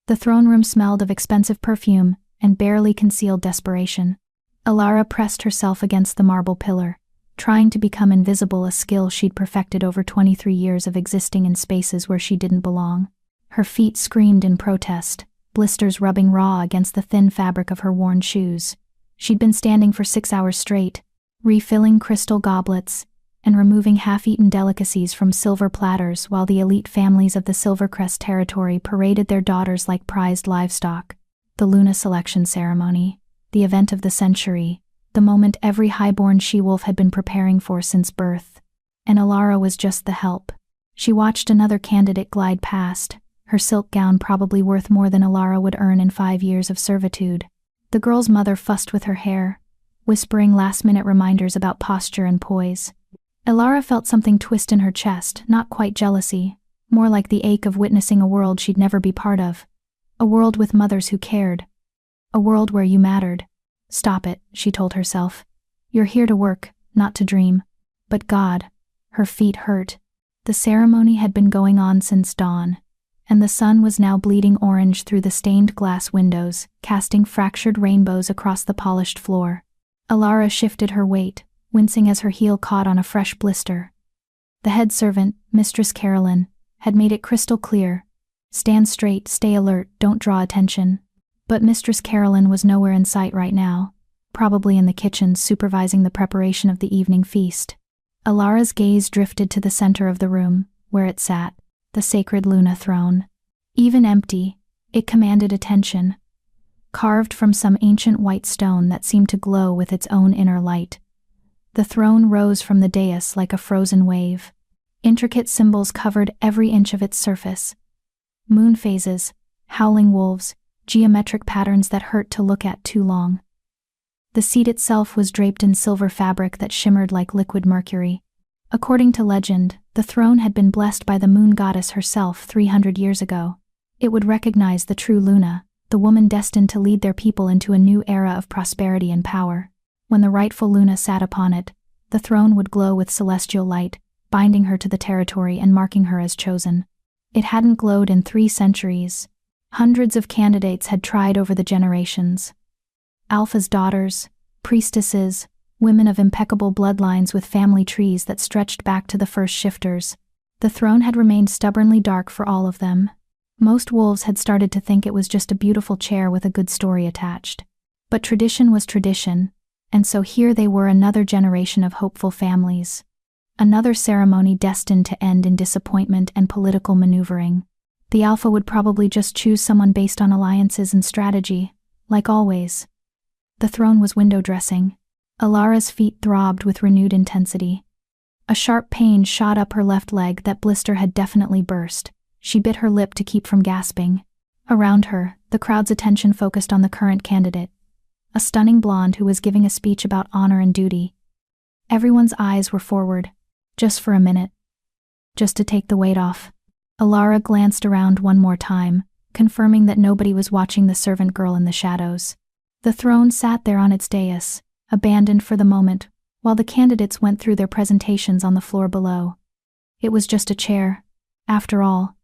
The throne room smelled of expensive perfume and barely concealed desperation. Alara pressed herself against the marble pillar, trying to become invisible, a skill she'd perfected over 23 years of existing in spaces where she didn't belong. Her feet screamed in protest, blisters rubbing raw against the thin fabric of her worn shoes. She'd been standing for 6 hours straight, refilling crystal goblets and removing half-eaten delicacies from silver platters while the elite families of the Silvercrest territory paraded their daughters like prized livestock. The Luna selection ceremony, the event of the century, the moment every highborn she-wolf had been preparing for since birth. And Alara was just the help. She watched another candidate glide past, her silk gown probably worth more than Alara would earn in 5 years of servitude. The girl's mother fussed with her hair, whispering last-minute reminders about posture and poise. Alara felt something twist in her chest, not quite jealousy, more like the ache of witnessing a world she'd never be part of. A world with mothers who cared. A world where you mattered. Stop it, she told herself. You're here to work, not to dream. But God, her feet hurt. The ceremony had been going on since dawn, and the sun was now bleeding orange through the stained glass windows, casting fractured rainbows across the polished floor. Alara shifted her weight, wincing as her heel caught on a fresh blister. The head servant, Mistress Carolyn, had made it crystal clear. Stand straight, stay alert, don't draw attention. But Mistress Carolyn was nowhere in sight right now, probably in the kitchen supervising the preparation of the evening feast. Alara's gaze drifted to the center of the room, where it sat, the sacred Luna throne. Even empty, it commanded attention. Carved from some ancient white stone that seemed to glow with its own inner light. The throne rose from the dais like a frozen wave. Intricate symbols covered every inch of its surface. Moon phases, howling wolves, geometric patterns that hurt to look at too long. The seat itself was draped in silver fabric that shimmered like liquid mercury. According to legend, the throne had been blessed by the moon goddess herself 300 years ago. It would recognize the true Luna, the woman destined to lead their people into a new era of prosperity and power. When the rightful Luna sat upon it, the throne would glow with celestial light, binding her to the territory and marking her as chosen. It hadn't glowed in 3 centuries. Hundreds of candidates had tried over the generations. Alpha's daughters, priestesses, women of impeccable bloodlines with family trees that stretched back to the first shifters. The throne had remained stubbornly dark for all of them. Most wolves had started to think it was just a beautiful chair with a good story attached. But tradition was tradition, and so here they were, another generation of hopeful families. Another ceremony destined to end in disappointment and political maneuvering. The Alpha would probably just choose someone based on alliances and strategy, like always. The throne was window dressing. Alara's feet throbbed with renewed intensity. A sharp pain shot up her left leg. That blister had definitely burst. She bit her lip to keep from gasping. Around her, the crowd's attention focused on the current candidate, a stunning blonde who was giving a speech about honor and duty. Everyone's eyes were forward, just for a minute. Just to take the weight off. Alara glanced around one more time, confirming that nobody was watching the servant girl in the shadows. The throne sat there on its dais, abandoned for the moment, while the candidates went through their presentations on the floor below. It was just a chair, after all.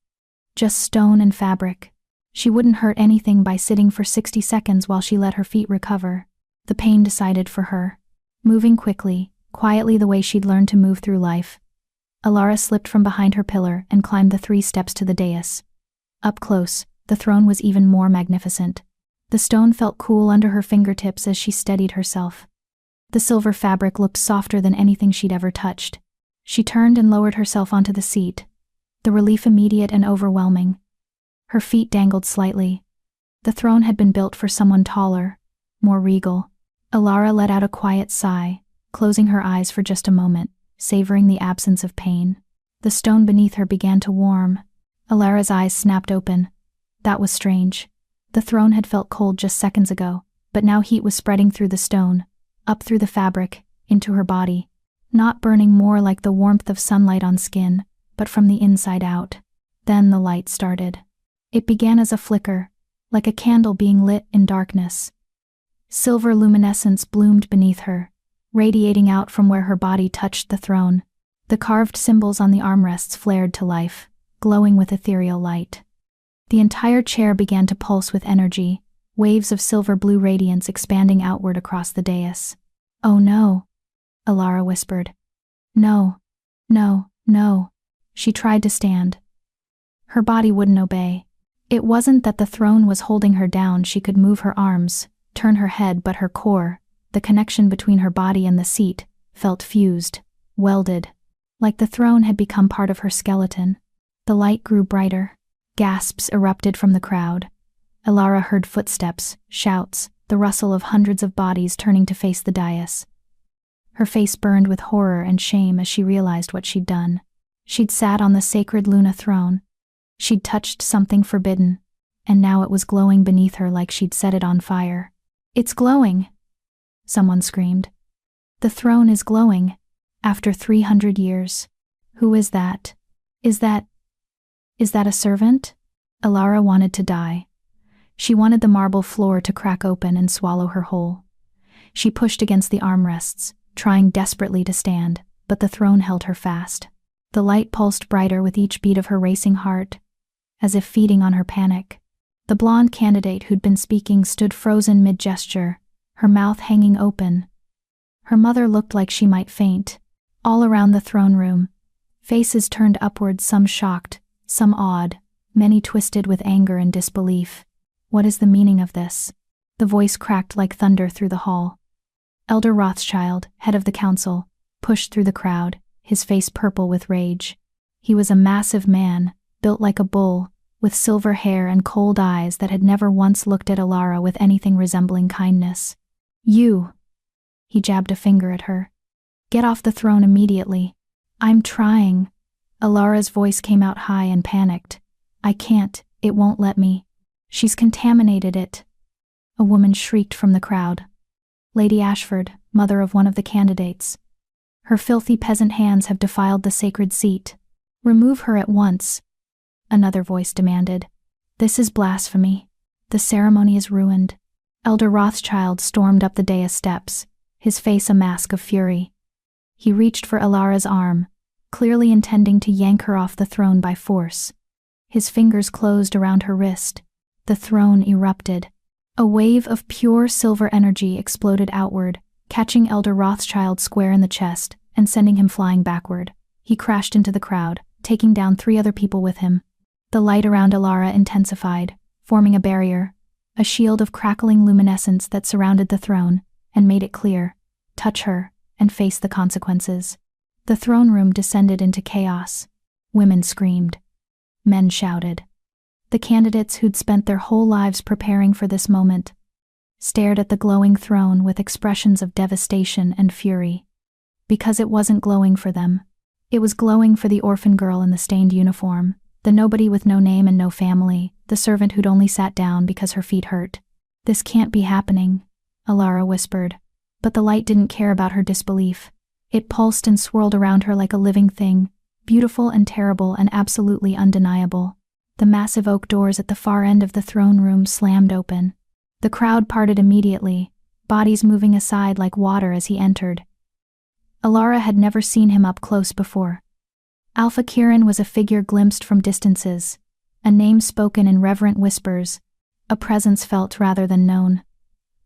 Just stone and fabric. She wouldn't hurt anything by sitting for 60 seconds while she let her feet recover. The pain decided for her. Moving quickly, quietly the way she'd learned to move through life, Alara slipped from behind her pillar and climbed the 3 steps to the dais. Up close, the throne was even more magnificent. The stone felt cool under her fingertips as she steadied herself. The silver fabric looked softer than anything she'd ever touched. She turned and lowered herself onto the seat, the relief immediate and overwhelming. Her feet dangled slightly. The throne had been built for someone taller, more regal. Alara let out a quiet sigh, closing her eyes for just a moment, savoring the absence of pain. The stone beneath her began to warm. Alara's eyes snapped open. That was strange. The throne had felt cold just seconds ago, but now heat was spreading through the stone, up through the fabric, into her body. Not burning more like the warmth of sunlight on skin, but from the inside out. Then the light started. It began as a flicker, like a candle being lit in darkness. Silver luminescence bloomed beneath her, radiating out from where her body touched the throne. The carved symbols on the armrests flared to life, glowing with ethereal light. The entire chair began to pulse with energy, waves of silver-blue radiance expanding outward across the dais. "Oh no," Alara whispered. "No, no, no." She tried to stand. Her body wouldn't obey. It wasn't that the throne was holding her down. She could move her arms, turn her head, but her core, the connection between her body and the seat, felt fused, welded, like the throne had become part of her skeleton. The light grew brighter. Gasps erupted from the crowd. Alara heard footsteps, shouts, the rustle of hundreds of bodies turning to face the dais. Her face burned with horror and shame as she realized what she'd done. She'd sat on the sacred Luna throne. She'd touched something forbidden, and now it was glowing beneath her like she'd set it on fire. "It's glowing!" someone screamed. "The throne is glowing. After 300 years. Who is that? Is that a servant?" Alara wanted to die. She wanted the marble floor to crack open and swallow her whole. She pushed against the armrests, trying desperately to stand, but the throne held her fast. The light pulsed brighter with each beat of her racing heart, as if feeding on her panic. The blonde candidate who'd been speaking stood frozen mid-gesture, her mouth hanging open. Her mother looked like she might faint. All around the throne room, faces turned upward, some shocked, some awed, many twisted with anger and disbelief. "What is the meaning of this?" The voice cracked like thunder through the hall. Elder Rothschild, head of the council, pushed through the crowd, his face purple with rage. He was a massive man, built like a bull, with silver hair and cold eyes that had never once looked at Alara with anything resembling kindness. "You!" He jabbed a finger at her. "Get off the throne immediately." "I'm trying." Alara's voice came out high and panicked. "I can't, it won't let me. She's contaminated it." A woman shrieked from the crowd. "Lady Ashford, mother of one of the candidates. Her filthy peasant hands have defiled the sacred seat. Remove her at once." Another voice demanded. "This is blasphemy. The ceremony is ruined." Elder Rothschild stormed up the dais steps, his face a mask of fury. He reached for Alara's arm, clearly intending to yank her off the throne by force. His fingers closed around her wrist. The throne erupted. A wave of pure silver energy exploded outward, catching Elder Rothschild square in the chest and sending him flying backward. He crashed into the crowd, taking down 3 other people with him. The light around Alara intensified, forming a barrier, a shield of crackling luminescence that surrounded the throne and made it clear: touch her and face the consequences. The throne room descended into chaos. Women screamed. Men shouted. The candidates who'd spent their whole lives preparing for this moment stared at the glowing throne with expressions of devastation and fury. Because it wasn't glowing for them. It was glowing for the orphan girl in the stained uniform, the nobody with no name and no family, the servant who'd only sat down because her feet hurt. "This can't be happening," Alara whispered. But the light didn't care about her disbelief. It pulsed and swirled around her like a living thing, beautiful and terrible and absolutely undeniable. The massive oak doors at the far end of the throne room slammed open. The crowd parted immediately, bodies moving aside like water as he entered. Alara had never seen him up close before. Alphaking was a figure glimpsed from distances, a name spoken in reverent whispers, a presence felt rather than known.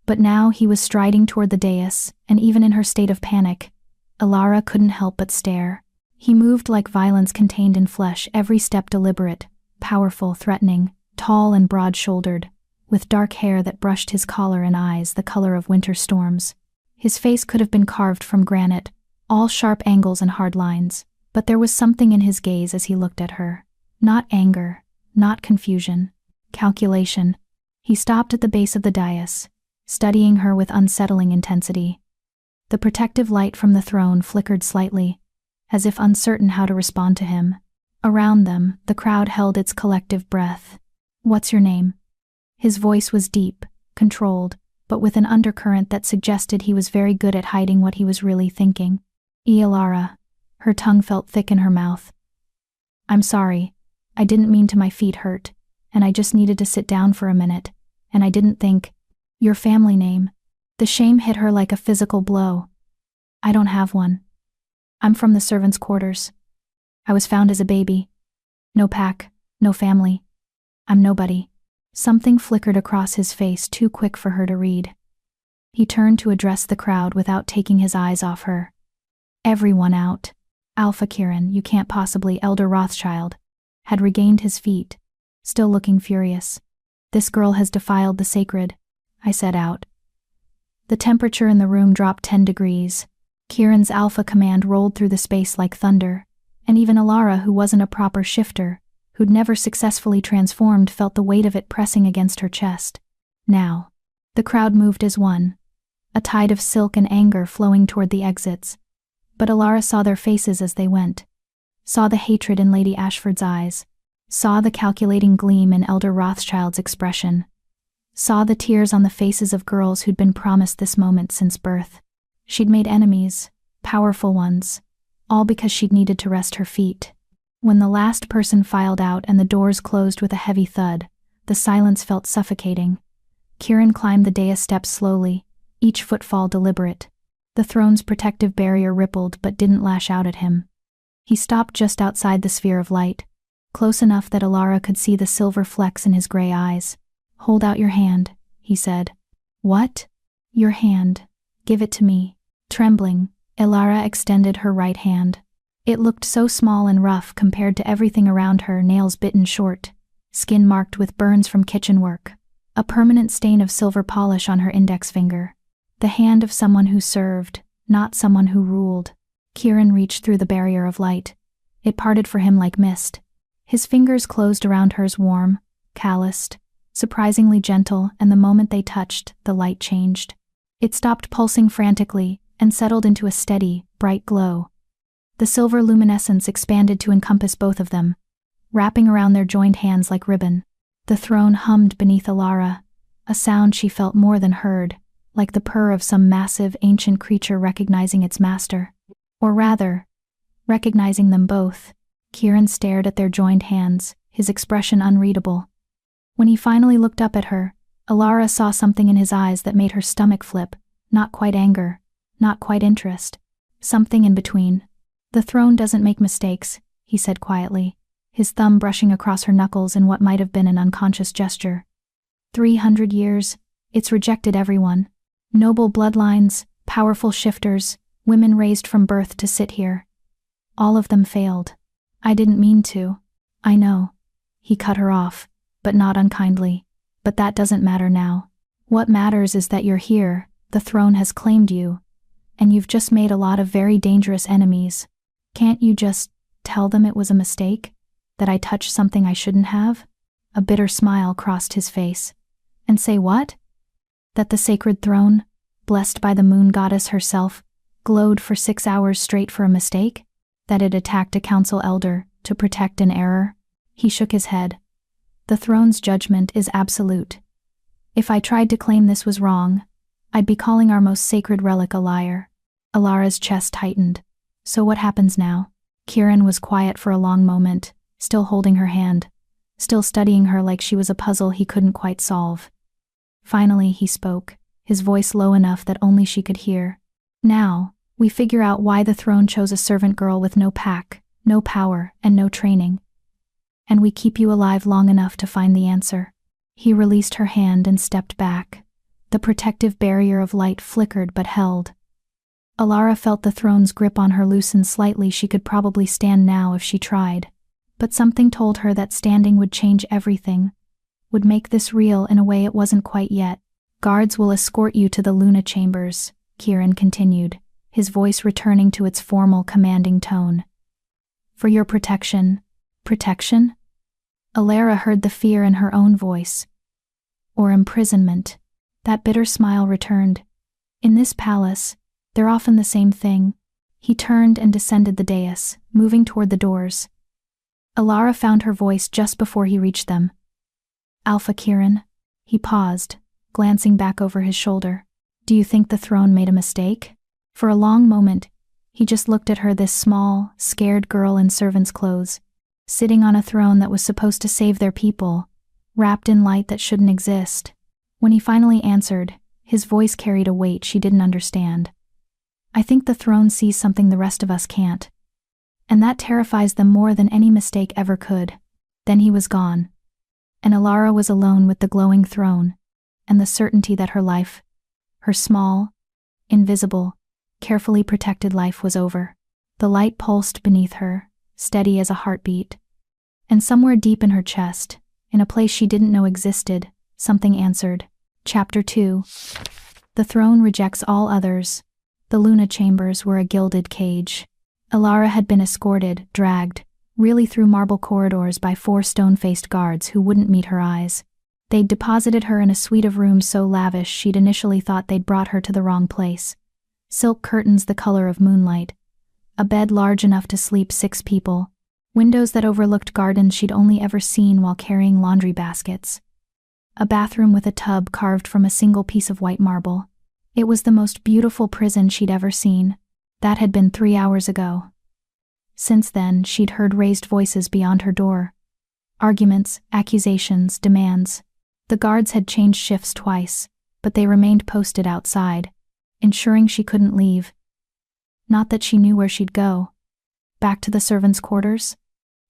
But now he was striding toward the dais, and even in her state of panic, Alara couldn't help but stare. He moved like violence contained in flesh, every step deliberate, powerful, threatening, tall and broad-shouldered, with dark hair that brushed his collar and eyes the color of winter storms. His face could have been carved from granite, all sharp angles and hard lines, but there was something in his gaze as he looked at her. Not anger, not confusion, calculation. He stopped at the base of the dais, studying her with unsettling intensity. The protective light from the throne flickered slightly, as if uncertain how to respond to him. Around them, the crowd held its collective breath. "What's your name?" His voice was deep, controlled, but with an undercurrent that suggested he was very good at hiding what he was really thinking. "Alara." Her tongue felt thick in her mouth. "I'm sorry. I didn't mean to. My feet hurt, and I just needed to sit down for a minute, and I didn't think." "Your family name." The shame hit her like a physical blow. "I don't have one. I'm from the servants' quarters. I was found as a baby. No pack, no family. I'm nobody. Something flickered across his face, too quick for her to read. He turned to address the crowd without taking his eyes off her. Everyone out. Alphaking, you can't possibly. Elder Rothschild had regained his feet, still looking furious. This girl has defiled the sacred, I said out. The temperature in the room dropped 10 degrees. Kieran's alpha command rolled through the space like thunder, and even Alara, who wasn't a proper shifter, who'd never successfully transformed, felt the weight of it pressing against her chest. Now, the crowd moved as one, a tide of silk and anger flowing toward the exits. But Alara saw their faces as they went, saw the hatred in Lady Ashford's eyes, saw the calculating gleam in Elder Rothschild's expression, saw the tears on the faces of girls who'd been promised this moment since birth. She'd made enemies, powerful ones, all because she'd needed to rest her feet. When the last person filed out and the doors closed with a heavy thud, the silence felt suffocating. Kieran climbed the dais steps slowly, each footfall deliberate. The throne's protective barrier rippled but didn't lash out at him. He stopped just outside the sphere of light, close enough that Alara could see the silver flecks in his gray eyes. Hold out your hand, he said. What? Your hand. Give it to me. Trembling, Alara extended her right hand. It looked so small and rough compared to everything around her, nails bitten short, skin marked with burns from kitchen work, a permanent stain of silver polish on her index finger. The hand of someone who served, not someone who ruled. Kieran reached through the barrier of light. It parted for him like mist. His fingers closed around hers, warm, calloused, surprisingly gentle, and the moment they touched, the light changed. It stopped pulsing frantically and settled into a steady, bright glow. The silver luminescence expanded to encompass both of them, wrapping around their joined hands like ribbon. The throne hummed beneath Alara, a sound she felt more than heard, like the purr of some massive, ancient creature recognizing its master. Or rather, recognizing them both. Kieran stared at their joined hands, his expression unreadable. When he finally looked up at her, Alara saw something in his eyes that made her stomach flip, not quite anger, not quite interest. Something in between. The throne doesn't make mistakes, he said quietly, his thumb brushing across her knuckles in what might have been an unconscious gesture. 300 years, it's rejected everyone. Noble bloodlines, powerful shifters, women raised from birth to sit here. All of them failed. I didn't mean to. I know. He cut her off, but not unkindly. But that doesn't matter now. What matters is that you're here, the throne has claimed you, and you've just made a lot of very dangerous enemies. Can't you just tell them it was a mistake? That I touched something I shouldn't have? A bitter smile crossed his face. And say what? That the sacred throne, blessed by the moon goddess herself, glowed for 6 hours straight for a mistake? That it attacked a council elder to protect an error? He shook his head. The throne's judgment is absolute. If I tried to claim this was wrong, I'd be calling our most sacred relic a liar. Alara's chest tightened. So what happens now? Kieran was quiet for a long moment, still holding her hand, still studying her like she was a puzzle he couldn't quite solve. Finally he spoke, his voice low enough that only she could hear. Now, we figure out why the throne chose a servant girl with no pack, no power, and no training. And we keep you alive long enough to find the answer. He released her hand and stepped back. The protective barrier of light flickered but held. Alara felt the throne's grip on her loosen slightly. She could probably stand now if she tried. But something told her that standing would change everything, would make this real in a way it wasn't quite yet. Guards will escort you to the Luna chambers, Kieran continued, his voice returning to its formal, commanding tone. For your protection. Protection? Alara heard the fear in her own voice. Or imprisonment. That bitter smile returned. In this palace, they're often the same thing. He turned and descended the dais, moving toward the doors. Alara found her voice just before he reached them. Alphaking. He paused, glancing back over his shoulder. Do you think the throne made a mistake? For a long moment, he just looked at her, this small, scared girl in servant's clothes, sitting on a throne that was supposed to save their people, wrapped in light that shouldn't exist. When he finally answered, his voice carried a weight she didn't understand. I think the throne sees something the rest of us can't. And that terrifies them more than any mistake ever could. Then he was gone. and Alara was alone with the glowing throne, and the certainty that her life, her small, invisible, carefully protected life was over. The light pulsed beneath her, steady as a heartbeat. And somewhere deep in her chest, in a place she didn't know existed, something answered. Chapter 2. The throne rejects all others. The Luna chambers were a gilded cage. Alara had been escorted, dragged, really through marble corridors by 4 stone-faced guards who wouldn't meet her eyes. They'd deposited her in a suite of rooms so lavish she'd initially thought they'd brought her to the wrong place. Silk curtains the color of moonlight. A bed large enough to sleep 6 people. Windows that overlooked gardens she'd only ever seen while carrying laundry baskets. A bathroom with a tub carved from a single piece of white marble. It was the most beautiful prison she'd ever seen. That had been 3 hours ago. Since then, she'd heard raised voices beyond her door. Arguments, accusations, demands. The guards had changed shifts twice, but they remained posted outside, ensuring she couldn't leave. Not that she knew where she'd go. Back to the servants' quarters?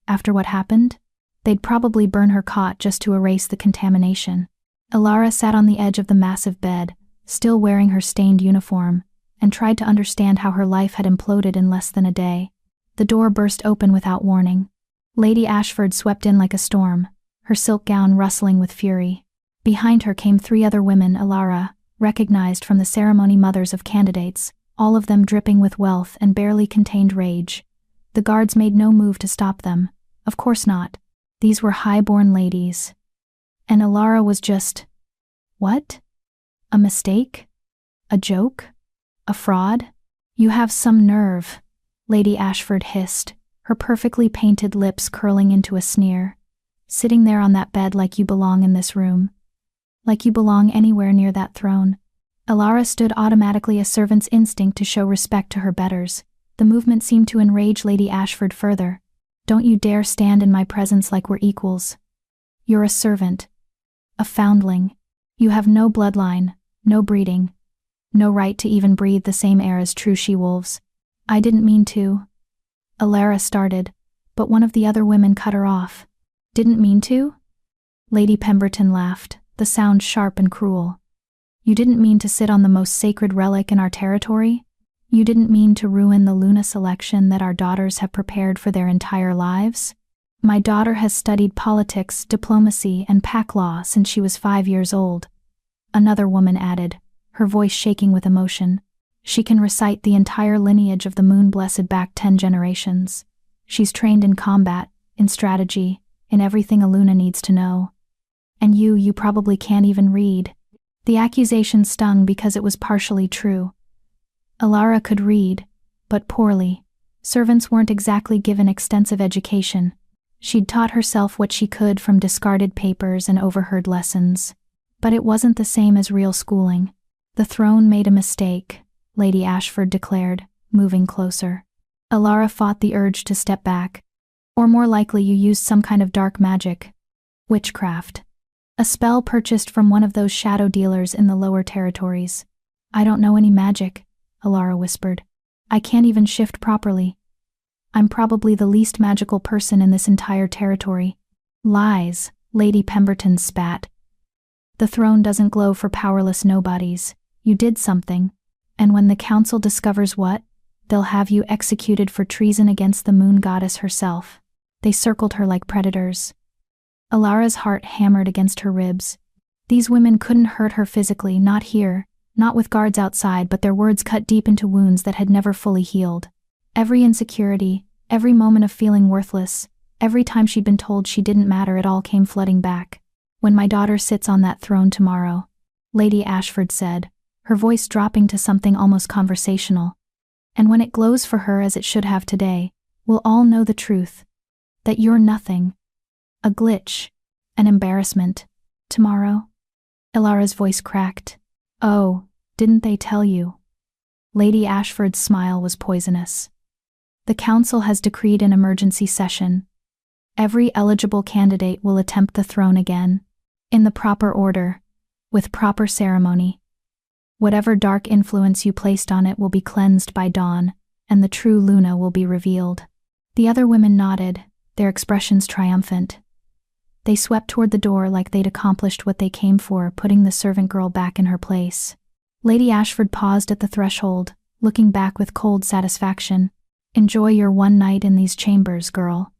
After what happened? They'd probably burn her cot just to erase the contamination. Alara sat on the edge of the massive bed, still wearing her stained uniform, and tried to understand how her life had imploded in less than a day. The door burst open without warning. Lady Ashford swept in like a storm, her silk gown rustling with fury. Behind her came 3 other women Alara recognized from the ceremony mothers of candidates, all of them dripping with wealth and barely contained rage. The guards made no move to stop them. Of course not. These were high-born ladies. And Alara was just... what? A mistake? A joke? A fraud? You have some nerve, Lady Ashford hissed, her perfectly painted lips curling into a sneer. Sitting there on that bed like you belong in this room. Like you belong anywhere near that throne. Alara stood automatically, a servant's instinct to show respect to her betters. The movement seemed to enrage Lady Ashford further. Don't you dare stand in my presence like we're equals. You're a servant. A foundling. You have no bloodline, no breeding. No right to even breathe the same air as true she-wolves. I didn't mean to. Alara started, but one of the other women cut her off. Didn't mean to? Lady Pemberton laughed, the sound sharp and cruel. You didn't mean to sit on the most sacred relic in our territory? You didn't mean to ruin the Luna selection that our daughters have prepared for their entire lives? My daughter has studied politics, diplomacy, and pack law since she was 5 years old. Another woman added, her voice shaking with emotion. She can recite the entire lineage of the moon-blessed back 10 generations. She's trained in combat, in strategy, in everything a Luna needs to know. And you probably can't even read. The accusation stung because it was partially true. Alara could read, but poorly. Servants weren't exactly given extensive education. She'd taught herself what she could from discarded papers and overheard lessons. But it wasn't the same as real schooling. The throne made a mistake, Lady Ashford declared, moving closer. Alara fought the urge to step back. Or more likely you used some kind of dark magic. Witchcraft. A spell purchased from one of those shadow dealers in the lower territories. I don't know any magic, Alara whispered. I can't even shift properly. I'm probably the least magical person in this entire territory. Lies, Lady Pemberton spat. The throne doesn't glow for powerless nobodies. You did something. And when the council discovers what, they'll have you executed for treason against the moon goddess herself. They circled her like predators. Alara's heart hammered against her ribs. These women couldn't hurt her physically, not here, not with guards outside, but their words cut deep into wounds that had never fully healed. Every insecurity, every moment of feeling worthless, every time she'd been told she didn't matter, it all came flooding back. When my daughter sits on that throne tomorrow, Lady Ashford said, her voice dropping to something almost conversational. And when it glows for her as it should have today, we'll all know the truth. That you're nothing. A glitch. An embarrassment. Tomorrow? Alara's voice cracked. Oh, didn't they tell you? Lady Ashford's smile was poisonous. The council has decreed an emergency session. Every eligible candidate will attempt the throne again. In the proper order. With proper ceremony. Whatever dark influence you placed on it will be cleansed by dawn, and the true Luna will be revealed. The other women nodded, their expressions triumphant. They swept toward the door like they'd accomplished what they came for, putting the servant girl back in her place. Lady Ashford paused at the threshold, looking back with cold satisfaction. "Enjoy your one night in these chambers, girl.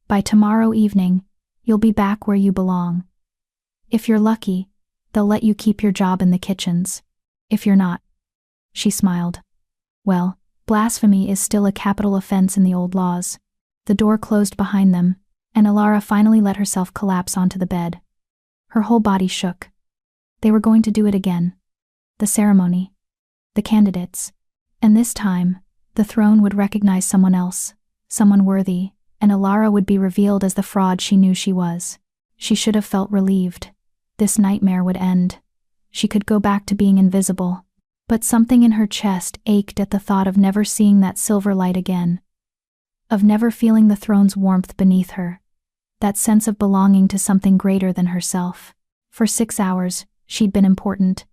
By tomorrow evening, you'll be back where you belong. If you're lucky, they'll let you keep your job in the kitchens. If you're not," she smiled, "well, blasphemy is still a capital offense in the old laws." The door closed behind them, and Alara finally let herself collapse onto the bed. Her whole body shook. They were going to do it again. The ceremony. The candidates. And this time, the throne would recognize someone else, someone worthy, and Alara would be revealed as the fraud she knew she was. She should have felt relieved. This nightmare would end. She could go back to being invisible. But something in her chest ached at the thought of never seeing that silver light again. Of never feeling the throne's warmth beneath her. That sense of belonging to something greater than herself. For 6 hours, she'd been important.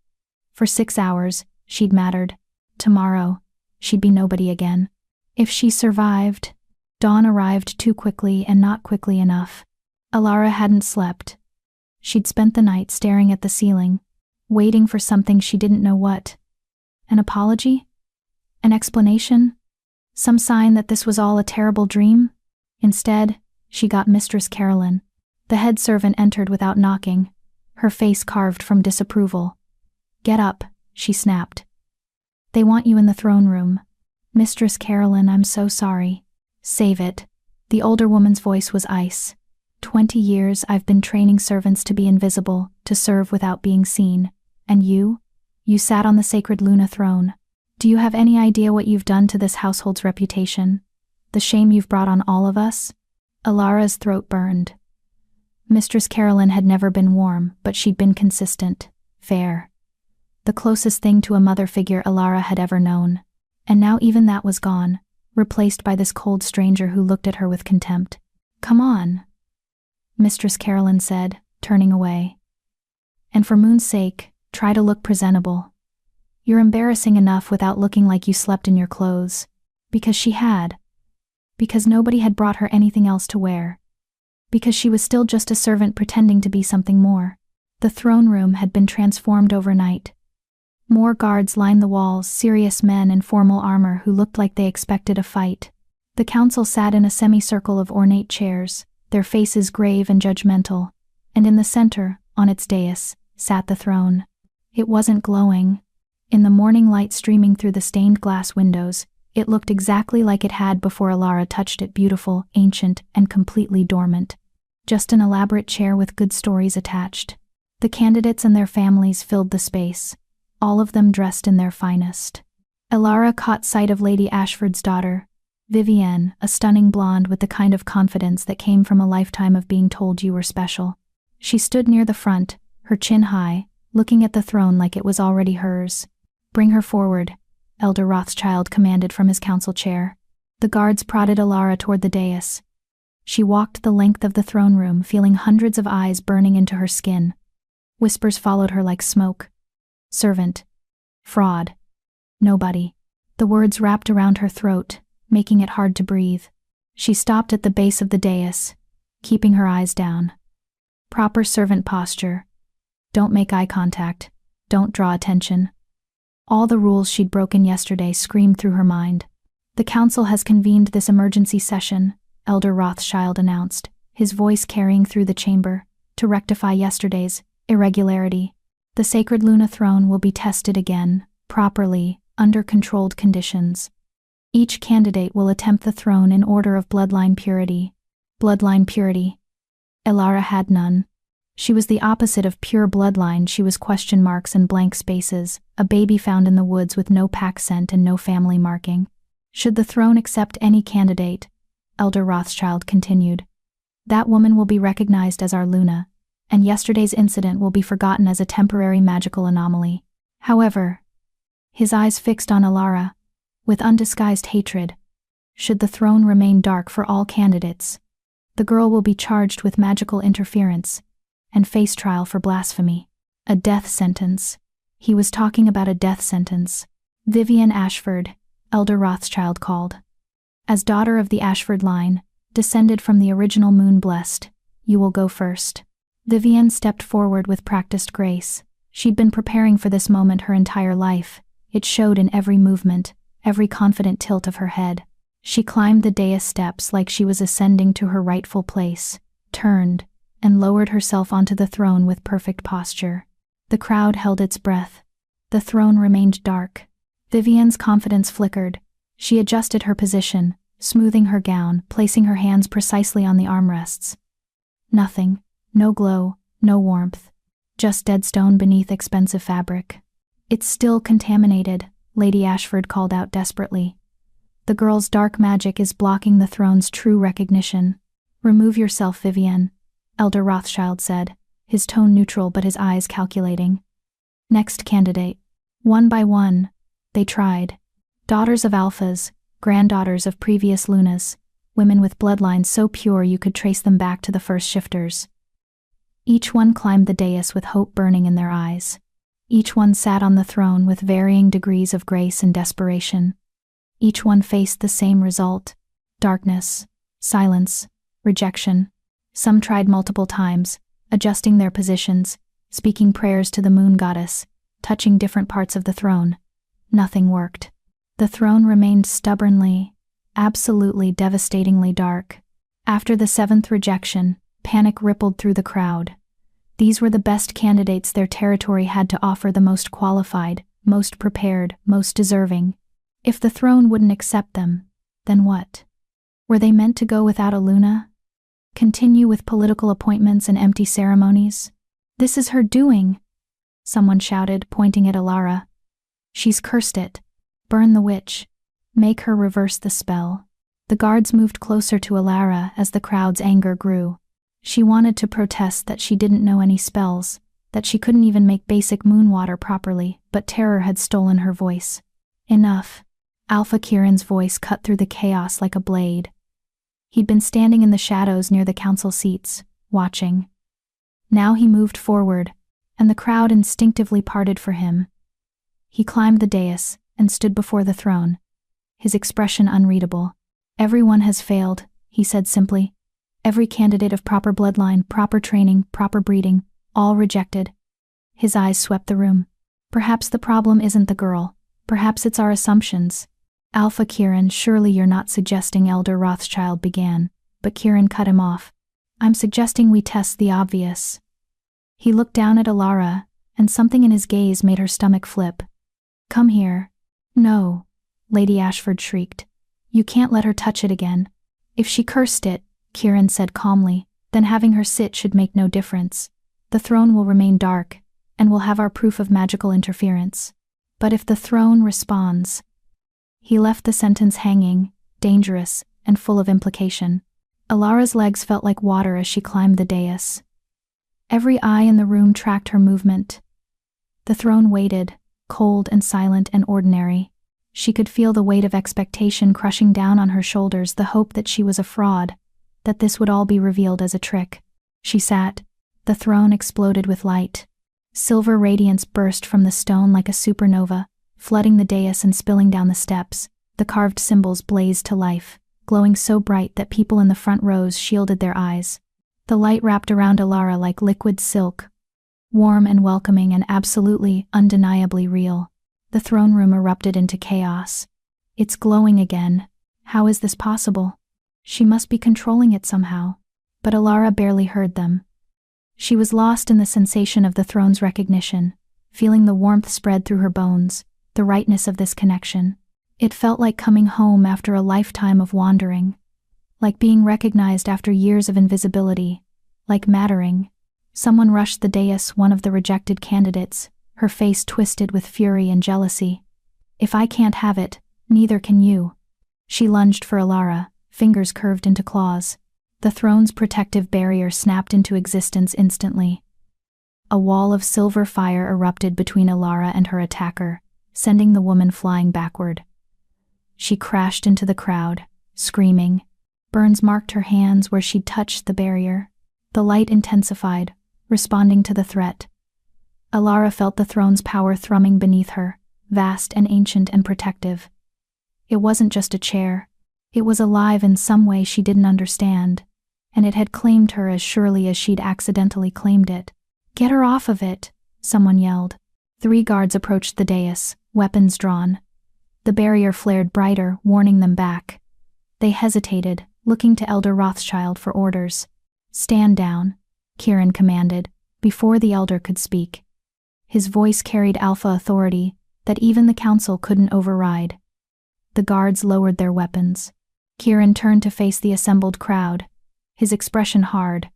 For 6 hours, she'd mattered. Tomorrow, she'd be nobody again. If she survived, dawn arrived too quickly and not quickly enough. Alara hadn't slept. She'd spent the night staring at the ceiling, waiting for something she didn't know what. An apology? An explanation? Some sign that this was all a terrible dream? Instead, she got Mistress Carolyn. The head servant entered without knocking, her face carved from disapproval. "Get up," she snapped. "They want you in the throne room." "Mistress Carolyn, I'm so sorry." "Save it." The older woman's voice was ice. 20 years I've been training servants to be invisible, to serve without being seen. And you? You sat on the sacred Luna throne. Do you have any idea what you've done to this household's reputation? The shame you've brought on all of us? Alara's throat burned. Mistress Carolyn had never been warm, but she'd been consistent, fair. The closest thing to a mother figure Alara had ever known. And now even that was gone, replaced by this cold stranger who looked at her with contempt. "Come on," Mistress Carolyn said, turning away. "And for Moon's sake, try to look presentable. You're embarrassing enough without looking like you slept in your clothes." Because she had. Because nobody had brought her anything else to wear. Because she was still just a servant pretending to be something more. The throne room had been transformed overnight. More guards lined the walls, serious men in formal armor who looked like they expected a fight. The council sat in a semicircle of ornate chairs, their faces grave and judgmental, and in the center, on its dais, sat the throne. It wasn't glowing. In the morning light streaming through the stained glass windows, it looked exactly like it had before Alara touched it, beautiful, ancient, and completely dormant. Just an elaborate chair with good stories attached. The candidates and their families filled the space, all of them dressed in their finest. Alara caught sight of Lady Ashford's daughter, Vivienne, a stunning blonde with the kind of confidence that came from a lifetime of being told you were special. She stood near the front, her chin high, looking at the throne like it was already hers. "Bring her forward," Elder Rothschild commanded from his council chair. The guards prodded Alara toward the dais. She walked the length of the throne room, feeling hundreds of eyes burning into her skin. Whispers followed her like smoke. "Servant. Fraud. Nobody." The words wrapped around her throat, making it hard to breathe. She stopped at the base of the dais, keeping her eyes down. Proper servant posture. Don't make eye contact. Don't draw attention. All the rules she'd broken yesterday screamed through her mind. "The council has convened this emergency session," Elder Rothschild announced, his voice carrying through the chamber, "to rectify yesterday's irregularity. The sacred Luna throne will be tested again, properly, under controlled conditions. Each candidate will attempt the throne in order of bloodline purity." Bloodline purity. Alara had none. She was the opposite of pure bloodline. She was question marks and blank spaces, a baby found in the woods with no pack scent and no family marking. "Should the throne accept any candidate," Elder Rothschild continued, "that woman will be recognized as our Luna, and yesterday's incident will be forgotten as a temporary magical anomaly." However, his eyes fixed on Alara, with undisguised hatred, "should the throne remain dark for all candidates, the girl will be charged with magical interference and face trial for blasphemy. A death sentence." He was talking about a death sentence. Vivienne Ashford, Elder Rothschild called. As daughter of the Ashford line, descended from the original Moon Blessed, You will go first." Vivienne stepped forward with practiced grace. She'd been preparing for this moment her entire life. It showed in every movement, every confident tilt of her head. She climbed the dais steps like she was ascending to her rightful place, turned, and lowered herself onto the throne with perfect posture. The crowd held its breath. The throne remained dark. Vivienne's confidence flickered. She adjusted her position, smoothing her gown, placing her hands precisely on the armrests. Nothing. No glow, no warmth. Just dead stone beneath expensive fabric. "It's still contaminated," Lady Ashford called out desperately. "The girl's dark magic is blocking the throne's true recognition." "Remove yourself, Vivienne," Elder Rothschild said, his tone neutral but his eyes calculating. "Next candidate." One by one, they tried. Daughters of Alphas, granddaughters of previous Lunas, women with bloodlines so pure you could trace them back to the first shifters. Each one climbed the dais with hope burning in their eyes. Each one sat on the throne with varying degrees of grace and desperation. Each one faced the same result: darkness, silence, rejection. Some tried multiple times, adjusting their positions, speaking prayers to the moon goddess, touching different parts of the throne. Nothing worked. The throne remained stubbornly, absolutely devastatingly dark. After the seventh rejection, panic rippled through the crowd. These were the best candidates their territory had to offer, the most qualified, most prepared, most deserving. If the throne wouldn't accept them, then what? Were they meant to go without a Luna? Continue with political appointments and empty ceremonies? "This is her doing," someone shouted, pointing at Alara. "She's cursed it. Burn the witch. Make her reverse the spell." The guards moved closer to Alara as the crowd's anger grew. She wanted to protest that she didn't know any spells, that she couldn't even make basic moon water properly, but terror had stolen her voice. "Enough." Alphakiren's voice cut through the chaos like a blade. He'd been standing in the shadows near the council seats, watching. Now he moved forward, and the crowd instinctively parted for him. He climbed the dais and stood before the throne, his expression unreadable. "Everyone has failed," he said simply. "Every candidate of proper bloodline, proper training, proper breeding, all rejected." His eyes swept the room. "Perhaps the problem isn't the girl. Perhaps it's our assumptions." "Alphakiren, surely you're not suggesting," Elder Rothschild began, but Kiren cut him off. "I'm suggesting we test the obvious." He looked down at Alara, and something in his gaze made her stomach flip. "Come here." "No," Lady Ashford shrieked. "You can't let her touch it again." "If she cursed it," Kiren said calmly, "then having her sit should make no difference. The throne will remain dark, and we'll have our proof of magical interference. But if the throne responds..." He left the sentence hanging, dangerous, and full of implication. Alara's legs felt like water as she climbed the dais. Every eye in the room tracked her movement. The throne waited, cold and silent and ordinary. She could feel the weight of expectation crushing down on her shoulders, the hope that she was a fraud, that this would all be revealed as a trick. She sat. The throne exploded with light. Silver radiance burst from the stone like a supernova, flooding the dais and spilling down the steps. The carved symbols blazed to life, glowing so bright that people in the front rows shielded their eyes. The light wrapped around Alara like liquid silk, warm and welcoming and absolutely, undeniably real. The throne room erupted into chaos. "It's glowing again. How is this possible? She must be controlling it somehow." But Alara barely heard them. She was lost in the sensation of the throne's recognition, feeling the warmth spread through her bones, the rightness of this connection. It felt like coming home after a lifetime of wandering, like being recognized after years of invisibility, like mattering. Someone rushed the dais, one of the rejected candidates, her face twisted with fury and jealousy. "If I can't have it, neither can you." She lunged for Alara, fingers curved into claws. The throne's protective barrier snapped into existence instantly. A wall of silver fire erupted between Alara and her attacker, sending the woman flying backward. She crashed into the crowd, screaming. Burns marked her hands where she'd touched the barrier. The light intensified, responding to the threat. Alara felt the throne's power thrumming beneath her, vast and ancient and protective. It wasn't just a chair. It was alive in some way she didn't understand, and it had claimed her as surely as she'd accidentally claimed it. "Get her off of it," someone yelled. 3 guards approached the dais, weapons drawn. The barrier flared brighter, warning them back. They hesitated, looking to Elder Rothschild for orders. "Stand down," Kieran commanded, before the elder could speak. His voice carried alpha authority that even the council couldn't override. The guards lowered their weapons. Kieran turned to face the assembled crowd, his expression hard.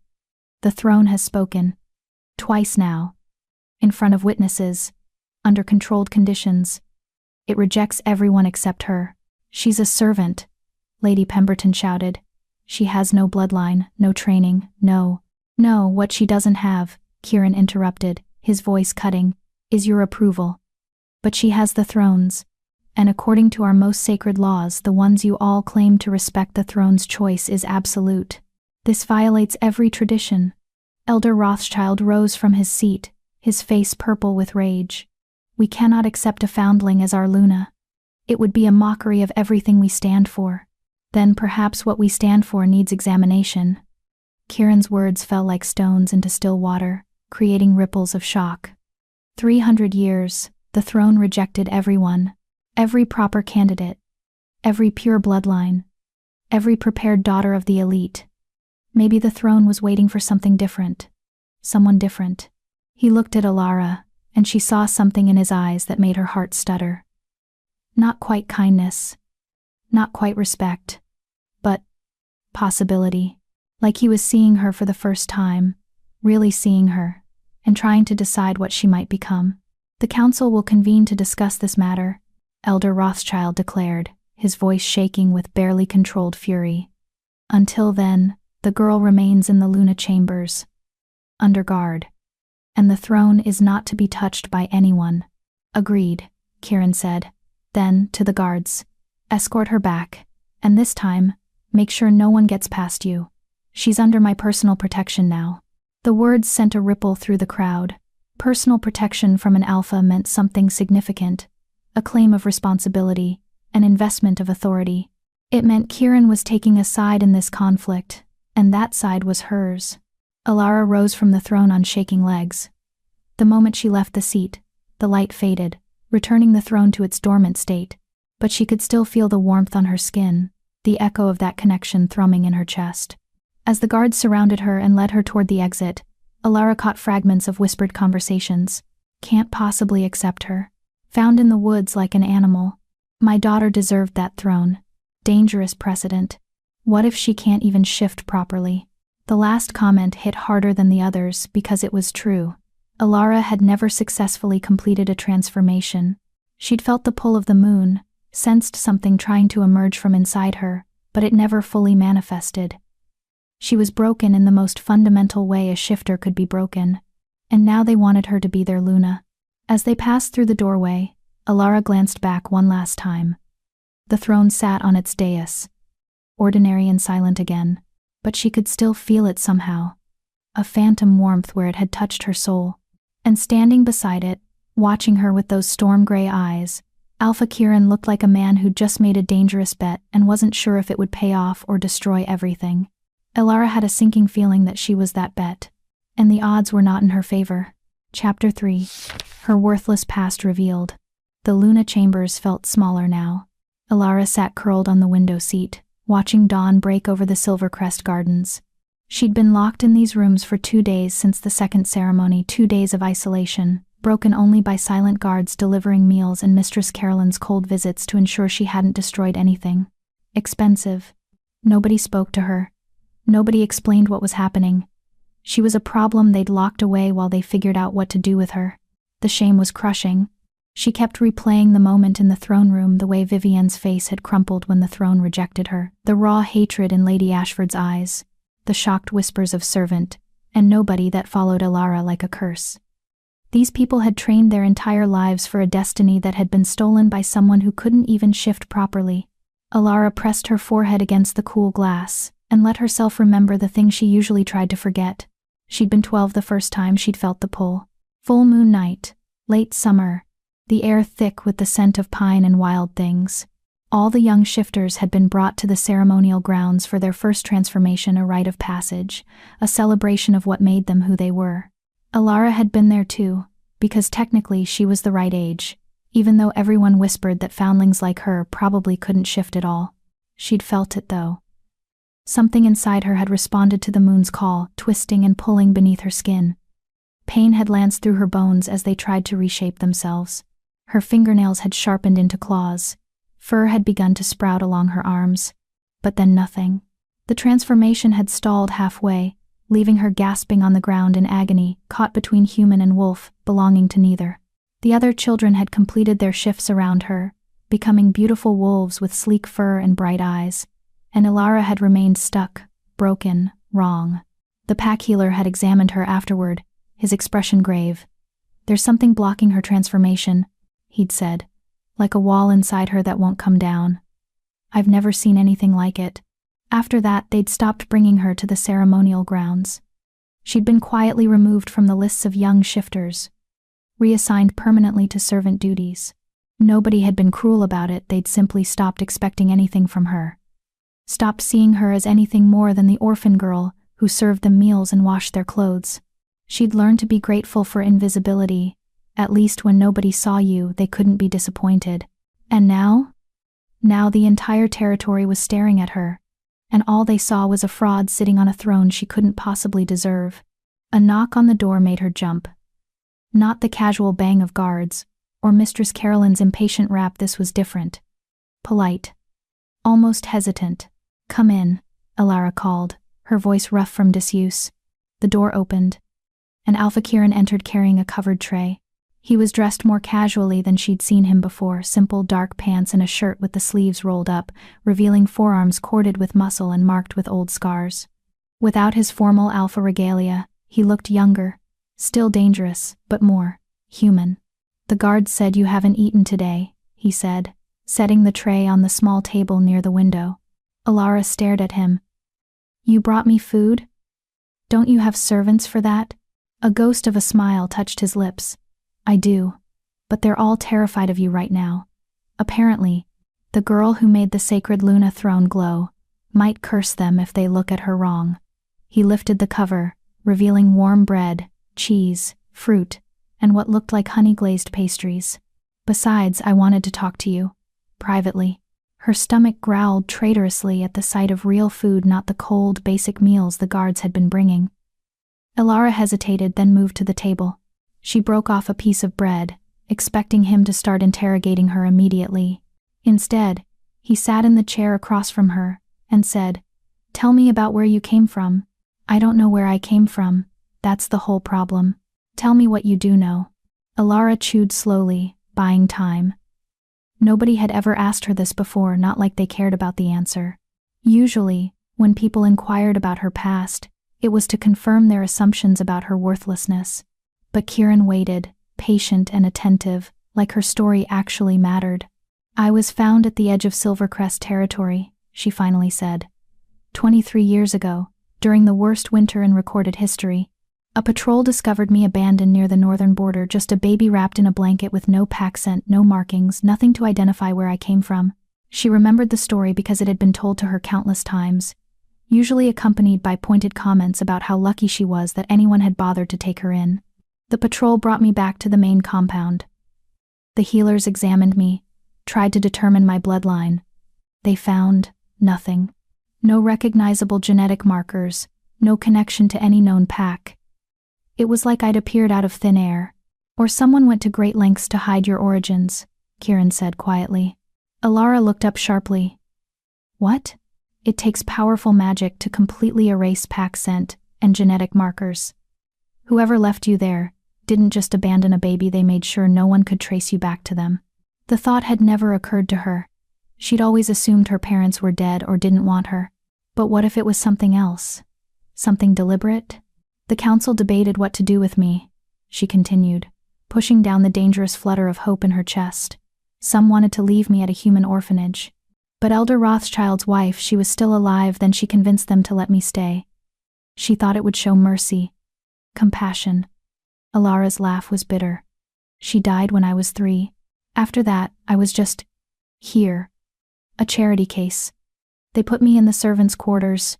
"The throne has spoken. Twice now. In front of witnesses. Under controlled conditions. It rejects everyone except her. She's a servant," Lady Pemberton shouted. "She has no bloodline, no training, no, what she doesn't have," Kieran interrupted, his voice cutting, "is your approval. But she has the thrones. And according to our most sacred laws, the ones you all claim to respect, the throne's choice is absolute. This violates every tradition." Elder Rothschild rose from his seat, his face purple with rage. "We cannot accept a foundling as our Luna. It would be a mockery of everything we stand for. Then perhaps what we stand for needs examination." Kieran's words fell like stones into still water, creating ripples of shock. 300 years, the throne rejected everyone, every proper candidate, every pure bloodline, every prepared daughter of the elite. Maybe the throne was waiting for something different, someone different. He looked at Alara, and she saw something in his eyes that made her heart stutter. Not quite kindness, not quite respect, but possibility. Like he was seeing her for the first time, really seeing her, and trying to decide what she might become. "The council will convene to discuss this matter," Elder Rothschild declared, his voice shaking with barely controlled fury. "Until then, the girl remains in the Luna chambers, under guard. And the throne is not to be touched by anyone." "Agreed," Kieran said. Then, to the guards, "Escort her back, and this time, make sure no one gets past you. She's under my personal protection now." The words sent a ripple through the crowd. Personal protection from an alpha meant something significant, a claim of responsibility, an investment of authority. It meant Kieran was taking a side in this conflict, and that side was hers. Alara rose from the throne on shaking legs. The moment she left the seat, the light faded, returning the throne to its dormant state, but she could still feel the warmth on her skin, the echo of that connection thrumming in her chest. As the guards surrounded her and led her toward the exit, Alara caught fragments of whispered conversations. "Can't possibly accept her. Found in the woods like an animal. My daughter deserved that throne. Dangerous precedent. What if she can't even shift properly?" The last comment hit harder than the others because it was true. Alara had never successfully completed a transformation. She'd felt the pull of the moon, sensed something trying to emerge from inside her, but it never fully manifested. She was broken in the most fundamental way a shifter could be broken, and now they wanted her to be their Luna. As they passed through the doorway, Alara glanced back one last time. The throne sat on its dais, ordinary and silent again, but she could still feel it somehow, a phantom warmth where it had touched her soul. And standing beside it, watching her with those storm-gray eyes, Alpha Kieran looked like a man who'd just made a dangerous bet and wasn't sure if it would pay off or destroy everything. Alara had a sinking feeling that she was that bet, and the odds were not in her favor. Chapter 3. Her worthless past revealed. The Luna chambers felt smaller now. Alara sat curled on the window seat, watching dawn break over the Silvercrest Gardens. She'd been locked in these rooms for 2 days since the second ceremony, 2 days of isolation, broken only by silent guards delivering meals and Mistress Carolyn's cold visits to ensure she hadn't destroyed anything. Expensive. Nobody spoke to her. Nobody explained what was happening. She was a problem they'd locked away while they figured out what to do with her. The shame was crushing. She kept replaying the moment in the throne room, the way Vivienne's face had crumpled when the throne rejected her, the raw hatred in Lady Ashford's eyes, the shocked whispers of servant, and nobody that followed Alara like a curse. These people had trained their entire lives for a destiny that had been stolen by someone who couldn't even shift properly. Alara pressed her forehead against the cool glass, and let herself remember the thing she usually tried to forget. She'd been 12 the first time she'd felt the pull. Full moon night, late summer, the air thick with the scent of pine and wild things. All the young shifters had been brought to the ceremonial grounds for their first transformation, a rite of passage, a celebration of what made them who they were. Alara had been there too, because technically she was the right age, even though everyone whispered that foundlings like her probably couldn't shift at all. She'd felt it though. Something inside her had responded to the moon's call, twisting and pulling beneath her skin. Pain had lanced through her bones as they tried to reshape themselves. Her fingernails had sharpened into claws. Fur had begun to sprout along her arms. But then nothing. The transformation had stalled halfway, leaving her gasping on the ground in agony, caught between human and wolf, belonging to neither. The other children had completed their shifts around her, becoming beautiful wolves with sleek fur and bright eyes, and Alara had remained stuck, broken, wrong. The pack healer had examined her afterward, his expression grave. "There's something blocking her transformation," he'd said, "like a wall inside her that won't come down. I've never seen anything like it." After that, they'd stopped bringing her to the ceremonial grounds. She'd been quietly removed from the lists of young shifters, reassigned permanently to servant duties. Nobody had been cruel about it, they'd simply stopped expecting anything from her. Stopped seeing her as anything more than the orphan girl who served them meals and washed their clothes. She'd learned to be grateful for invisibility. At least when nobody saw you, they couldn't be disappointed. And now? Now the entire territory was staring at her, and all they saw was a fraud sitting on a throne she couldn't possibly deserve. A knock on the door made her jump. Not the casual bang of guards, or Mistress Carolyn's impatient rap. This was different. Polite. Almost hesitant. "Come in," Alara called, her voice rough from disuse. The door opened. An Alphaking entered carrying a covered tray. He was dressed more casually than she'd seen him before, simple dark pants and a shirt with the sleeves rolled up, revealing forearms corded with muscle and marked with old scars. Without his formal alpha regalia, he looked younger, still dangerous, but more human. "The guards said you haven't eaten today," he said, setting the tray on the small table near the window. Alara stared at him. "You brought me food? Don't you have servants for that?" A ghost of a smile touched his lips. "I do. But they're all terrified of you right now. Apparently, the girl who made the sacred Luna throne glow might curse them if they look at her wrong." He lifted the cover, revealing warm bread, cheese, fruit, and what looked like honey-glazed pastries. "Besides, I wanted to talk to you. Privately." Her stomach growled traitorously at the sight of real food, not the cold, basic meals the guards had been bringing. Alara hesitated, then moved to the table. She broke off a piece of bread, expecting him to start interrogating her immediately. Instead, he sat in the chair across from her and said, "Tell me about where you came from." "I don't know where I came from. That's the whole problem. Tell me what you do know." Alara chewed slowly, buying time. Nobody had ever asked her this before, not like they cared about the answer. Usually, when people inquired about her past, it was to confirm their assumptions about her worthlessness. But Kieran waited, patient and attentive, like her story actually mattered. "I was found at the edge of Silvercrest territory," she finally said. 23 years ago, during the worst winter in recorded history. A patrol discovered me abandoned near the northern border, just a baby wrapped in a blanket with no pack scent, no markings, nothing to identify where I came from. She remembered the story because it had been told to her countless times, usually accompanied by pointed comments about how lucky she was that anyone had bothered to take her in. "The patrol brought me back to the main compound. The healers examined me, tried to determine my bloodline. They found nothing. No recognizable genetic markers, no connection to any known pack. It was like I'd appeared out of thin air. Or someone went to great lengths to hide your origins," Kieran said quietly. Alara looked up sharply. "What?" "It takes powerful magic to completely erase pack scent and genetic markers. Whoever left you there didn't just abandon a baby, they made sure no one could trace you back to them." The thought had never occurred to her. She'd always assumed her parents were dead or didn't want her. But what if it was something else? Something deliberate? "The council debated what to do with me," she continued, pushing down the dangerous flutter of hope in her chest. "Some wanted to leave me at a human orphanage. But Elder Rothschild's wife, she was still alive, then she convinced them to let me stay. She thought it would show mercy, compassion." Alara's laugh was bitter. "She died when I was 3. After that, I was just here. A charity case. They put me in the servants' quarters,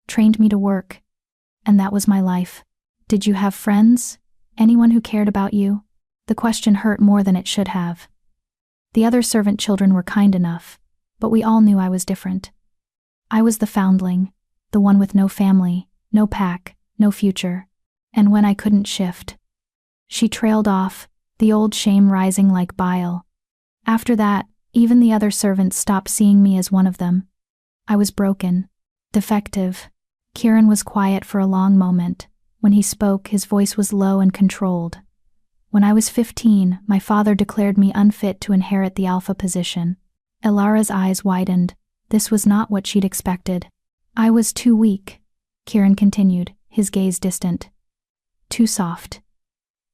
trained me to work, and that was my life. Did you have friends? Anyone who cared about you? The question hurt more than it should have. The other servant children were kind enough, but we all knew I was different. I was the foundling, the one with no family, no pack, no future. And when I couldn't shift. She trailed off, the old shame rising like bile. After that, even the other servants stopped seeing me as one of them. I was broken, defective. Kieran was quiet for a long moment. When he spoke, his voice was low and controlled. When I was 15, my father declared me unfit to inherit the alpha position. Ilara's eyes widened. This was not what she'd expected. I was too weak, Kieran continued, his gaze distant. Too soft.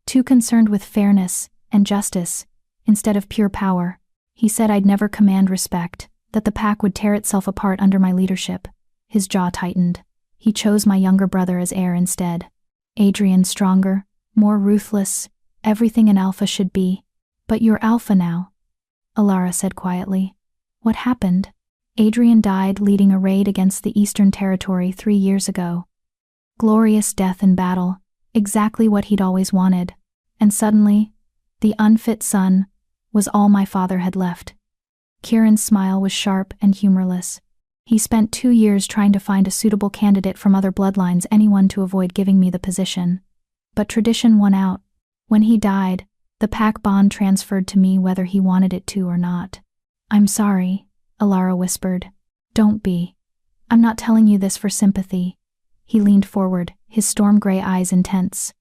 Too concerned with fairness and justice, instead of pure power. He said I'd never command respect, that the pack would tear itself apart under my leadership. His jaw tightened. He chose my younger brother as heir instead. Adrian stronger, more ruthless, everything an alpha should be. But you're alpha now, Ilara said quietly. What happened? Adrian died leading a raid against the Eastern Territory 3 years ago. Glorious death in battle, exactly what he'd always wanted. And suddenly, the unfit son was all my father had left. Kieran's smile was sharp and humorless. He spent 2 years trying to find a suitable candidate from other bloodlines, anyone to avoid giving me the position. But tradition won out. When he died, the pack bond transferred to me whether he wanted it to or not. I'm sorry, Ilara whispered. Don't be. I'm not telling you this for sympathy. He leaned forward, his storm gray eyes intense.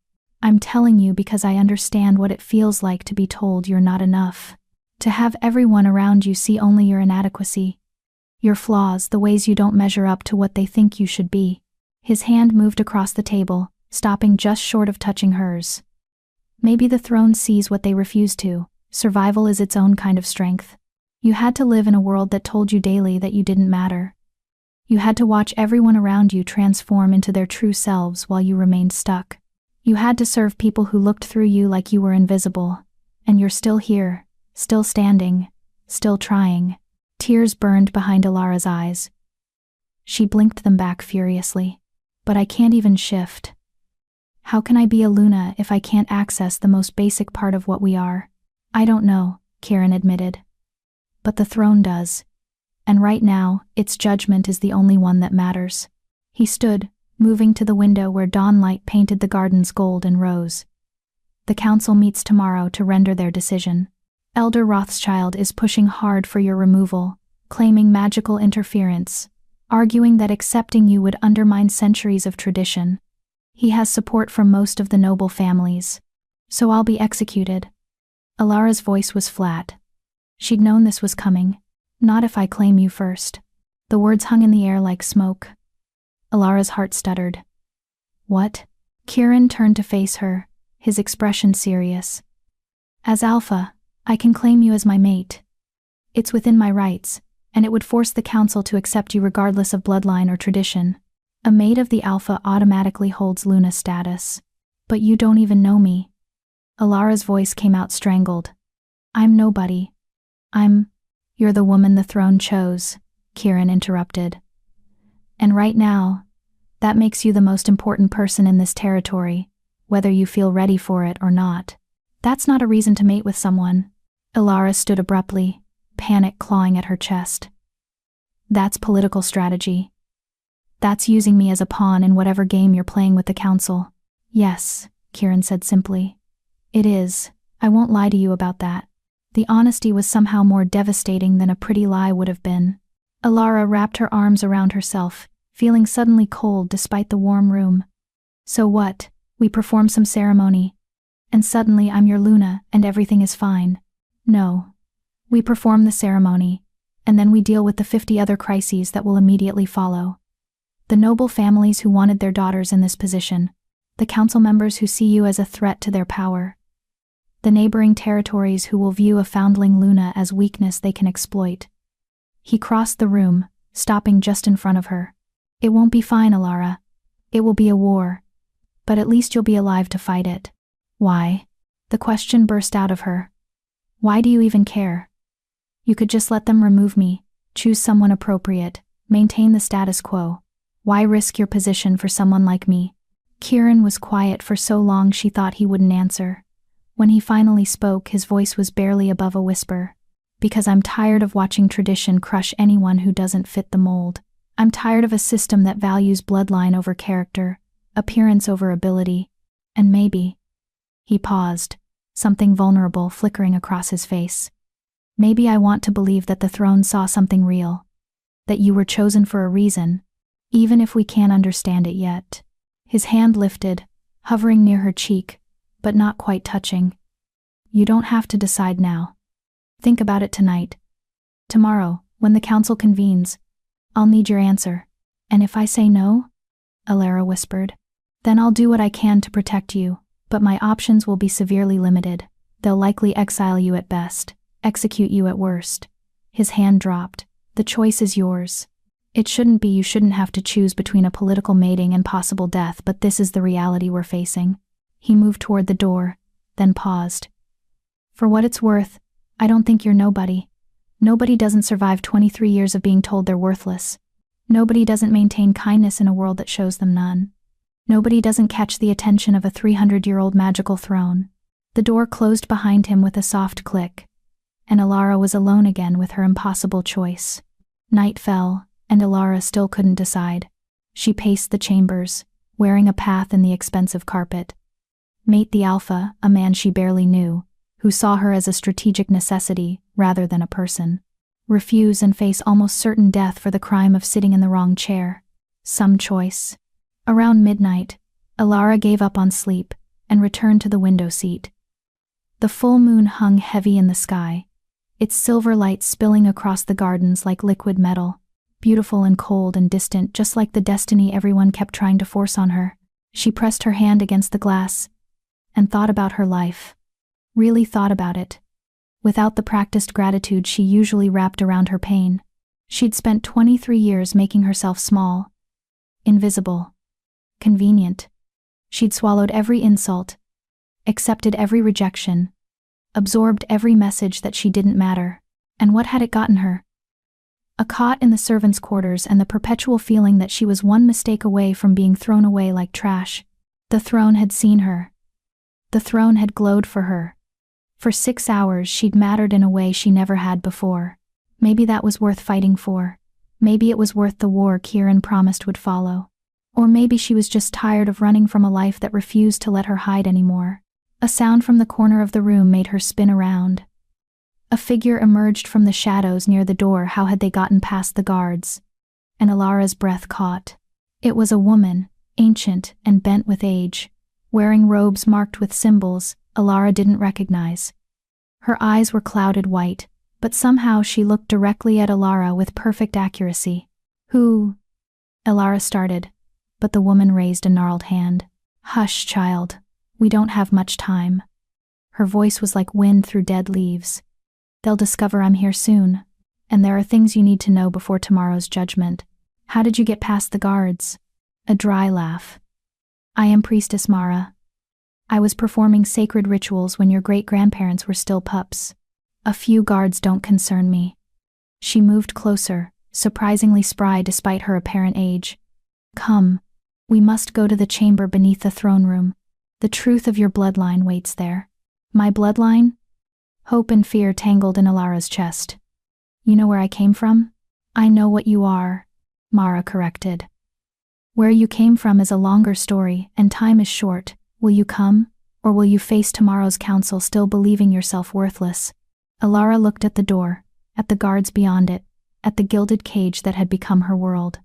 I'm telling you because I understand what it feels like to be told you're not enough. To have everyone around you see only your inadequacy. Your flaws, the ways you don't measure up to what they think you should be. His hand moved across the table, stopping just short of touching hers. Maybe the throne sees what they refuse to. Survival is its own kind of strength. You had to live in a world that told you daily that you didn't matter. You had to watch everyone around you transform into their true selves while you remained stuck. You had to serve people who looked through you like you were invisible. And you're still here, still standing, still trying. Tears burned behind Ilara's eyes. She blinked them back furiously. But I can't even shift. How can I be a Luna if I can't access the most basic part of what we are? I don't know, Kieran admitted. But the throne does. And right now, its judgment is the only one that matters. He stood, moving to the window where dawnlight painted the gardens gold and rose. The council meets tomorrow to render their decision. Elder Rothschild is pushing hard for your removal, claiming magical interference, arguing that accepting you would undermine centuries of tradition. He has support from most of the noble families. So I'll be executed. Ilara's voice was flat. She'd known this was coming. Not if I claim you first. The words hung in the air like smoke. Ilara's heart stuttered. What? Kieran turned to face her, his expression serious. As Alpha, I can claim you as my mate. It's within my rights, and it would force the council to accept you regardless of bloodline or tradition. A mate of the Alpha automatically holds Luna status. But you don't even know me. Ilara's voice came out strangled. I'm nobody. You're the woman the throne chose, Kieran interrupted. And right now, that makes you the most important person in this territory, whether you feel ready for it or not. That's not a reason to mate with someone. Ilara stood abruptly, panic clawing at her chest. That's political strategy. That's using me as a pawn in whatever game you're playing with the council. Yes, Kieran said simply. It is. I won't lie to you about that. The honesty was somehow more devastating than a pretty lie would have been. Ilara wrapped her arms around herself, feeling suddenly cold despite the warm room. So what? We perform some ceremony. And suddenly I'm your Luna and everything is fine. No. We perform the ceremony, and then we deal with the 50 other crises that will immediately follow. The noble families who wanted their daughters in this position. The council members who see you as a threat to their power. The neighboring territories who will view a foundling Luna as weakness they can exploit. He crossed the room, stopping just in front of her. It won't be fine, Ilara. It will be a war. But at least you'll be alive to fight it. Why? The question burst out of her. Why do you even care? You could just let them remove me, Choose someone appropriate. Maintain the status quo. Why risk your position for someone like me? Kieran was quiet for so long she thought he wouldn't answer. When he finally spoke, his voice was barely above a whisper. Because I'm tired of watching tradition crush anyone who doesn't fit the mold. I'm tired of a system that values bloodline over character, appearance over ability, and maybe. He paused, something vulnerable flickering across his face. Maybe I want to believe that the throne saw something real. That you were chosen for a reason, even if we can't understand it yet. His hand lifted, hovering near her cheek, but not quite touching. You don't have to decide now. Think about it tonight. Tomorrow, when the council convenes, I'll need your answer. And if I say no, Alara whispered, then I'll do what I can to protect you, but my options will be severely limited. They'll likely exile you at best, execute you at worst. His hand dropped. The choice is yours. It shouldn't be. You shouldn't have to choose between a political mating and possible death, but this is the reality we're facing. He moved toward the door, then paused. For what it's worth, I don't think you're nobody. Nobody doesn't survive 23 years of being told they're worthless. Nobody doesn't maintain kindness in a world that shows them none. Nobody doesn't catch the attention of a 300-year-old magical throne. The door closed behind him with a soft click, and Alara was alone again with her impossible choice. Night fell, and Alara still couldn't decide. She paced the chambers, wearing a path in the expensive carpet. Mate the Alpha, a man she barely knew, who saw her as a strategic necessity rather than a person. Refuse and face almost certain death for the crime of sitting in the wrong chair. Some choice. Around midnight, Alara gave up on sleep and returned to the window seat. The full moon hung heavy in the sky, its silver light spilling across the gardens like liquid metal, beautiful and cold and distant, just like the destiny everyone kept trying to force on her. She pressed her hand against the glass and thought about her life. Really thought about it. Without the practiced gratitude she usually wrapped around her pain. She'd spent 23 years making herself small, invisible, convenient. She'd swallowed every insult, accepted every rejection, absorbed every message that she didn't matter. And what had it gotten her? A cot in the servants' quarters and the perpetual feeling that she was one mistake away from being thrown away like trash. The throne had seen her. The throne had glowed for her. For 6 hours she'd mattered in a way she never had before. Maybe that was worth fighting for. Maybe it was worth the war Kieran promised would follow. Or maybe she was just tired of running from a life that refused to let her hide anymore. A sound from the corner of the room made her spin around. A figure emerged from the shadows near the door. How had they gotten past the guards? And Alara's breath caught. It was a woman, ancient and bent with age, wearing robes marked with symbols Alara didn't recognize. Her eyes were clouded white, but somehow she looked directly at Alara with perfect accuracy. Who? Alara started, but the woman raised a gnarled hand. Hush, child. We don't have much time. Her voice was like wind through dead leaves. They'll discover I'm here soon, and there are things you need to know before tomorrow's judgment. How did you get past the guards? A dry laugh. I am Priestess Mara. I was performing sacred rituals when your great-grandparents were still pups. A few guards don't concern me. She moved closer, surprisingly spry despite her apparent age. Come, we must go to the chamber beneath the throne room. The truth of your bloodline waits there. My bloodline? Hope and fear tangled in Alara's chest. You know where I came from? I know what you are, Mara corrected. Where you came from is a longer story, and time is short. Will you come, or will you face tomorrow's council still believing yourself worthless? Alara looked at the door, at the guards beyond it, at the gilded cage that had become her world.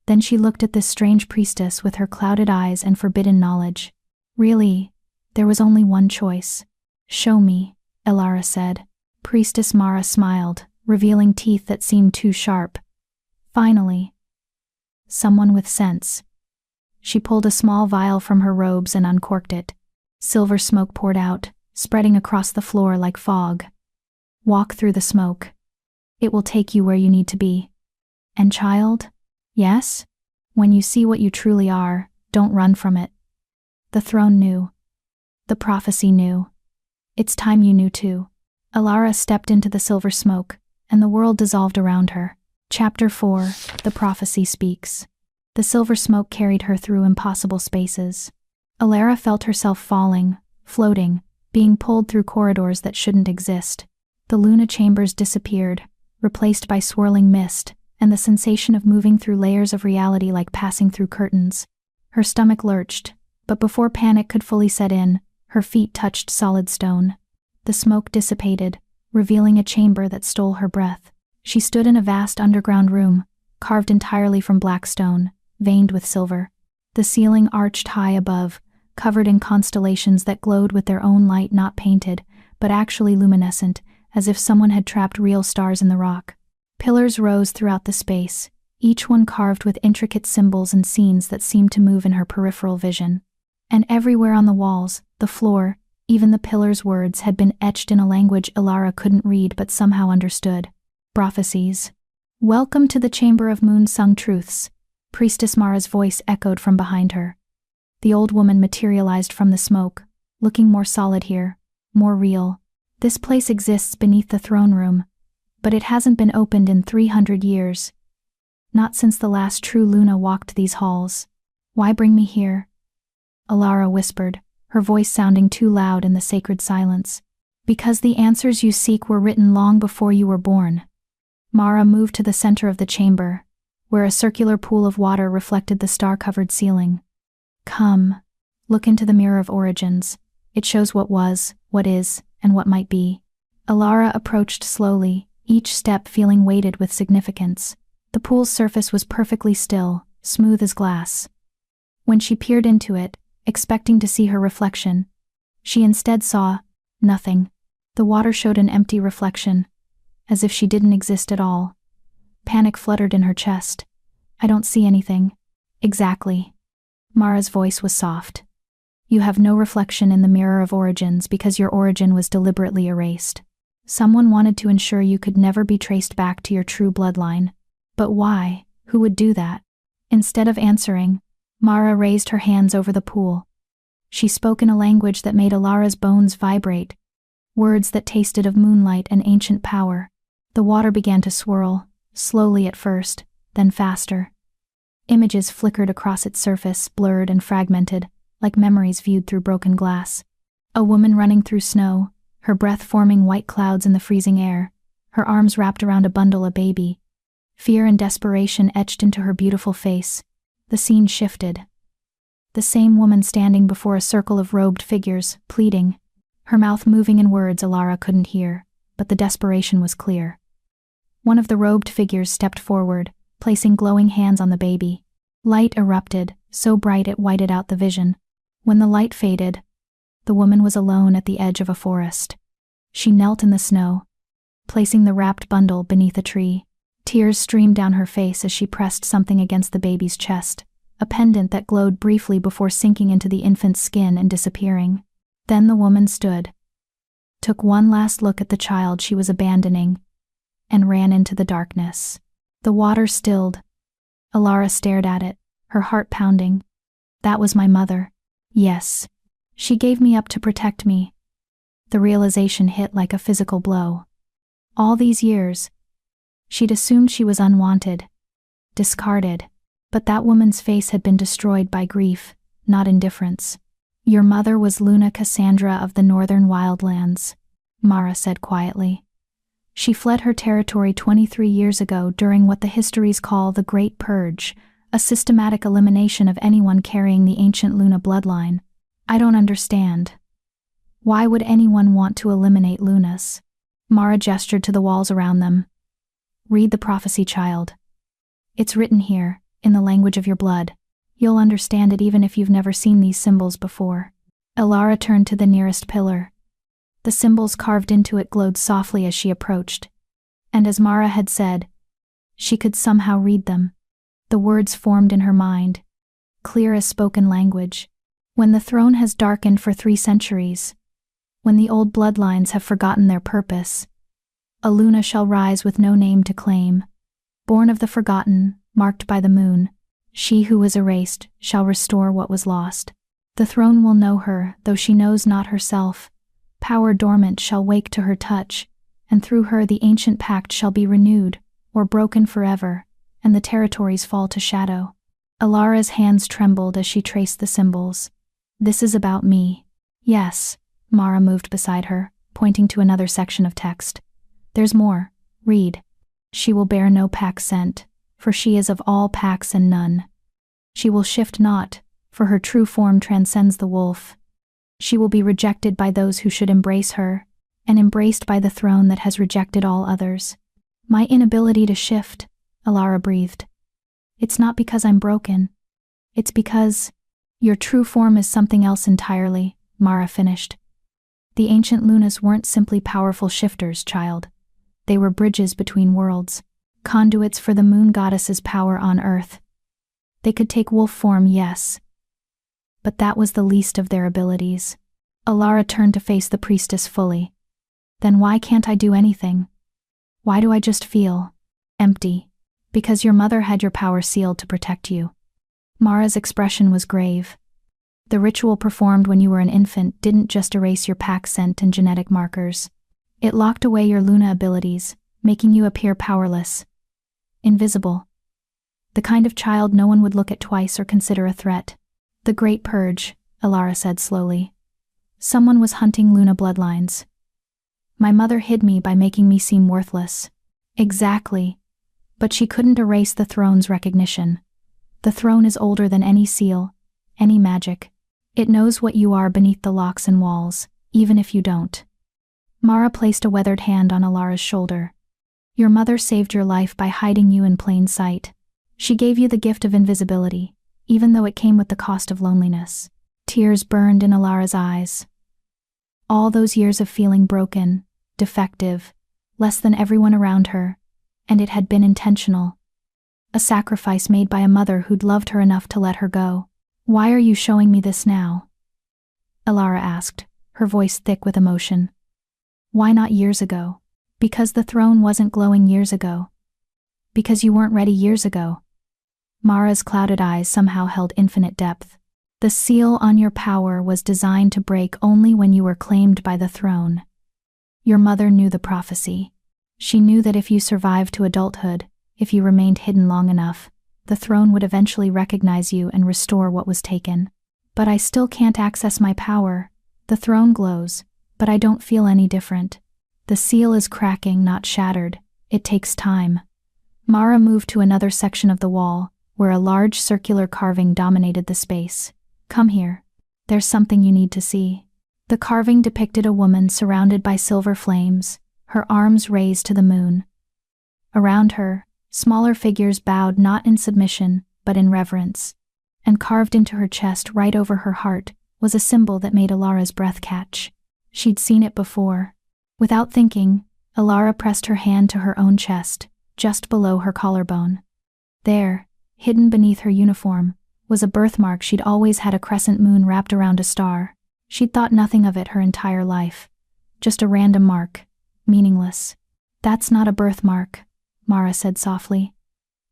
Then she looked at this strange priestess with her clouded eyes and forbidden knowledge. Really, there was only one choice. Show me, Alara said. Priestess Mara smiled, revealing teeth that seemed too sharp. Finally. Someone with sense. She pulled a small vial from her robes and uncorked it. Silver smoke poured out, spreading across the floor like fog. Walk through the smoke. It will take you where you need to be. And child? Yes? When you see what you truly are, don't run from it. The throne knew. The prophecy knew. It's time you knew too. Alara stepped into the silver smoke, and the world dissolved around her. Chapter 4. The Prophecy Speaks. The silver smoke carried her through impossible spaces. Alara felt herself falling, floating, being pulled through corridors that shouldn't exist. The Luna chambers disappeared, replaced by swirling mist, and the sensation of moving through layers of reality like passing through curtains. Her stomach lurched, but before panic could fully set in, her feet touched solid stone. The smoke dissipated, revealing a chamber that stole her breath. She stood in a vast underground room, carved entirely from black stone, veined with silver. The ceiling arched high above, covered in constellations that glowed with their own light, not painted, but actually luminescent, as if someone had trapped real stars in the rock. Pillars rose throughout the space, each one carved with intricate symbols and scenes that seemed to move in her peripheral vision. And everywhere on the walls, the floor, even the pillars' words had been etched in a language Alara couldn't read but somehow understood. Prophecies. "Welcome to the Chamber of Moon-Sung Truths," Priestess Mara's voice echoed from behind her. The old woman materialized from the smoke, looking more solid here, more real. "This place exists beneath the throne room, but it hasn't been opened in 300 years. Not since the last true Luna walked these halls. Why bring me here?" Alara whispered, her voice sounding too loud in the sacred silence. "Because the answers you seek were written long before you were born." Mara moved to the center of the chamber, where a circular pool of water reflected the star-covered ceiling. "Come, look into the mirror of origins. It shows what was, what is, and what might be." Alara approached slowly, each step feeling weighted with significance. The pool's surface was perfectly still, smooth as glass. When she peered into it, expecting to see her reflection, she instead saw nothing. The water showed an empty reflection, as if she didn't exist at all. Panic fluttered in her chest. "I don't see anything." "Exactly." Mara's voice was soft. "You have no reflection in the mirror of origins because your origin was deliberately erased. Someone wanted to ensure you could never be traced back to your true bloodline. But why? Who would do that?" Instead of answering, Mara raised her hands over the pool. She spoke in a language that made Alara's bones vibrate, words that tasted of moonlight and ancient power. The water began to swirl, slowly at first, then faster. Images flickered across its surface, blurred and fragmented, like memories viewed through broken glass. A woman running through snow, her breath forming white clouds in the freezing air, her arms wrapped around a bundle, a baby. Fear and desperation etched into her beautiful face. The scene shifted. The same woman standing before a circle of robed figures, pleading. Her mouth moving in words Alara couldn't hear, but the desperation was clear. One of the robed figures stepped forward, placing glowing hands on the baby. Light erupted, so bright it whited out the vision. When the light faded, the woman was alone at the edge of a forest. She knelt in the snow, placing the wrapped bundle beneath a tree. Tears streamed down her face as she pressed something against the baby's chest, a pendant that glowed briefly before sinking into the infant's skin and disappearing. Then the woman stood, took one last look at the child she was abandoning, and ran into the darkness. The water stilled. Alara stared at it, her heart pounding. That was my mother. Yes. She gave me up to protect me. The realization hit like a physical blow. All these years, she'd assumed she was unwanted, discarded, but that woman's face had been destroyed by grief, not indifference. "Your mother was Luna Cassandra of the Northern Wildlands," Mara said quietly. "She fled her territory 23 years ago during what the histories call the Great Purge, a systematic elimination of anyone carrying the ancient Luna bloodline. I don't understand. Why would anyone want to eliminate Lunas?" Mara gestured to the walls around them. "Read the prophecy, child. It's written here, in the language of your blood. You'll understand it even if you've never seen these symbols before." Alara turned to the nearest pillar. The symbols carved into it glowed softly as she approached, and as Mara had said, she could somehow read them. The words formed in her mind, clear as spoken language. "When the throne has darkened for 3 centuries, when the old bloodlines have forgotten their purpose, a Luna shall rise with no name to claim. Born of the forgotten, marked by the moon, she who was erased shall restore what was lost. The throne will know her, though she knows not herself. Power dormant shall wake to her touch, and through her the ancient pact shall be renewed, or broken forever, and the territories fall to shadow. Alara's hands trembled as she traced the symbols. This is about me. Yes. Mara moved beside her, pointing to another section of text. There's more. Read. She will bear no pack scent, for she is of all packs and none. She will shift not, for her true form transcends the wolf. She will be rejected by those who should embrace her, and embraced by the throne that has rejected all others. My inability to shift, Alara breathed. It's not because I'm broken. It's because your true form is something else entirely, Mara finished. The ancient Lunas weren't simply powerful shifters, child. They were bridges between worlds, conduits for the moon goddess's power on earth. They could take wolf form, yes, but that was the least of their abilities. Alara turned to face the priestess fully. Then why can't I do anything? Why do I just feel empty? Because your mother had your power sealed to protect you. Mara's expression was grave. The ritual performed when you were an infant didn't just erase your pack scent and genetic markers. It locked away your Luna abilities, making you appear powerless. Invisible. The kind of child no one would look at twice or consider a threat. The Great Purge, Alara said slowly. Someone was hunting Luna bloodlines. My mother hid me by making me seem worthless. Exactly. But she couldn't erase the throne's recognition. The throne is older than any seal, any magic. It knows what you are beneath the locks and walls, even if you don't. Mara placed a weathered hand on Alara's shoulder. Your mother saved your life by hiding you in plain sight. She gave you the gift of invisibility, even though it came with the cost of loneliness. Tears burned in Alara's eyes. All those years of feeling broken, defective, less than everyone around her, and it had been intentional. A sacrifice made by a mother who'd loved her enough to let her go. Why are you showing me this now? Alara asked, her voice thick with emotion. Why not years ago? Because the throne wasn't glowing years ago. Because you weren't ready years ago. Mara's clouded eyes somehow held infinite depth. The seal on your power was designed to break only when you were claimed by the throne. Your mother knew the prophecy. She knew that if you survived to adulthood, if you remained hidden long enough, the throne would eventually recognize you and restore what was taken. But I still can't access my power. The throne glows, but I don't feel any different. The seal is cracking, not shattered. It takes time. Mara moved to another section of the wall, where a large circular carving dominated the space. Come here. There's something you need to see. The carving depicted a woman surrounded by silver flames, her arms raised to the moon. Around her, smaller figures bowed not in submission, but in reverence. And carved into her chest right over her heart was a symbol that made Alara's breath catch. She'd seen it before. Without thinking, Alara pressed her hand to her own chest, just below her collarbone. There, hidden beneath her uniform, was a birthmark she'd always had, a crescent moon wrapped around a star. She'd thought nothing of it her entire life. Just a random mark, meaningless. That's not a birthmark, Mara said softly.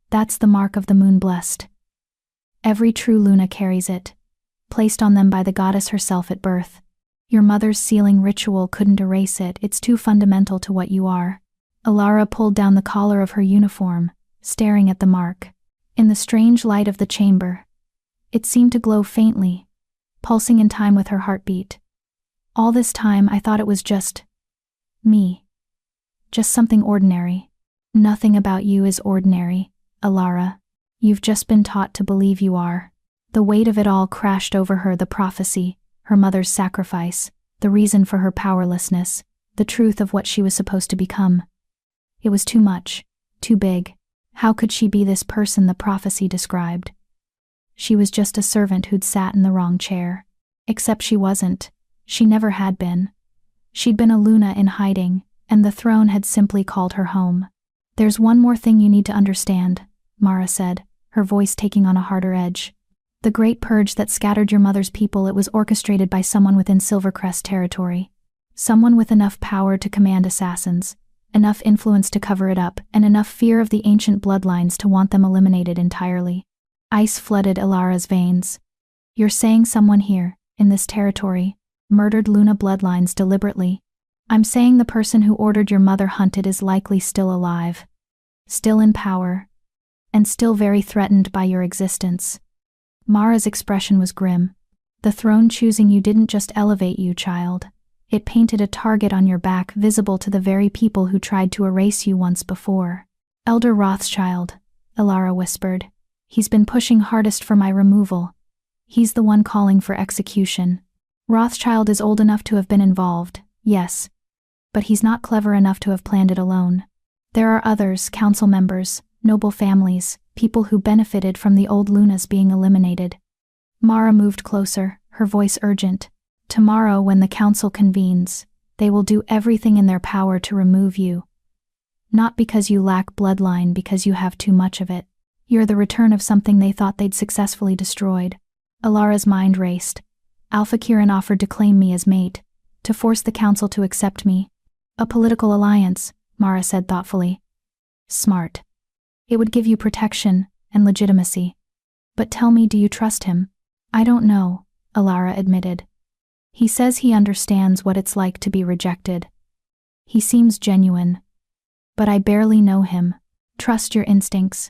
That's the mark of the moon blessed. Every true Luna carries it, placed on them by the goddess herself at birth. Your mother's sealing ritual couldn't erase it, it's too fundamental to what you are. Alara pulled down the collar of her uniform, staring at the mark. In the strange light of the chamber, it seemed to glow faintly, pulsing in time with her heartbeat. All this time I thought it was just me. Just something ordinary. Nothing about you is ordinary, Alara. You've just been taught to believe you are. The weight of it all crashed over her, the prophecy, her mother's sacrifice, the reason for her powerlessness, the truth of what she was supposed to become. It was too much, too big. How could she be this person the prophecy described? She was just a servant who'd sat in the wrong chair. Except she wasn't. She never had been. She'd been a Luna in hiding, and the throne had simply called her home. There's one more thing you need to understand, Mara said, her voice taking on a harder edge. The Great Purge that scattered your mother's people, it was orchestrated by someone within Silvercrest territory. Someone with enough power to command assassins, enough influence to cover it up, and enough fear of the ancient bloodlines to want them eliminated entirely. Ice flooded Alara's veins. You're saying someone here, in this territory, murdered Luna bloodlines deliberately? I'm saying the person who ordered your mother hunted is likely still alive, still in power, and still very threatened by your existence. Mara's expression was grim. The throne choosing you didn't just elevate you, child. It painted a target on your back visible to the very people who tried to erase you once before. Elder Rothschild, Alara whispered. He's been pushing hardest for my removal. He's the one calling for execution. Rothschild is old enough to have been involved, yes. But he's not clever enough to have planned it alone. There are others, council members, noble families, people who benefited from the old Lunas being eliminated. Mara moved closer, her voice urgent. Tomorrow, when the council convenes, they will do everything in their power to remove you. Not because you lack bloodline, because you have too much of it. You're the return of something they thought they'd successfully destroyed. Alara's mind raced. Alphaking offered to claim me as mate, to force the council to accept me. A political alliance, Mara said thoughtfully. Smart. It would give you protection and legitimacy. But tell me, do you trust him? I don't know, Alara admitted. He says he understands what it's like to be rejected. He seems genuine. But I barely know him. Trust your instincts.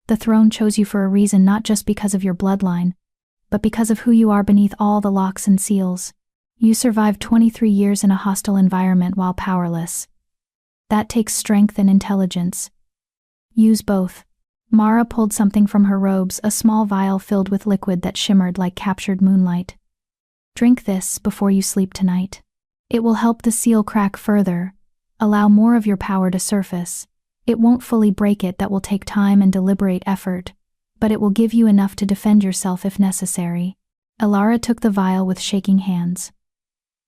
The throne chose you for a reason, not just because of your bloodline, but because of who you are beneath all the locks and seals. You survived 23 years in a hostile environment while powerless. That takes strength and intelligence. Use both. Mara pulled something from her robes, a small vial filled with liquid that shimmered like captured moonlight. Drink this before you sleep tonight. It will help the seal crack further, allow more of your power to surface. It won't fully break it, that will take time and deliberate effort, but it will give you enough to defend yourself if necessary. Alara took the vial with shaking hands.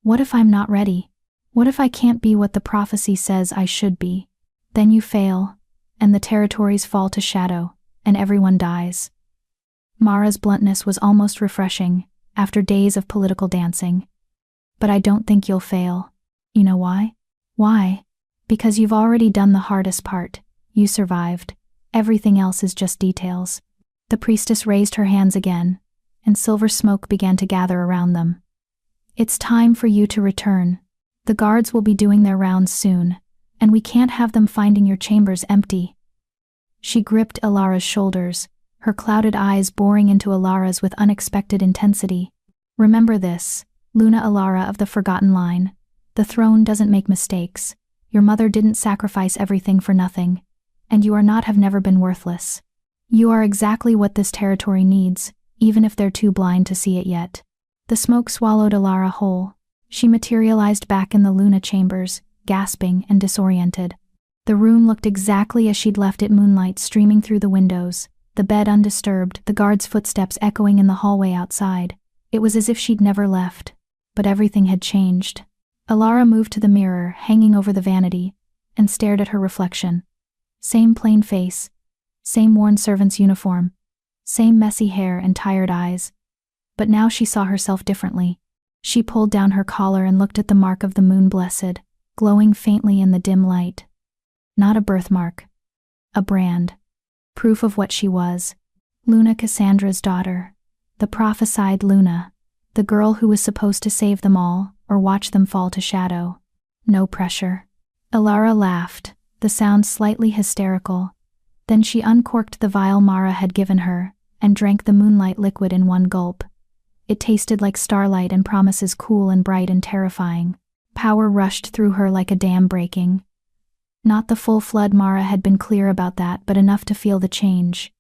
What if I'm not ready? What if I can't be what the prophecy says I should be? Then you fail, and the territories fall to shadow, and everyone dies. Mara's bluntness was almost refreshing, after days of political dancing. But I don't think you'll fail. You know why? Why? Because you've already done the hardest part. You survived. Everything else is just details. The priestess raised her hands again, and silver smoke began to gather around them. It's time for you to return. The guards will be doing their rounds soon, and we can't have them finding your chambers empty. She gripped Alara's shoulders, her clouded eyes boring into Alara's with unexpected intensity. Remember this, Luna Alara of the Forgotten Line. The throne doesn't make mistakes. Your mother didn't sacrifice everything for nothing, and you are not, have never been worthless. You are exactly what this territory needs, even if they're too blind to see it yet. The smoke swallowed Alara whole. She materialized back in the Luna chambers, gasping and disoriented. The room looked exactly as she'd left it, moonlight streaming through the windows, the bed undisturbed, the guard's footsteps echoing in the hallway outside. It was as if she'd never left, but everything had changed. Alara moved to the mirror hanging over the vanity and stared at her reflection. Same plain face, same worn servant's uniform, same messy hair and tired eyes. But now she saw herself differently. She pulled down her collar and looked at the mark of the moon blessed, glowing faintly in the dim light. Not a birthmark. A brand. Proof of what she was. Luna, Cassandra's daughter. The prophesied Luna. The girl who was supposed to save them all, or watch them fall to shadow. No pressure. Alara laughed, the sound slightly hysterical. Then she uncorked the vial Mara had given her, and drank the moonlight liquid in one gulp. It tasted like starlight and promises cool and bright and terrifying. Power rushed through her like a dam breaking. Not the full flood, Mara had been clear about that, but enough to feel the change.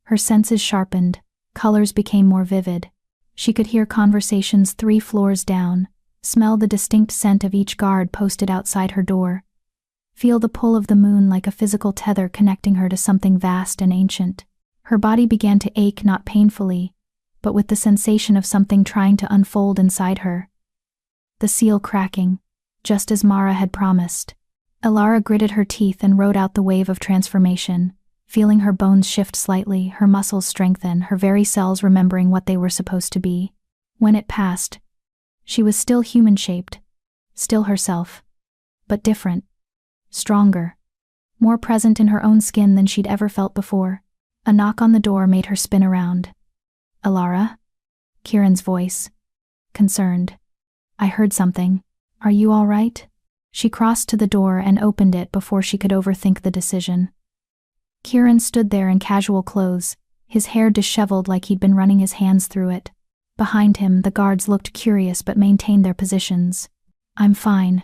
Her senses sharpened, colors became more vivid. She could hear conversations 3 floors down, smell the distinct scent of each guard posted outside her door. Feel the pull of the moon like a physical tether connecting her to something vast and ancient. Her body began to ache, not painfully, but with the sensation of something trying to unfold inside her. The seal cracking, just as Mara had promised. Alara gritted her teeth and rode out the wave of transformation, feeling her bones shift slightly, her muscles strengthen, her very cells remembering what they were supposed to be. When it passed, she was still human-shaped, still herself, but different, stronger, more present in her own skin than she'd ever felt before. A knock on the door made her spin around. Alara? Kieran's voice. Concerned. I heard something. Are you all right? She crossed to the door and opened it before she could overthink the decision. Kieran stood there in casual clothes, his hair disheveled like he'd been running his hands through it. Behind him, the guards looked curious but maintained their positions. "I'm fine,"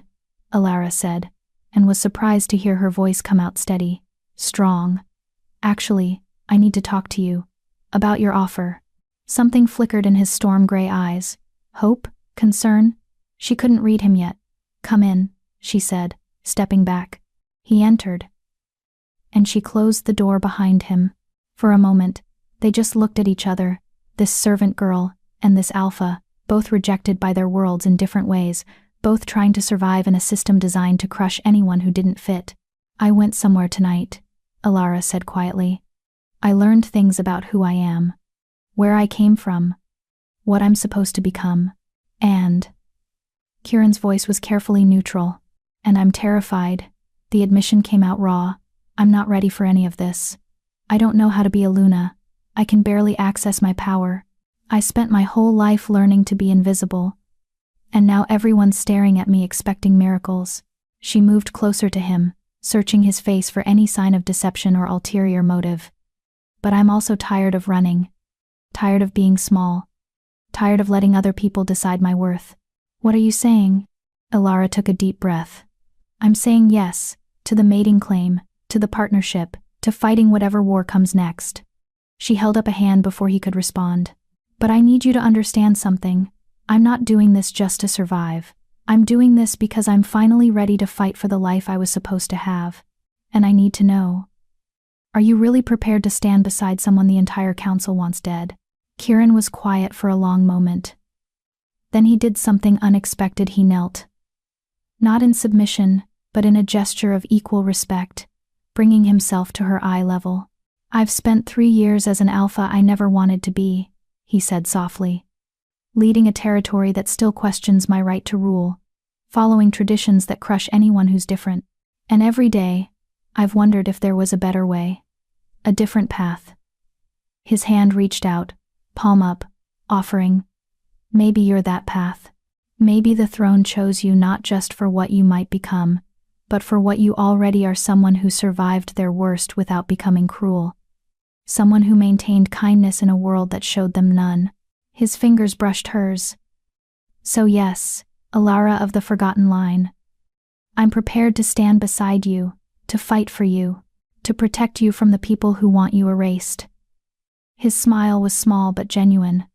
Alara said, and was surprised to hear her voice come out steady, strong. "Actually, I need to talk to you. About your offer." Something flickered in his storm-gray eyes. Hope? Concern? She couldn't read him yet. "Come in," she said, stepping back. He entered, and she closed the door behind him. For a moment, they just looked at each other, this servant girl and this alpha, both rejected by their worlds in different ways, both trying to survive in a system designed to crush anyone who didn't fit. "I went somewhere tonight," Alara said quietly. "I learned things about who I am, where I came from, what I'm supposed to become, and..." Kieran's voice was carefully neutral. "And I'm terrified." The admission came out raw. "I'm not ready for any of this. I don't know how to be a Luna. I can barely access my power. I spent my whole life learning to be invisible. And now everyone's staring at me expecting miracles." She moved closer to him, searching his face for any sign of deception or ulterior motive. "But I'm also tired of running. Tired of being small. Tired of letting other people decide my worth." "What are you saying?" Alara took a deep breath. "I'm saying yes, to the mating claim, to the partnership, to fighting whatever war comes next." She held up a hand before he could respond. "But I need you to understand something. I'm not doing this just to survive. I'm doing this because I'm finally ready to fight for the life I was supposed to have. And I need to know. Are you really prepared to stand beside someone the entire council wants dead?" Kieran was quiet for a long moment. Then he did something unexpected. He knelt. Not in submission, but in a gesture of equal respect, bringing himself to her eye level. "I've spent 3 years as an alpha I never wanted to be," he said softly. "Leading a territory that still questions my right to rule, following traditions that crush anyone who's different. And every day, I've wondered if there was a better way, a different path." His hand reached out, palm up, offering, "Maybe you're that path. Maybe the throne chose you not just for what you might become, but for what you already are, someone who survived their worst without becoming cruel. Someone who maintained kindness in a world that showed them none." His fingers brushed hers. "So yes, Alara of the Forgotten Line. I'm prepared to stand beside you, to fight for you, to protect you from the people who want you erased." His smile was small but genuine.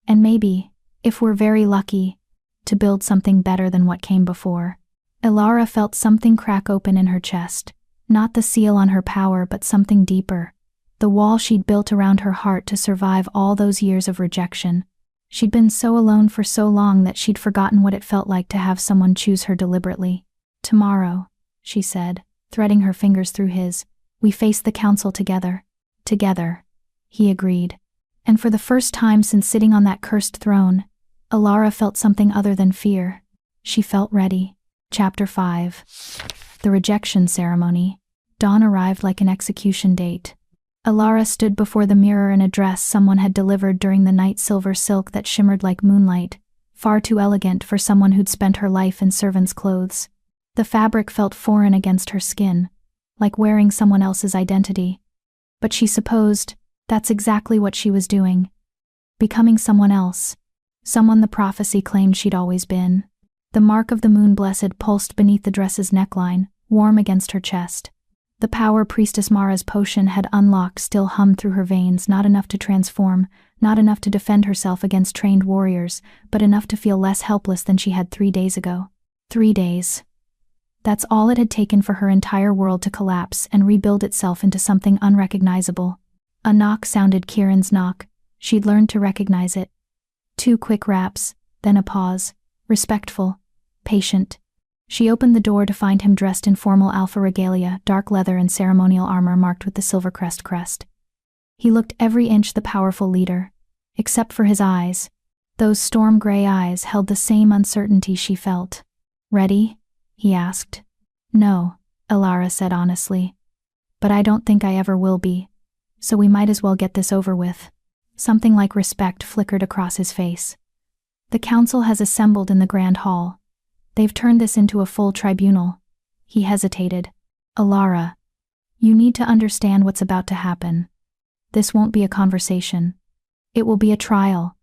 "And maybe, if we're very lucky, to build something better than what came before." Alara felt something crack open in her chest, not the seal on her power but something deeper, the wall she'd built around her heart to survive all those years of rejection. She'd been so alone for so long that she'd forgotten what it felt like to have someone choose her deliberately. "Tomorrow," she said, threading her fingers through his, "we face the council together." "Together," he agreed. And for the first time since sitting on that cursed throne, Alara felt something other than fear. She felt ready. Chapter 5. The Rejection Ceremony. Dawn arrived like an execution date. Alara stood before the mirror in a dress someone had delivered during the night, silver silk that shimmered like moonlight, far too elegant for someone who'd spent her life in servant's clothes. The fabric felt foreign against her skin, like wearing someone else's identity. But she supposed that's exactly what she was doing. Becoming someone else. Someone the prophecy claimed she'd always been. The mark of the moon blessed pulsed beneath the dress's neckline, warm against her chest. The power Priestess Mara's potion had unlocked still hummed through her veins, not enough to transform, not enough to defend herself against trained warriors, but enough to feel less helpless than she had 3 days ago. 3 days. That's all it had taken for her entire world to collapse and rebuild itself into something unrecognizable. A knock sounded, Kieran's knock. She'd learned to recognize it. 2 quick raps, then a pause, respectful, patient. She opened the door to find him dressed in formal alpha regalia, dark leather and ceremonial armor marked with the silver crest. He looked every inch the powerful leader, except for his eyes. Those storm-gray eyes held the same uncertainty she felt. "Ready?" he asked. "No," Alara said honestly. "But I don't think I ever will be, so we might as well get this over with." Something like respect flickered across his face. "The council has assembled in the Grand Hall. They've turned this into a full tribunal. He hesitated. Alara, you need to understand what's about to happen. This won't be a conversation. It will be a trial.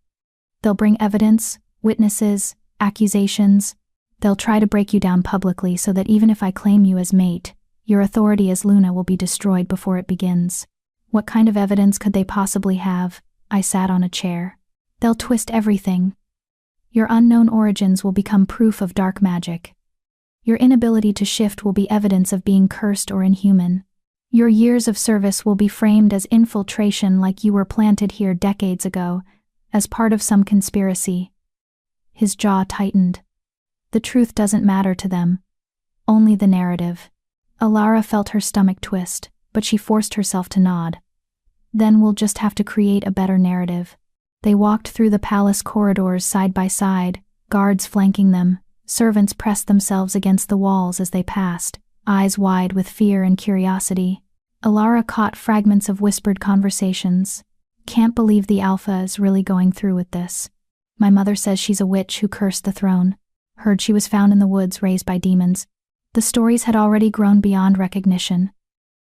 They'll bring evidence, witnesses, accusations. They'll try to break you down publicly so that even if I claim you as mate, your authority as Luna will be destroyed before it begins. What kind of evidence could they possibly have? I sat on a chair. They'll twist everything. Your unknown origins will become proof of dark magic. Your inability to shift will be evidence of being cursed or inhuman. Your years of service will be framed as infiltration, like you were planted here decades ago, as part of some conspiracy. His jaw tightened. The truth doesn't matter to them. Only the narrative. Alara felt her stomach twist, but she forced herself to nod. Then we'll just have to create a better narrative. They walked through the palace corridors side by side, guards flanking them. Servants pressed themselves against the walls as they passed, eyes wide with fear and curiosity. Alara caught fragments of whispered conversations. Can't believe the Alpha is really going through with this. My mother says she's a witch who cursed the throne. Heard she was found in the woods raised by demons. The stories had already grown beyond recognition.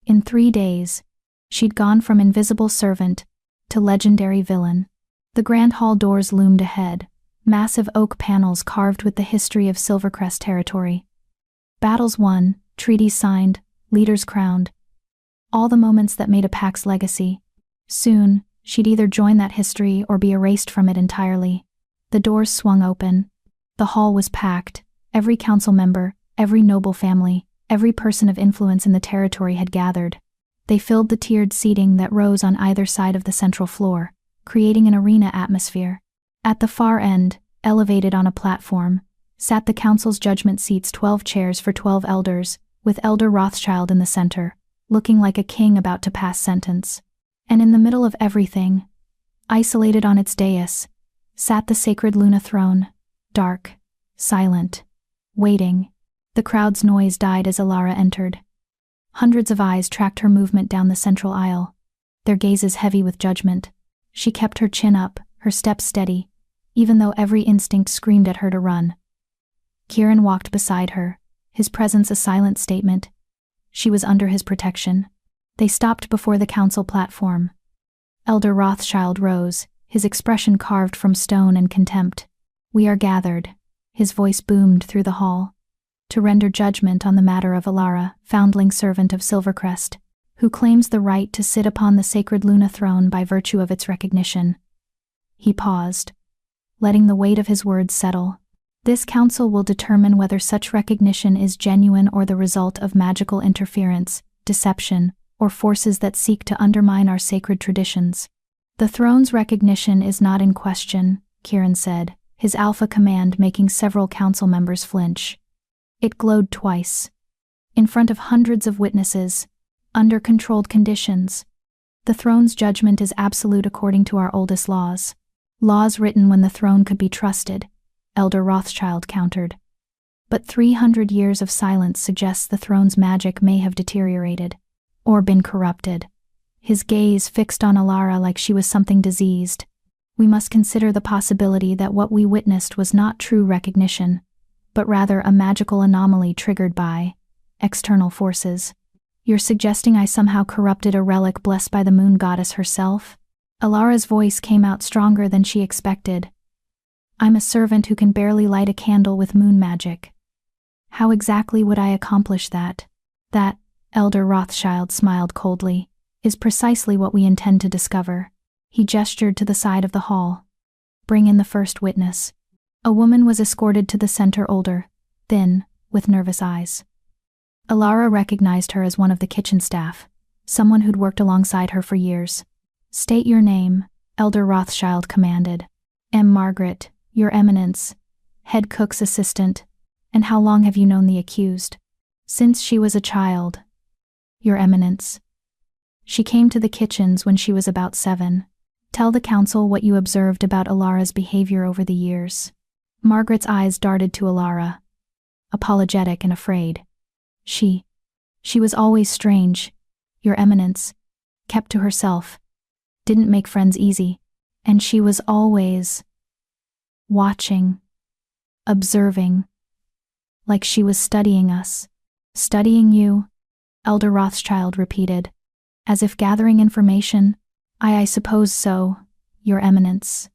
In 3 days, she'd gone from invisible servant to legendary villain. The grand hall doors loomed ahead, massive oak panels carved with the history of Silvercrest territory. Battles won, treaties signed, leaders crowned. All the moments that made a pack's legacy. Soon, she'd either join that history or be erased from it entirely. The doors swung open. The hall was packed. Every council member, every noble family, every person of influence in the territory had gathered. They filled the tiered seating that rose on either side of the central floor, creating an arena atmosphere. At the far end, elevated on a platform, sat the council's judgment seats, 12 chairs for 12 elders, with Elder Rothschild in the center, looking like a king about to pass sentence. And in the middle of everything, isolated on its dais, sat the sacred Luna throne, dark, silent, waiting. The crowd's noise died as Alara entered. Hundreds of eyes tracked her movement down the central aisle, their gazes heavy with judgment. She kept her chin up, her steps steady, even though every instinct screamed at her to run. Kieran walked beside her, his presence a silent statement. She was under his protection. They stopped before the council platform. Elder Rothschild rose, his expression carved from stone and contempt. "We are gathered," his voice boomed through the hall, "to render judgment on the matter of Alara, foundling servant of Silvercrest, who claims the right to sit upon the sacred Luna throne by virtue of its recognition." He paused, letting the weight of his words settle. "This council will determine whether such recognition is genuine or the result of magical interference, deception, or forces that seek to undermine our sacred traditions. The throne's recognition is not in question," Kieran said, his alpha command making several council members flinch. It glowed twice. In front of hundreds of witnesses, under controlled conditions. "The throne's judgment is absolute according to our oldest laws. Laws written when the throne could be trusted," Elder Rothschild countered. "But 300 years of silence suggests the throne's magic may have deteriorated, or been corrupted." His gaze fixed on Alara like she was something diseased. "We must consider the possibility that what we witnessed was not true recognition, but rather a magical anomaly triggered by external forces. You're suggesting I somehow corrupted a relic blessed by the moon goddess herself?" Alara's voice came out stronger than she expected. "I'm a servant who can barely light a candle with moon magic. How exactly would I accomplish that?" "That," Elder Rothschild smiled coldly, "is precisely what we intend to discover." He gestured to the side of the hall. "Bring in the first witness." A woman was escorted to the center, older, thin, with nervous eyes. Alara recognized her as one of the kitchen staff, someone who'd worked alongside her for years. "State your name," Elder Rothschild commanded. "M. Margaret, Your Eminence, head cook's assistant. And how long have you known the accused?" "Since she was a child, Your Eminence. She came to the kitchens when she was about 7. Tell the council what you observed about Alara's behavior over the years." Margaret's eyes darted to Alara, apologetic and afraid. She was always strange, Your Eminence, kept to herself, didn't make friends easy, and she was always watching, observing. like she was studying us. Studying you? Elder Rothschild repeated, as if gathering information. I suppose so, Your Eminence.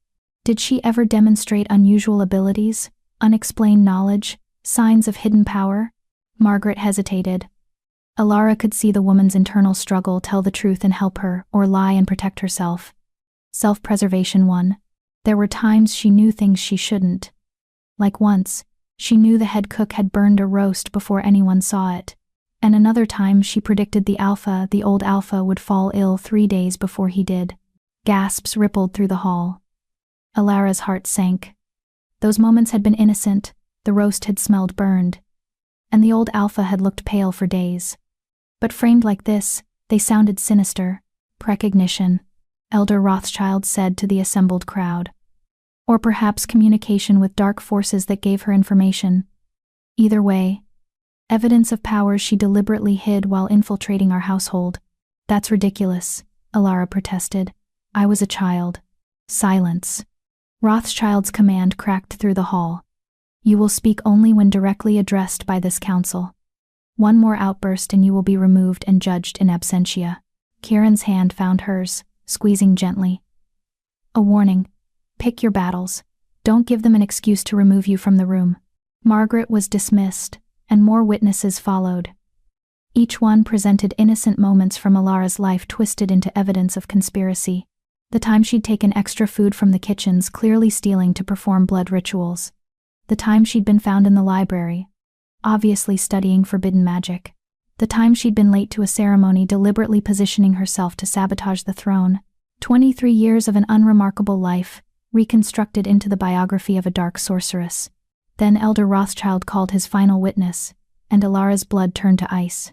Did she ever demonstrate unusual abilities, unexplained knowledge, signs of hidden power? Margaret hesitated. Alara could see the woman's internal struggle, tell the truth and help her, or lie and protect herself. Self-preservation 1. There were times she knew things she shouldn't. Like once, she knew the head cook had burned a roast before anyone saw it. And another time she predicted the old Alpha would fall ill 3 days before he did. Gasps rippled through the hall. Alara's heart sank. Those moments had been innocent, the roast had smelled burned, and the old Alpha had looked pale for days. But framed like this, they sounded sinister. Precognition, Elder Rothschild said to the assembled crowd. Or perhaps communication with dark forces that gave her information. Either way, evidence of powers she deliberately hid while infiltrating our household. That's ridiculous, Alara protested. I was a child. Silence. Rothschild's command cracked through the hall. You will speak only when directly addressed by this council. One more outburst and you will be removed and judged in absentia. Kieran's hand found hers, squeezing gently. A warning. Pick your battles. Don't give them an excuse to remove you from the room. Margaret was dismissed, and more witnesses followed. Each one presented innocent moments from Alara's life twisted into evidence of conspiracy. The time she'd taken extra food from the kitchens, clearly stealing to perform blood rituals. The time she'd been found in the library, obviously studying forbidden magic. The time she'd been late to a ceremony, deliberately positioning herself to sabotage the throne. 23 years of an unremarkable life, reconstructed into the biography of a dark sorceress. Then Elder Rothschild called his final witness, and Alara's blood turned to ice.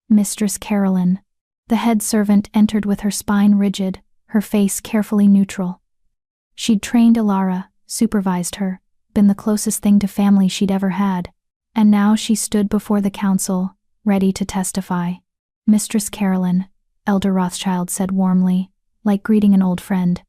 Mistress Carolyn. The head servant entered with her spine rigid, her face carefully neutral. She'd trained Alara, supervised her, been the closest thing to family she'd ever had, and now she stood before the council, ready to testify. Mistress Carolyn, Elder Rothschild said warmly, like greeting an old friend.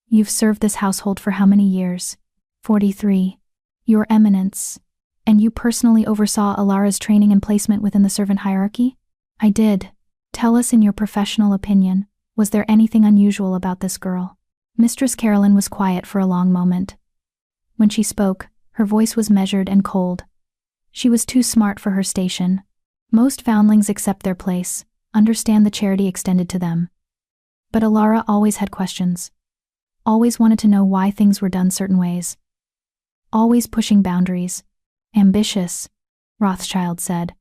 You've served this household for how many years? 43. Your Eminence. And you personally oversaw Alara's training and placement within the servant hierarchy? I did. Tell us in your professional opinion, was there anything unusual about this girl? Mistress Carolyn was quiet for a long moment. When she spoke, her voice was measured and cold. She was too smart for her station. Most foundlings accept their place, understand the charity extended to them. But Alara always had questions. Always wanted to know why things were done certain ways. Always pushing boundaries. Ambitious, Rothschild said.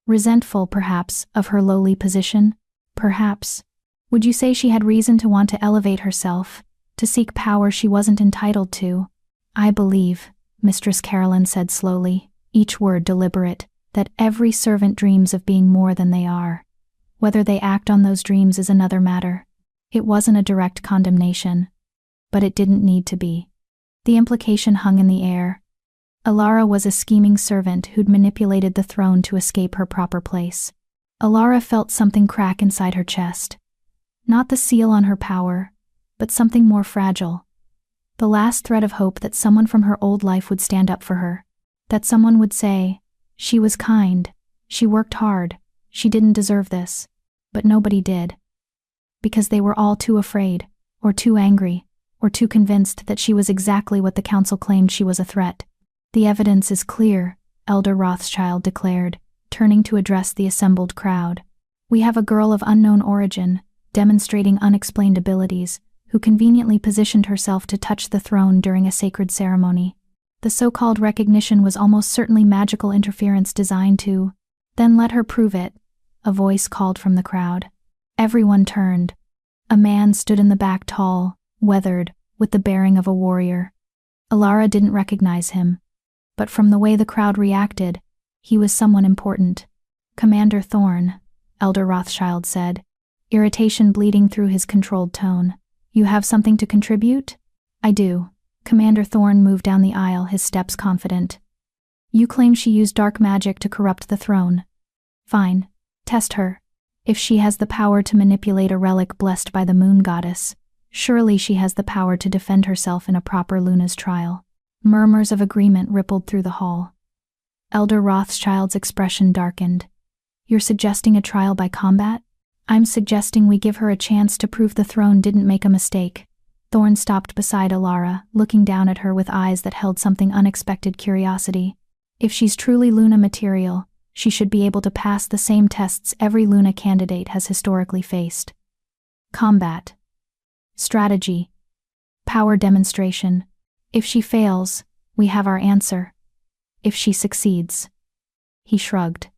Resentful, perhaps, of her lowly position? Perhaps. Would you say she had reason to want to elevate herself, to seek power she wasn't entitled to? I believe, Mistress Carolyn said slowly, each word deliberate, that every servant dreams of being more than they are. Whether they act on those dreams is another matter. It wasn't a direct condemnation, but it didn't need to be. The implication hung in the air. Alara was a scheming servant who'd manipulated the throne to escape her proper place. Alara felt something crack inside her chest. Not the seal on her power, but something more fragile. The last thread of hope that someone from her old life would stand up for her. That someone would say, she was kind, she worked hard, she didn't deserve this. But nobody did. Because they were all too afraid, or too angry, or too convinced that she was exactly what the council claimed she was, a threat. The evidence is clear, Elder Rothschild declared, turning to address the assembled crowd. We have a girl of unknown origin, demonstrating unexplained abilities, who conveniently positioned herself to touch the throne during a sacred ceremony. The so-called recognition was almost certainly magical interference designed to, then let her prove it, a voice called from the crowd. Everyone turned. A man stood in the back, tall, weathered, with the bearing of a warrior. Alara didn't recognize him, but from the way the crowd reacted, he was someone important. Commander Thorne, Elder Rothschild said, irritation bleeding through his controlled tone. You have something to contribute? I do. Commander Thorne moved down the aisle, his steps confident. You claim she used dark magic to corrupt the throne. Fine. Test her. If she has the power to manipulate a relic blessed by the moon goddess, surely she has the power to defend herself in a proper Luna's trial. Murmurs of agreement rippled through the hall. Elder Rothschild's expression darkened. You're suggesting a trial by combat? I'm suggesting we give her a chance to prove the throne didn't make a mistake. Thorn stopped beside Alara, looking down at her with eyes that held something unexpected curiosity. If she's truly Luna material, she should be able to pass the same tests every Luna candidate has historically faced. Combat. Strategy. Power demonstration. If she fails, we have our answer. If she succeeds. He shrugged.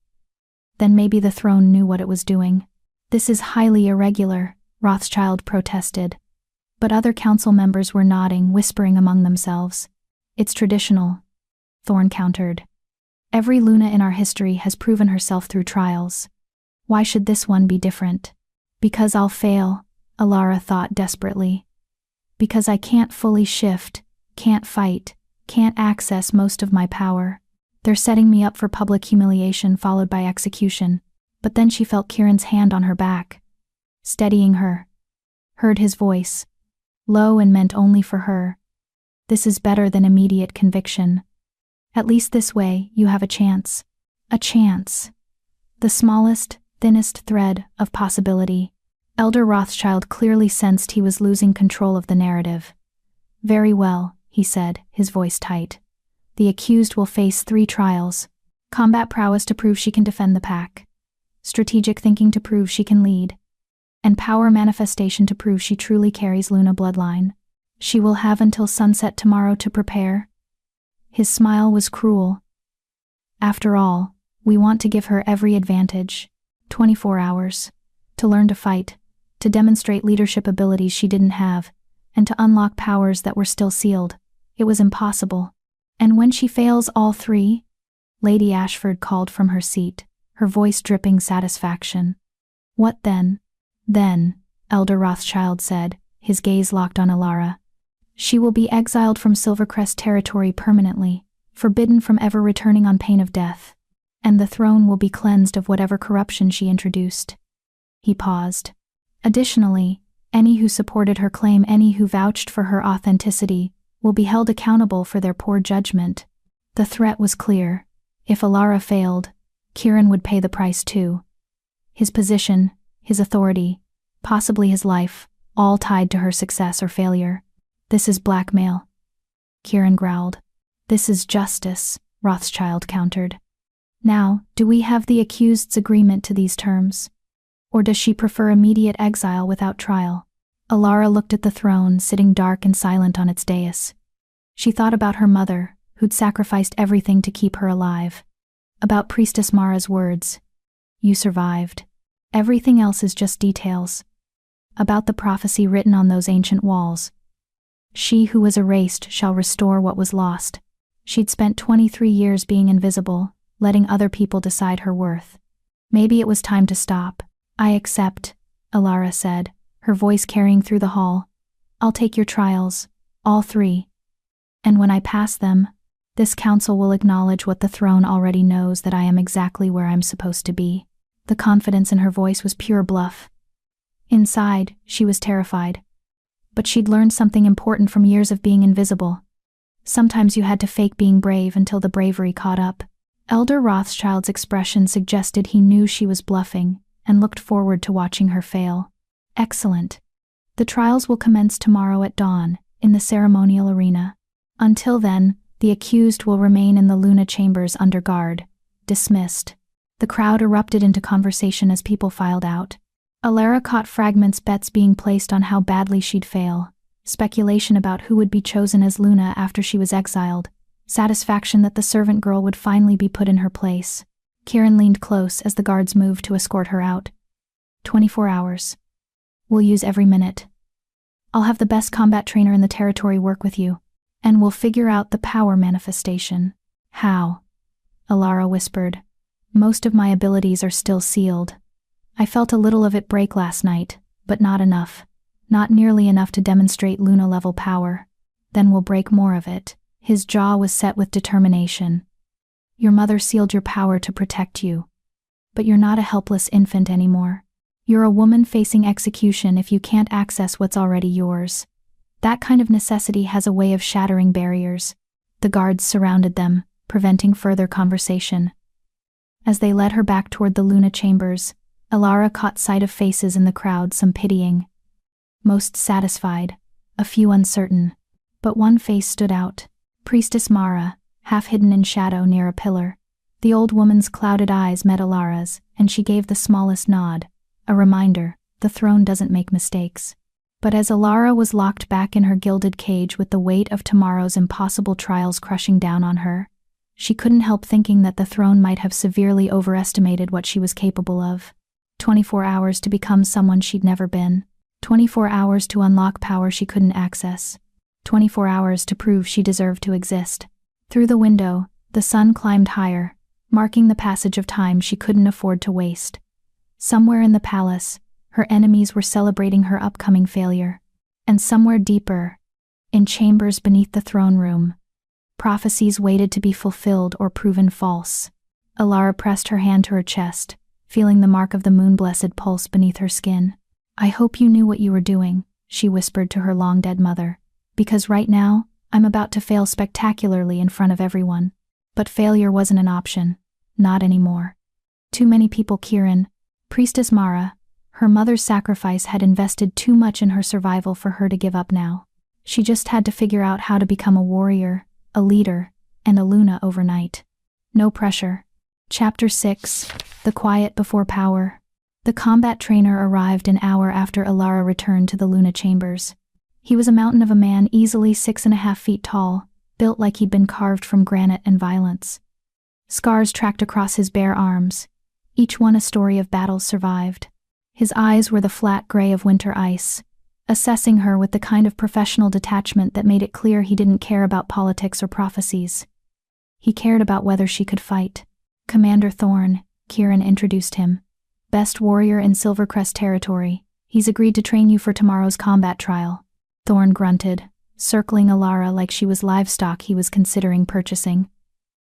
Then maybe the throne knew what it was doing. This is highly irregular, Rothschild protested. But other council members were nodding, whispering among themselves. It's traditional, Thorn countered. Every Luna in our history has proven herself through trials. Why should this one be different? Because I'll fail, Alara thought desperately. Because I can't fully shift, can't fight, can't access most of my power. They're setting me up for public humiliation followed by execution. But then she felt Kieran's hand on her back, steadying her. Heard his voice, low and meant only for her. This is better than immediate conviction. At least this way, you have a chance. A chance. The smallest, thinnest thread of possibility. Elder Rothschild clearly sensed he was losing control of the narrative. Very well, he said, his voice tight. The accused will face 3 trials. Combat prowess to prove she can defend the pack. Strategic thinking to prove she can lead. And power manifestation to prove she truly carries Luna bloodline. She will have until sunset tomorrow to prepare. His smile was cruel. After all, we want to give her every advantage. 24 hours. To learn to fight, to demonstrate leadership abilities she didn't have, and to unlock powers that were still sealed. It was impossible. And when she fails all 3? Lady Ashford called from her seat, her voice dripping satisfaction. What then? Then, Elder Rothschild said, his gaze locked on Alara. She will be exiled from Silvercrest territory permanently, forbidden from ever returning on pain of death. And the throne will be cleansed of whatever corruption she introduced. He paused. Additionally, any who supported her claim, any who vouched for her authenticity, will be held accountable for their poor judgment. The threat was clear. If Alara failed, Kieran would pay the price too. His position, his authority, possibly his life, all tied to her success or failure. This is blackmail. Kieran growled. This is justice, Rothschild countered. Now, do we have the accused's agreement to these terms? Or does she prefer immediate exile without trial? Alara looked at the throne, sitting dark and silent on its dais. She thought about her mother, who'd sacrificed everything to keep her alive. About Priestess Mara's words. You survived. Everything else is just details. About the prophecy written on those ancient walls. She who was erased shall restore what was lost. She'd spent 23 years being invisible, letting other people decide her worth. Maybe it was time to stop. I accept, Alara said, her voice carrying through the hall. I'll take your trials, all 3. And when I pass them, this council will acknowledge what the throne already knows, that I am exactly where I'm supposed to be. The confidence in her voice was pure bluff. Inside, she was terrified. But she'd learned something important from years of being invisible. Sometimes you had to fake being brave until the bravery caught up. Elder Rothschild's expression suggested he knew she was bluffing, and looked forward to watching her fail. Excellent. The trials will commence tomorrow at dawn, in the ceremonial arena. Until then, the accused will remain in the Luna chambers under guard. Dismissed. The crowd erupted into conversation as people filed out. Alara caught fragments, bets being placed on how badly she'd fail, speculation about who would be chosen as Luna after she was exiled, satisfaction that the servant girl would finally be put in her place. Kieran leaned close as the guards moved to escort her out. 24 hours. We'll use every minute. I'll have the best combat trainer in the territory work with you, and we'll figure out the power manifestation. How? Alara whispered. Most of my abilities are still sealed. I felt a little of it break last night, but not enough. Not nearly enough to demonstrate Luna-level power. Then we'll break more of it. His jaw was set with determination. Your mother sealed your power to protect you. But you're not a helpless infant anymore. You're a woman facing execution if you can't access what's already yours. That kind of necessity has a way of shattering barriers. The guards surrounded them, preventing further conversation. As they led her back toward the Luna chambers, Alara caught sight of faces in the crowd, some pitying, most satisfied, a few uncertain. But one face stood out. Priestess Mara, half hidden in shadow near a pillar. The old woman's clouded eyes met Alara's, and she gave the smallest nod, a reminder, the throne doesn't make mistakes. But as Alara was locked back in her gilded cage with the weight of tomorrow's impossible trials crushing down on her, she couldn't help thinking that the throne might have severely overestimated what she was capable of. 24 hours to become someone she'd never been. 24 hours to unlock power she couldn't access. 24 hours to prove she deserved to exist. Through the window, the sun climbed higher, marking the passage of time she couldn't afford to waste. Somewhere in the palace, her enemies were celebrating her upcoming failure. And somewhere deeper, in chambers beneath the throne room, prophecies waited to be fulfilled or proven false. Alara pressed her hand to her chest, feeling the mark of the moon-blessed pulse beneath her skin. "I hope you knew what you were doing," she whispered to her long-dead mother. "Because right now, I'm about to fail spectacularly in front of everyone." But failure wasn't an option. Not anymore. Too many people, Kiran. Priestess Mara, her mother's sacrifice had invested too much in her survival for her to give up now. She just had to figure out how to become a warrior, a leader, and a Luna overnight. No pressure. Chapter 6. The Quiet Before Power. The combat trainer arrived an hour after Alara returned to the Luna chambers. He was a mountain of a man, easily 6.5 feet tall, built like he'd been carved from granite and violence. Scars tracked across his bare arms, each one a story of battles survived. His eyes were the flat gray of winter ice, assessing her with the kind of professional detachment that made it clear he didn't care about politics or prophecies. He cared about whether she could fight. Commander Thorn, Kiran introduced him. Best warrior in Silvercrest territory. He's agreed to train you for tomorrow's combat trial. Thorn grunted, circling Alara like she was livestock he was considering purchasing.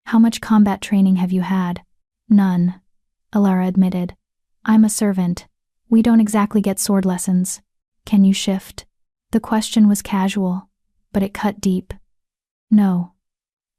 "How much combat training have you had?" "None," Alara admitted. "I'm a servant. We don't exactly get sword lessons. Can you shift?" The question was casual, but it cut deep. "No.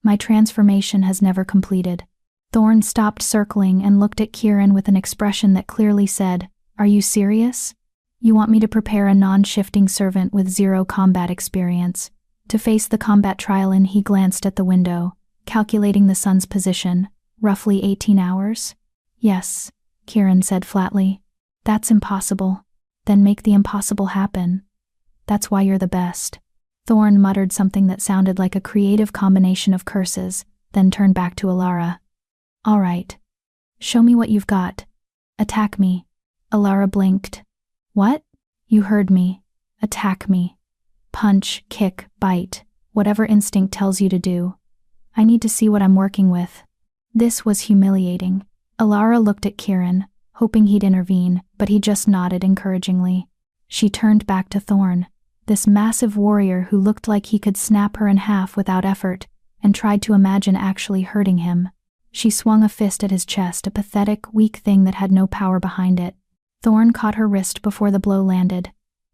My transformation has never completed." Thorn stopped circling and looked at Kiran with an expression that clearly said, "Are you serious? You want me to prepare a non-shifting servant with zero combat experience to face the combat trial?" And he glanced at the window, calculating the sun's position. "Roughly 18 hours? "Yes," Kiran said flatly. "That's impossible." "Then make the impossible happen. That's why you're the best." Thorn muttered something that sounded like a creative combination of curses, then turned back to Alara. "All right. Show me what you've got. Attack me." Alara blinked. "What?" "You heard me. Attack me. Punch, kick, bite, whatever instinct tells you to do. I need to see what I'm working with." This was humiliating. Alara looked at Kiran, hoping he'd intervene, but he just nodded encouragingly. She turned back to Thorn, this massive warrior who looked like he could snap her in half without effort, and tried to imagine actually hurting him. She swung a fist at his chest, a pathetic, weak thing that had no power behind it. Thorn caught her wrist before the blow landed.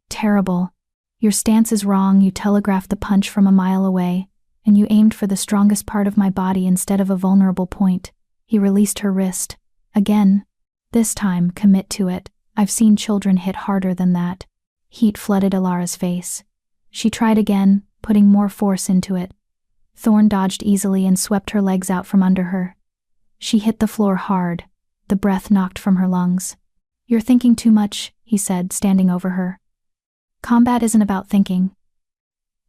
"Terrible. Your stance is wrong. You telegraphed the punch from a mile away, and you aimed for the strongest part of my body instead of a vulnerable point." He released her wrist. "Again. This time, commit to it. I've seen children hit harder than that." Heat flooded Alara's face. She tried again, putting more force into it. Thorn dodged easily and swept her legs out from under her. She hit the floor hard, the breath knocked from her lungs. "You're thinking too much," he said, standing over her. "Combat isn't about thinking.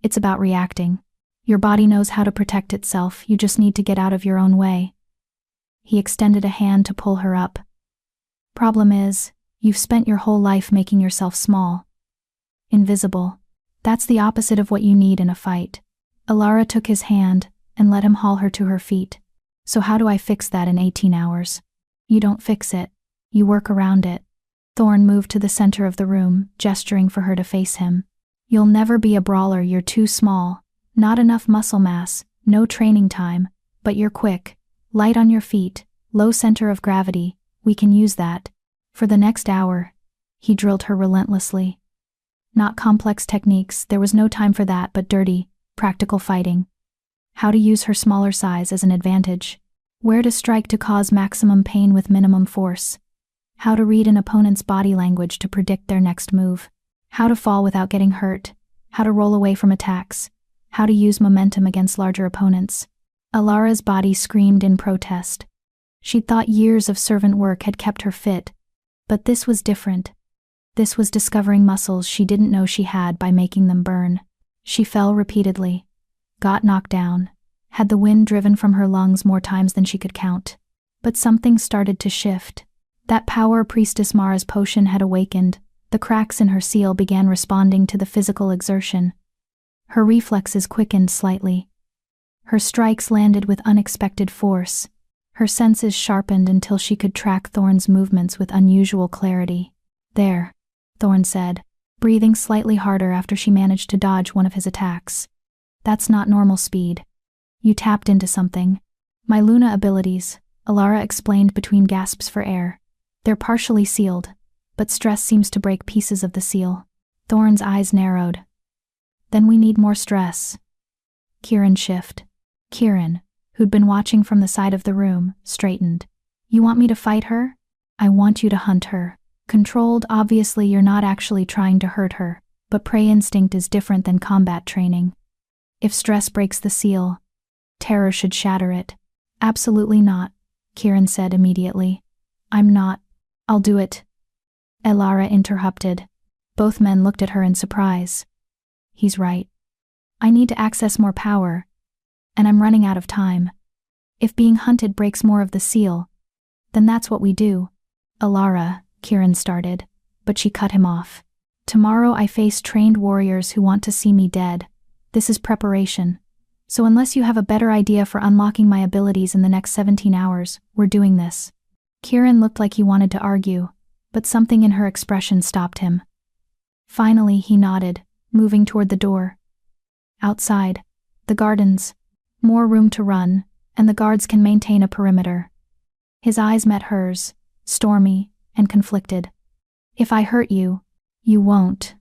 It's about reacting. Your body knows how to protect itself, you just need to get out of your own way." He extended a hand to pull her up. "Problem is, you've spent your whole life making yourself small. Invisible. That's the opposite of what you need in a fight." Alara took his hand and let him haul her to her feet. "So how do I fix that in 18 hours? "You don't fix it. You work around it." Thorn moved to the center of the room, gesturing for her to face him. "You'll never be a brawler, you're too small. Not enough muscle mass, no training time, but you're quick, light on your feet, low center of gravity, we can use that." For the next hour, he drilled her relentlessly. Not complex techniques, there was no time for that, but dirty, practical fighting. How to use her smaller size as an advantage. Where to strike to cause maximum pain with minimum force. How to read an opponent's body language to predict their next move. How to fall without getting hurt. How to roll away from attacks. How to use momentum against larger opponents. Alara's body screamed in protest. She'd thought years of servant work had kept her fit, but this was different. This was discovering muscles she didn't know she had by making them burn. She fell repeatedly, got knocked down, had the wind driven from her lungs more times than she could count. But something started to shift. That power Priestess Mara's potion had awakened. The cracks in her seal began responding to the physical exertion. Her reflexes quickened slightly. Her strikes landed with unexpected force. Her senses sharpened until she could track Thorn's movements with unusual clarity. "There," Thorn said, breathing slightly harder after she managed to dodge one of his attacks. "That's not normal speed. You tapped into something." "My Luna abilities," Alara explained between gasps for air. "They're partially sealed, but stress seems to break pieces of the seal." Thorn's eyes narrowed. "Then we need more stress." Kieran shift. Kieran, who'd been watching from the side of the room, straightened. "You want me to fight her?" "I want you to hunt her. Controlled, obviously you're not actually trying to hurt her, but prey instinct is different than combat training. If stress breaks the seal, terror should shatter it." "Absolutely not," Kieran said immediately. "I'm not. I'll do it." Alara interrupted. Both men looked at her in surprise. "He's right. I need to access more power, and I'm running out of time. If being hunted breaks more of the seal, then that's what we do." "Alara," Kieran started, but she cut him off. "Tomorrow I face trained warriors who want to see me dead. This is preparation. So unless you have a better idea for unlocking my abilities in the next 17 hours, we're doing this." Kieran looked like he wanted to argue, but something in her expression stopped him. Finally, he nodded, moving toward the door. "Outside, the gardens. More room to run, and the guards can maintain a perimeter." His eyes met hers, stormy and conflicted. "If I hurt you, you won't,"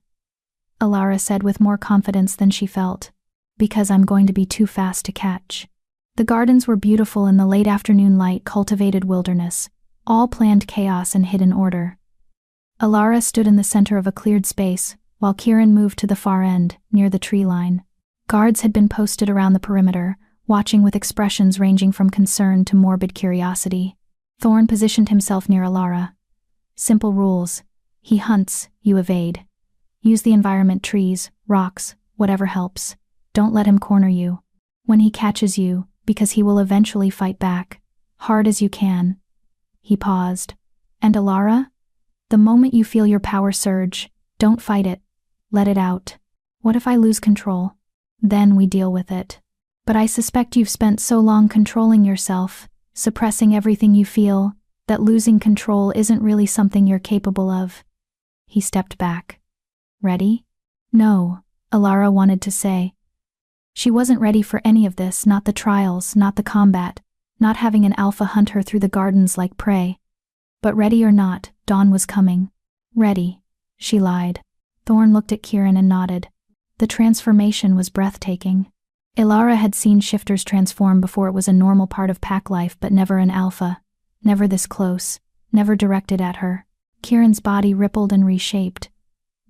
Alara said with more confidence than she felt, "because I'm going to be too fast to catch." The gardens were beautiful in the late afternoon light, cultivated wilderness, all planned chaos and hidden order. Alara stood in the center of a cleared space, while Kieran moved to the far end, near the tree line. Guards had been posted around the perimeter, watching with expressions ranging from concern to morbid curiosity. Thorn positioned himself near Alara. "Simple rules. He hunts, you evade. Use the environment, trees, rocks, whatever helps. Don't let him corner you. When he catches you, because he will eventually fight back, hard as you can." He paused. "And Alara? The moment you feel your power surge, don't fight it. Let it out. What if I lose control? Then we deal with it. But I suspect you've spent so long controlling yourself, suppressing everything you feel, that losing control isn't really something you're capable of." He stepped back. "Ready?" "No," Alara wanted to say. She wasn't ready for any of this, not the trials, not the combat, not having an alpha hunt her through the gardens like prey. But ready or not, dawn was coming. "Ready," she lied. Thorn looked at Kieran and nodded. The transformation was breathtaking. Alara had seen shifters transform before. It was a normal part of pack life, but never an alpha. Never this close, never directed at her. Kieran's body rippled and reshaped,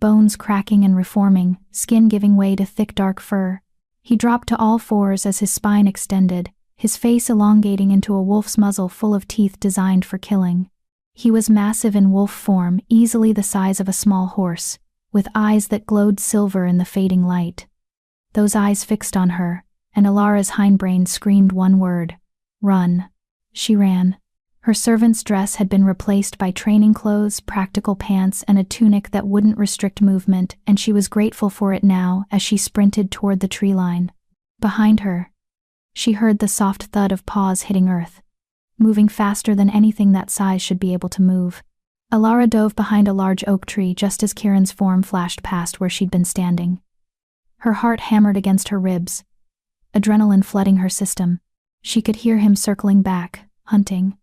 bones cracking and reforming, skin giving way to thick dark fur. He dropped to all fours as his spine extended, his face elongating into a wolf's muzzle full of teeth designed for killing. He was massive in wolf form, easily the size of a small horse, with eyes that glowed silver in the fading light. Those eyes fixed on her, and Alara's hindbrain screamed one word: "Run." She ran. Her servant's dress had been replaced by training clothes, practical pants, and a tunic that wouldn't restrict movement, and she was grateful for it now as she sprinted toward the tree line. Behind her, she heard the soft thud of paws hitting earth, moving faster than anything that size should be able to move. Alara dove behind a large oak tree just as Kieran's form flashed past where she'd been standing. Her heart hammered against her ribs, adrenaline flooding her system. She could hear him circling back, hunting.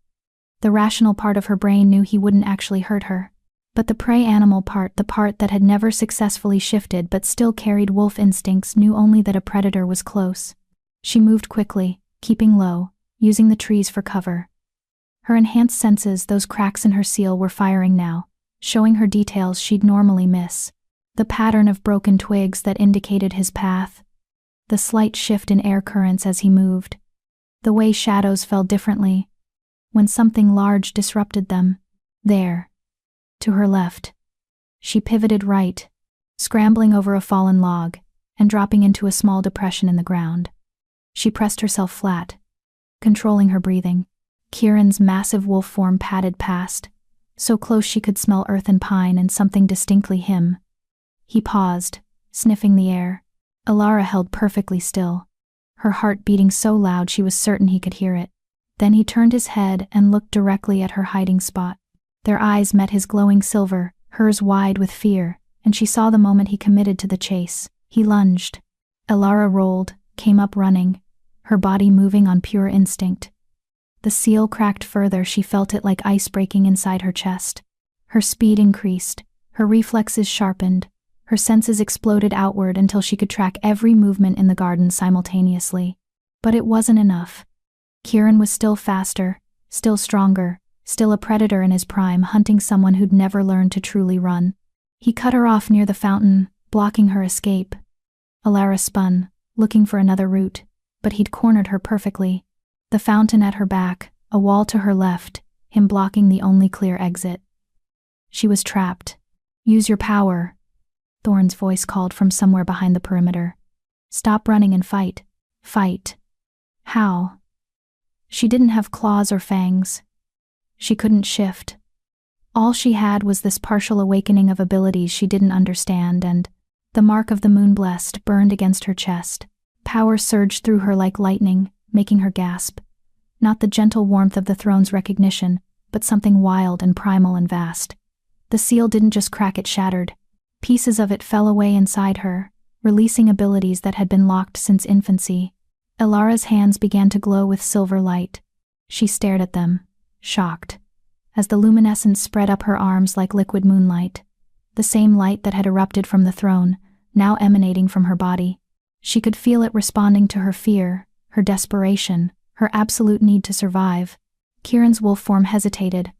The rational part of her brain knew he wouldn't actually hurt her. But the prey animal part, the part that had never successfully shifted but still carried wolf instincts, knew only that a predator was close. She moved quickly, keeping low, using the trees for cover. Her enhanced senses, those cracks in her seal, were firing now, showing her details she'd normally miss. The pattern of broken twigs that indicated his path. The slight shift in air currents as he moved. The way shadows fell differently. When something large disrupted them. There. To her left. She pivoted right, scrambling over a fallen log, and dropping into a small depression in the ground. She pressed herself flat, controlling her breathing. Kieran's massive wolf form padded past, so close she could smell earth and pine and something distinctly him. He paused, sniffing the air. Alara held perfectly still, her heart beating so loud she was certain he could hear it. Then he turned his head and looked directly at her hiding spot. Their eyes met his glowing silver, hers wide with fear, and she saw the moment he committed to the chase. He lunged. Alara rolled, came up running, her body moving on pure instinct. The seal cracked further, she felt it like ice breaking inside her chest. Her speed increased, her reflexes sharpened, her senses exploded outward until she could track every movement in the garden simultaneously. But it wasn't enough. Kieran was still faster, still stronger, still a predator in his prime, hunting someone who'd never learned to truly run. He cut her off near the fountain, blocking her escape. Alara spun, looking for another route, but he'd cornered her perfectly. The fountain at her back, a wall to her left, him blocking the only clear exit. She was trapped. Use your power, Thorn's voice called from somewhere behind the perimeter. Stop running and fight. Fight. How? She didn't have claws or fangs. She couldn't shift. All she had was this partial awakening of abilities she didn't understand, and the mark of the Moonblessed burned against her chest. Power surged through her like lightning, making her gasp. Not the gentle warmth of the throne's recognition, but something wild and primal and vast. The seal didn't just crack, it shattered. Pieces of it fell away inside her, releasing abilities that had been locked since infancy. Alara's hands began to glow with silver light. She stared at them, shocked, as the luminescence spread up her arms like liquid moonlight. The same light that had erupted from the throne, now emanating from her body. She could feel it responding to her fear, her desperation, her absolute need to survive. Kieran's wolf form hesitated,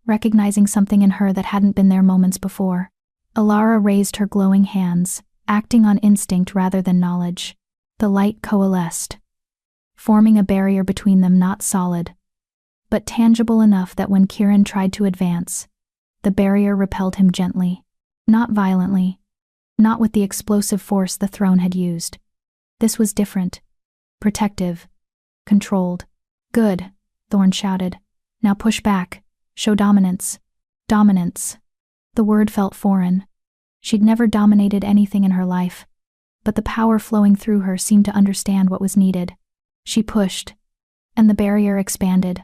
recognizing something in her that hadn't been there moments before. Alara raised her glowing hands, acting on instinct rather than knowledge. The light coalesced, forming a barrier between them, not solid, but tangible enough that when Kieran tried to advance, the barrier repelled him gently, not violently, not with the explosive force the throne had used. This was different, protective, controlled. Good, Thorn shouted. Now push back, show dominance. Dominance. The word felt foreign. She'd never dominated anything in her life, but the power flowing through her seemed to understand what was needed. She pushed, and the barrier expanded,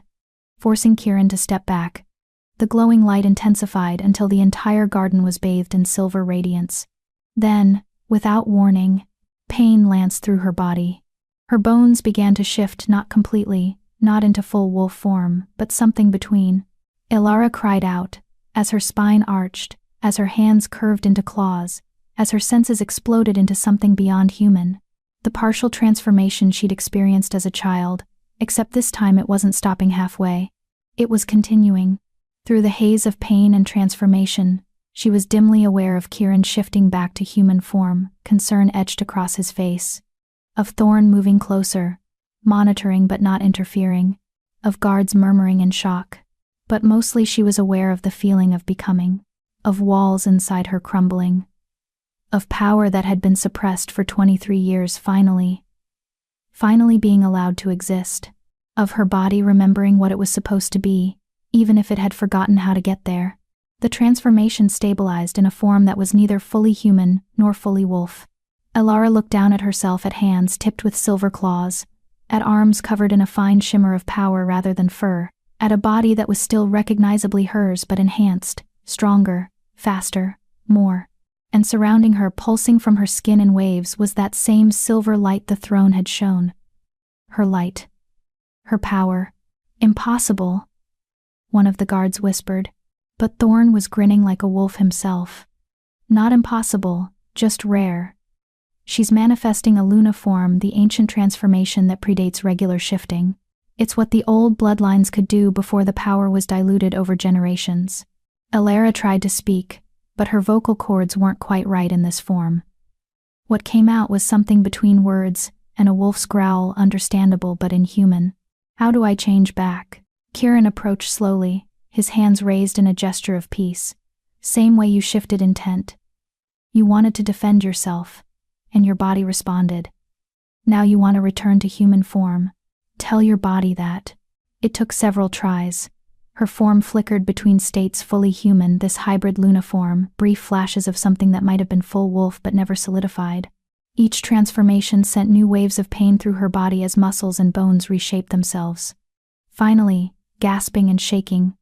forcing Kieran to step back. The glowing light intensified until the entire garden was bathed in silver radiance. Then, without warning, pain lanced through her body. Her bones began to shift, not completely, not into full wolf form, but something between. Alara cried out, as her spine arched, as her hands curved into claws, as her senses exploded into something beyond human. The partial transformation she'd experienced as a child, except this time it wasn't stopping halfway. It was continuing. Through the haze of pain and transformation, she was dimly aware of Kieran shifting back to human form, concern etched across his face. Of Thorn moving closer, monitoring but not interfering. Of guards murmuring in shock. But mostly she was aware of the feeling of becoming. Of walls inside her crumbling. Of power that had been suppressed for 23 years finally being allowed to exist. Of her body remembering what it was supposed to be, even if it had forgotten how to get there. The transformation stabilized in a form that was neither fully human nor fully wolf. Alara looked down at herself, at hands tipped with silver claws, at arms covered in a fine shimmer of power rather than fur, at a body that was still recognizably hers but enhanced, stronger, faster, more. And surrounding her, pulsing from her skin in waves, was that same silver light the throne had shown. Her light. Her power. Impossible, one of the guards whispered. But Thorn was grinning like a wolf himself. Not impossible, just rare. She's manifesting a luniform, the ancient transformation that predates regular shifting. It's what the old bloodlines could do before the power was diluted over generations. Alara tried to speak, but her vocal cords weren't quite right in this form. What came out was something between words and a wolf's growl, understandable but inhuman. How do I change back? Kieran approached slowly, his hands raised in a gesture of peace. Same way you shifted intent. You wanted to defend yourself, and your body responded. Now you want to return to human form. Tell your body that. It took several tries. Her form flickered between states fully human, this hybrid luniform, brief flashes of something that might have been full wolf but never solidified. Each transformation sent new waves of pain through her body as muscles and bones reshaped themselves. Finally, gasping and shaking,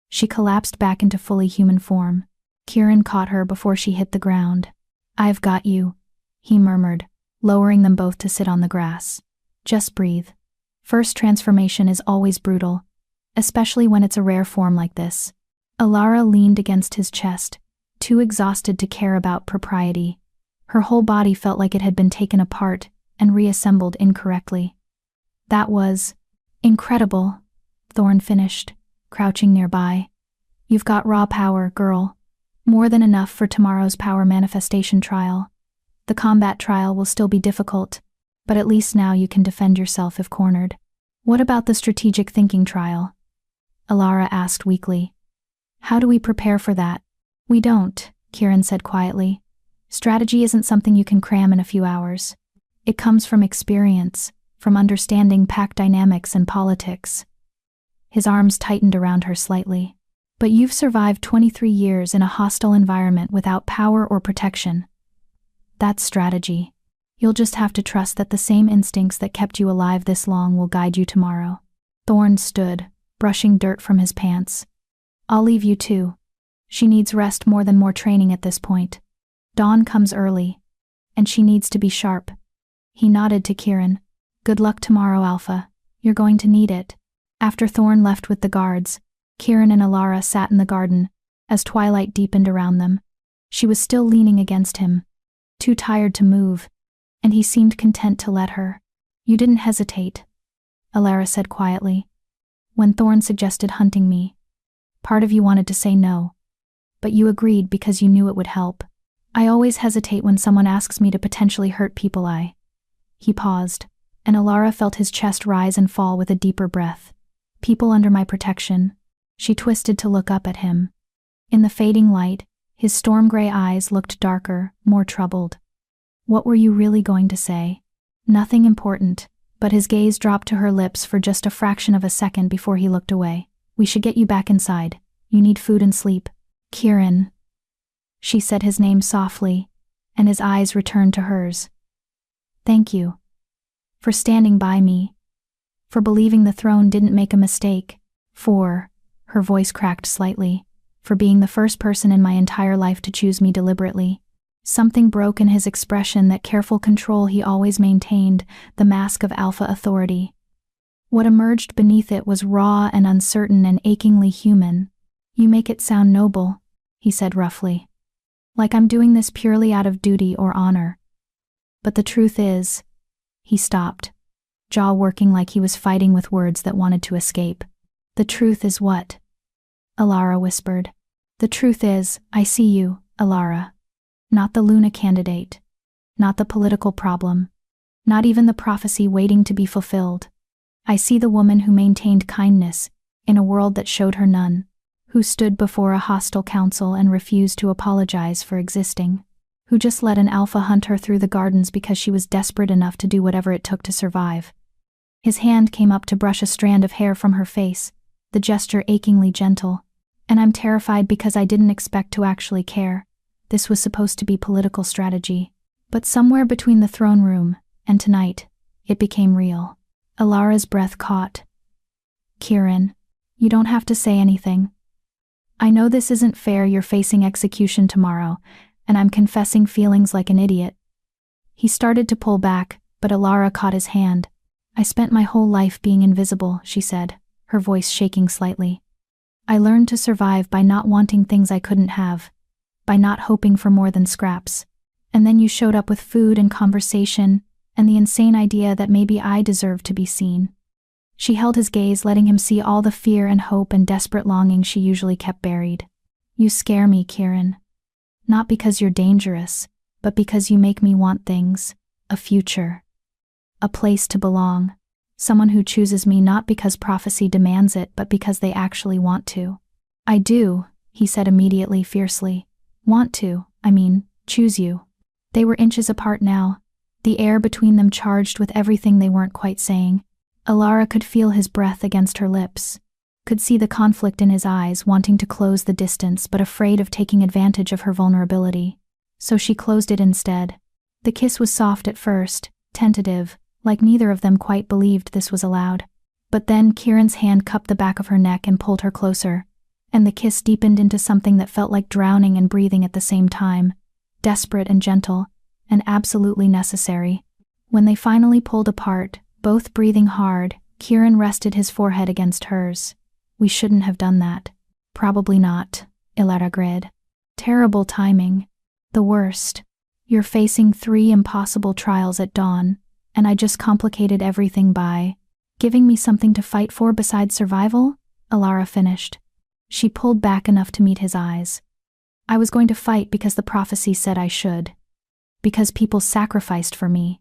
she collapsed back into fully human form. Kieran caught her before she hit the ground. "I've got you," he murmured, lowering them both to sit on the grass. "Just breathe. First transformation is always brutal, especially when it's a rare form like this." Alara leaned against his chest, too exhausted to care about propriety. Her whole body felt like it had been taken apart and reassembled incorrectly. "That was incredible," Thorn finished, crouching nearby. "You've got raw power, girl. More than enough for tomorrow's power manifestation trial. The combat trial will still be difficult, but at least now you can defend yourself if cornered." "What about the strategic thinking trial?" Alara asked weakly. "How do we prepare for that?" "We don't," Kieran said quietly. "Strategy isn't something you can cram in a few hours. It comes from experience, from understanding pack dynamics and politics." His arms tightened around her slightly. "But you've survived 23 years in a hostile environment without power or protection. That's strategy. You'll just have to trust that the same instincts that kept you alive this long will guide you tomorrow." Thorn stood, brushing dirt from his pants. "I'll leave you too. She needs rest more than more training at this point. Dawn comes early, and she needs to be sharp." He nodded to Kieran. "Good luck tomorrow, Alpha. You're going to need it." After Thorn left with the guards, Kieran and Alara sat in the garden, as twilight deepened around them. She was still leaning against him, too tired to move, and he seemed content to let her. "You didn't hesitate," Alara said quietly. "When Thorn suggested hunting me, part of you wanted to say no, but you agreed because you knew it would help. I always hesitate when someone asks me to potentially hurt people. He paused, and Alara felt his chest rise and fall with a deeper breath. "People under my protection." She twisted to look up at him. In the fading light, his storm-gray eyes looked darker, more troubled. "What were you really going to say?" "Nothing important," but his gaze dropped to her lips for just a fraction of a second before he looked away. "We should get you back inside. You need food and sleep." "Kieran." She said his name softly, and his eyes returned to hers. "Thank you. For standing by me. For believing the throne didn't make a mistake. For," her voice cracked slightly, "for being the first person in my entire life to choose me deliberately." Something broke in his expression, that careful control he always maintained, the mask of alpha authority. What emerged beneath it was raw and uncertain and achingly human. "You make it sound noble," he said roughly. "Like I'm doing this purely out of duty or honor. But the truth is..." He stopped, jaw working like he was fighting with words that wanted to escape. "The truth is what?" Alara whispered. "The truth is, I see you, Alara. Not the Luna candidate. Not the political problem. Not even the prophecy waiting to be fulfilled. I see the woman who maintained kindness in a world that showed her none. Who stood before a hostile council and refused to apologize for existing. Who just let an alpha hunt her through the gardens because she was desperate enough to do whatever it took to survive." His hand came up to brush a strand of hair from her face, the gesture achingly gentle. "And I'm terrified because I didn't expect to actually care. This was supposed to be political strategy. But somewhere between the throne room and tonight, it became real." Alara's breath caught. "Kieran, you don't have to say anything. I know this isn't fair. You're facing execution tomorrow, and I'm confessing feelings like an idiot." He started to pull back, but Alara caught his hand. "I spent my whole life being invisible," she said, her voice shaking slightly. "I learned to survive by not wanting things I couldn't have, by not hoping for more than scraps. And then you showed up with food and conversation, and the insane idea that maybe I deserved to be seen. She held his gaze, letting him see all the fear and hope and desperate longing she usually kept buried. You scare me, Kieran. Not because you're dangerous, but because you make me want things. A future. A place to belong. Someone who chooses me not because prophecy demands it, but because they actually want to. I do, he said immediately, fiercely. Want to, choose you. They were inches apart now, the air between them charged with everything they weren't quite saying. Alara could feel his breath against her lips, could see the conflict in his eyes, wanting to close the distance but afraid of taking advantage of her vulnerability. So she closed it instead. The kiss was soft at first, tentative, like neither of them quite believed this was allowed. But then Kieran's hand cupped the back of her neck and pulled her closer, and the kiss deepened into something that felt like drowning and breathing at the same time, desperate and gentle, and absolutely necessary. When they finally pulled apart, both breathing hard, Kieran rested his forehead against hers. We shouldn't have done that. Probably not, Alara agreed. Terrible timing. The worst. You're facing 3 impossible trials at dawn, and I just complicated everything by giving me something to fight for besides survival? Alara finished. She pulled back enough to meet his eyes. I was going to fight because the prophecy said I should. Because people sacrificed for me.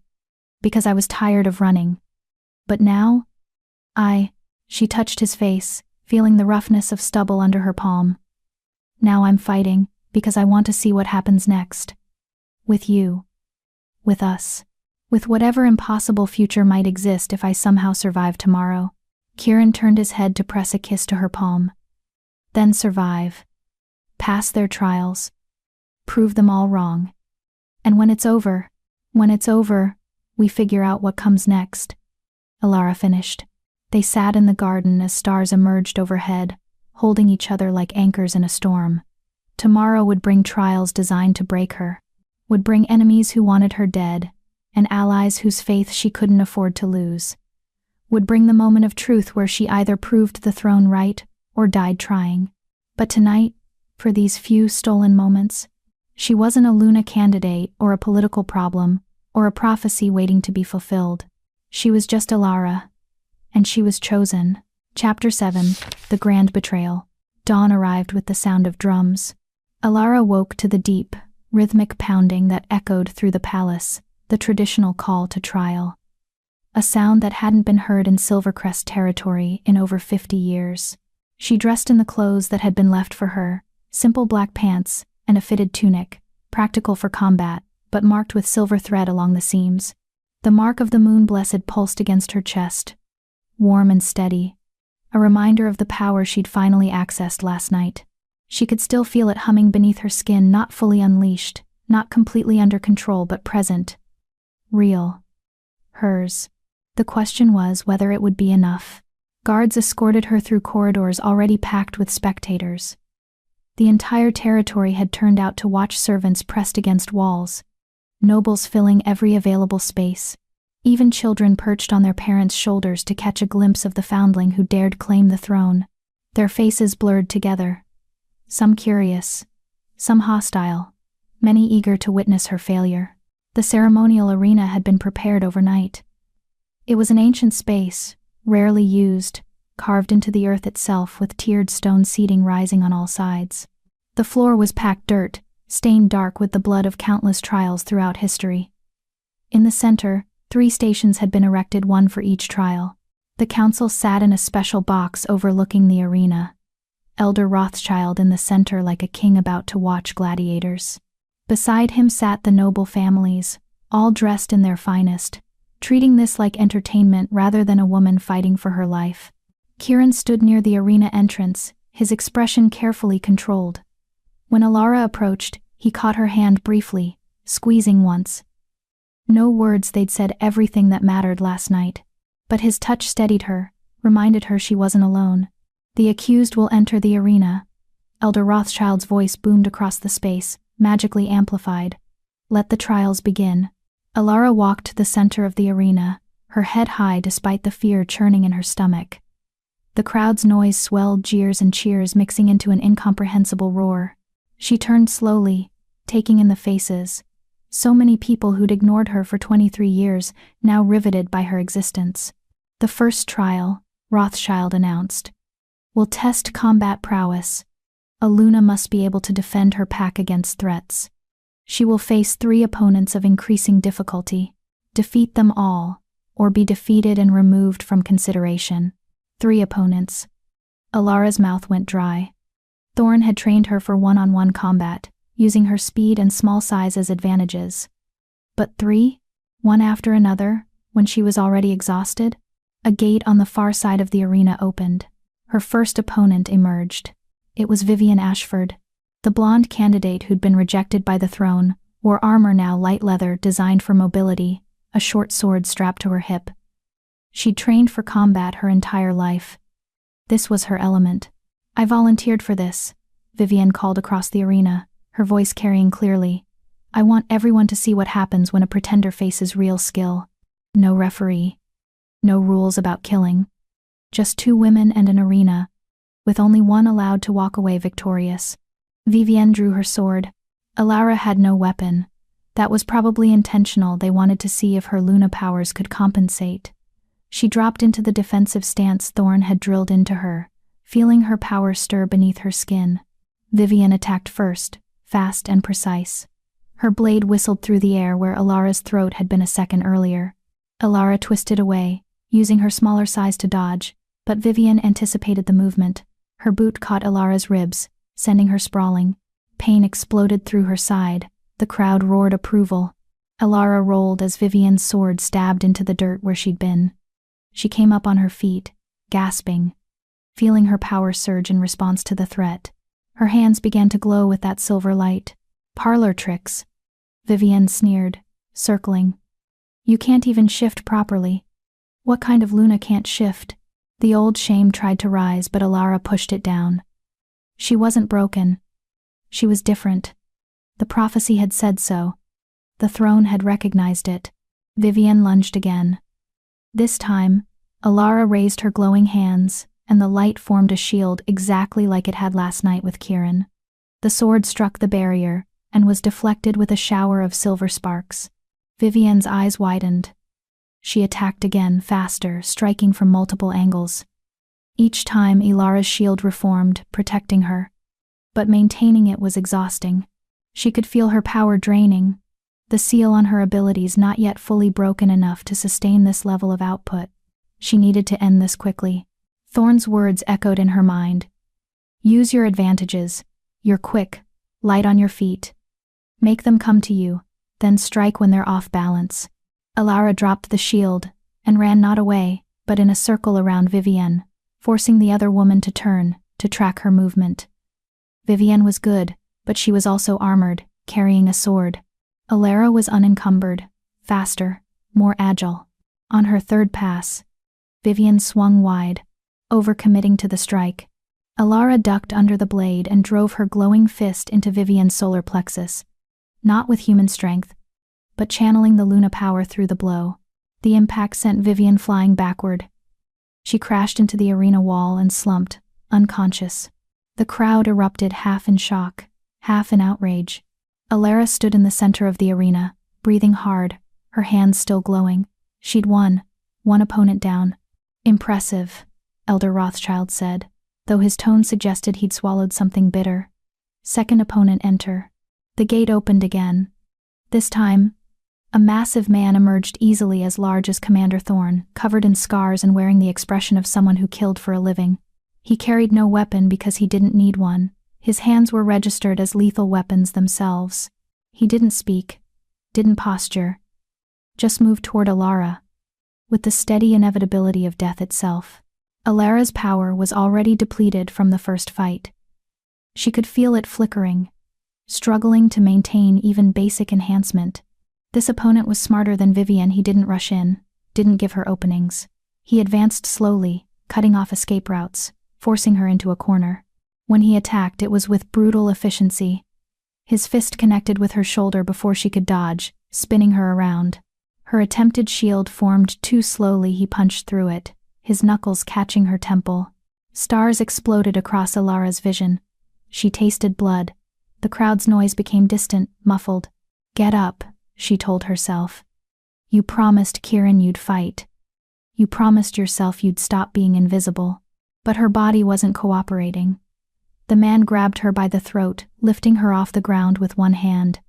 Because I was tired of running. But now? She touched his face, feeling the roughness of stubble under her palm. Now I'm fighting, because I want to see what happens next. With you. With us. With whatever impossible future might exist if I somehow survive tomorrow. Kieran turned his head to press a kiss to her palm. Then survive. Pass their trials. Prove them all wrong. And when it's over, we figure out what comes next. Alara finished. They sat in the garden as stars emerged overhead, holding each other like anchors in a storm. Tomorrow would bring trials designed to break her, would bring enemies who wanted her dead, and allies whose faith she couldn't afford to lose. Would bring the moment of truth where she either proved the throne right or died trying. But tonight, for these few stolen moments, she wasn't a Luna candidate or a political problem or a prophecy waiting to be fulfilled. She was just Alara, and she was chosen. Chapter 7, The Grand Betrayal. Dawn arrived with the sound of drums. Alara woke to the deep, rhythmic pounding that echoed through the palace, the traditional call to trial. A sound that hadn't been heard in Silvercrest territory in over 50 years. She dressed in the clothes that had been left for her, simple black pants and a fitted tunic, practical for combat, but marked with silver thread along the seams. The mark of the moon blessed pulsed against her chest, warm and steady, a reminder of the power she'd finally accessed last night. She could still feel it humming beneath her skin, not fully unleashed, not completely under control, but present. Real. Hers. The question was whether it would be enough. Guards escorted her through corridors already packed with spectators. The entire territory had turned out to watch servants pressed against walls, nobles filling every available space, even children perched on their parents' shoulders to catch a glimpse of the foundling who dared claim the throne, their faces blurred together. Some curious, some hostile, many eager to witness her failure. The ceremonial arena had been prepared overnight. It was an ancient space, rarely used, carved into the earth itself with tiered stone seating rising on all sides. The floor was packed dirt, stained dark with the blood of countless trials throughout history. In the center, 3 stations had been erected, one for each trial. The council sat in a special box overlooking the arena. Elder Rothschild in the center like a king about to watch gladiators. Beside him sat the noble families, all dressed in their finest, treating this like entertainment rather than a woman fighting for her life. Kieran stood near the arena entrance, his expression carefully controlled. When Alara approached, he caught her hand briefly, squeezing once. No words, they'd said everything that mattered last night. But his touch steadied her, reminded her she wasn't alone. The accused will enter the arena. Elder Rothschild's voice boomed across the space, magically amplified. Let the trials begin. Alara walked to the center of the arena, her head high despite the fear churning in her stomach. The crowd's noise swelled, jeers and cheers mixing into an incomprehensible roar. She turned slowly, taking in the faces, So many people who'd ignored her for 23 years, now riveted by her existence. The first trial, Rothschild announced, will test combat prowess. Aluna must be able to defend her pack against threats. She will face 3 opponents of increasing difficulty, defeat them all, or be defeated and removed from consideration. 3 opponents. Alara's mouth went dry. Thorn had trained her for one-on-one combat, using her speed and small size as advantages. But 3? One after another, when she was already exhausted? A gate on the far side of the arena opened. Her first opponent emerged. It was Vivian Ashford. The blonde candidate who'd been rejected by the throne, wore armor now light leather designed for mobility, a short sword strapped to her hip. She'd trained for combat her entire life. This was her element. "I volunteered for this," Vivian called across the arena, her voice carrying clearly. "I want everyone to see what happens when a pretender faces real skill. No referee. No rules about killing. Just 2 women and an arena, with only one allowed to walk away victorious." Vivienne drew her sword. Alara had no weapon. That was probably intentional. They wanted to see if her Luna powers could compensate. She dropped into the defensive stance Thorn had drilled into her, feeling her power stir beneath her skin. Vivian attacked first, fast and precise. Her blade whistled through the air where Alara's throat had been a second earlier. Alara twisted away, using her smaller size to dodge, but Vivian anticipated the movement. Her boot caught Alara's ribs, sending her sprawling. Pain exploded through her side. The crowd roared approval. Alara rolled as Vivian's sword stabbed into the dirt where she'd been. She came up on her feet, gasping, feeling her power surge in response to the threat. Her hands began to glow with that silver light. "Parlor tricks," Vivian sneered, circling. "You can't even shift properly." "What kind of Luna can't shift?" The old shame tried to rise, but Alara pushed it down. She wasn't broken. She was different. The prophecy had said so. The throne had recognized it. Vivian lunged again. This time, Alara raised her glowing hands, and the light formed a shield exactly like it had last night with Kieran. The sword struck the barrier, and was deflected with a shower of silver sparks. Vivian's eyes widened. She attacked again, faster, striking from multiple angles. Each time, Alara's shield reformed, protecting her. But maintaining it was exhausting. She could feel her power draining, the seal on her abilities not yet fully broken enough to sustain this level of output. She needed to end this quickly. Thorn's words echoed in her mind. "Use your advantages. You're quick, light on your feet. Make them come to you, then strike when they're off balance." Alara dropped the shield, and ran not away, but in a circle around Vivienne, forcing the other woman to turn, to track her movement. Vivienne was good, but she was also armored, carrying a sword. Alara was unencumbered, faster, more agile. On her third pass, Vivian swung wide, overcommitting to the strike. Alara ducked under the blade and drove her glowing fist into Vivian's solar plexus. Not with human strength, but channeling the Luna power through the blow. The impact sent Vivian flying backward. She crashed into the arena wall and slumped, unconscious. The crowd erupted, half in shock, half in outrage. Alara stood in the center of the arena, breathing hard, her hands still glowing. She'd won, one opponent down. "Impressive," Elder Rothschild said, though his tone suggested he'd swallowed something bitter. Second opponent enter. The gate opened again. This time, a massive man emerged, easily as large as Commander Thorn, covered in scars and wearing the expression of someone who killed for a living. He carried no weapon because he didn't need one. His hands were registered as lethal weapons themselves. He didn't speak, didn't posture, just moved toward Alara, with the steady inevitability of death itself. Alara's power was already depleted from the first fight. She could feel it flickering, struggling to maintain even basic enhancement. This opponent was smarter than Vivian. He didn't rush in, didn't give her openings. He advanced slowly, cutting off escape routes, forcing her into a corner. When he attacked, it was with brutal efficiency. His fist connected with her shoulder before she could dodge, spinning her around. Her attempted shield formed too slowly. He punched through it, his knuckles catching her temple. Stars exploded across Alara's vision. She tasted blood. The crowd's noise became distant, muffled. "Get up," she told herself. You promised Kieran you'd fight. You promised yourself you'd stop being invisible. But her body wasn't cooperating. The man grabbed her by the throat, lifting her off the ground with one hand.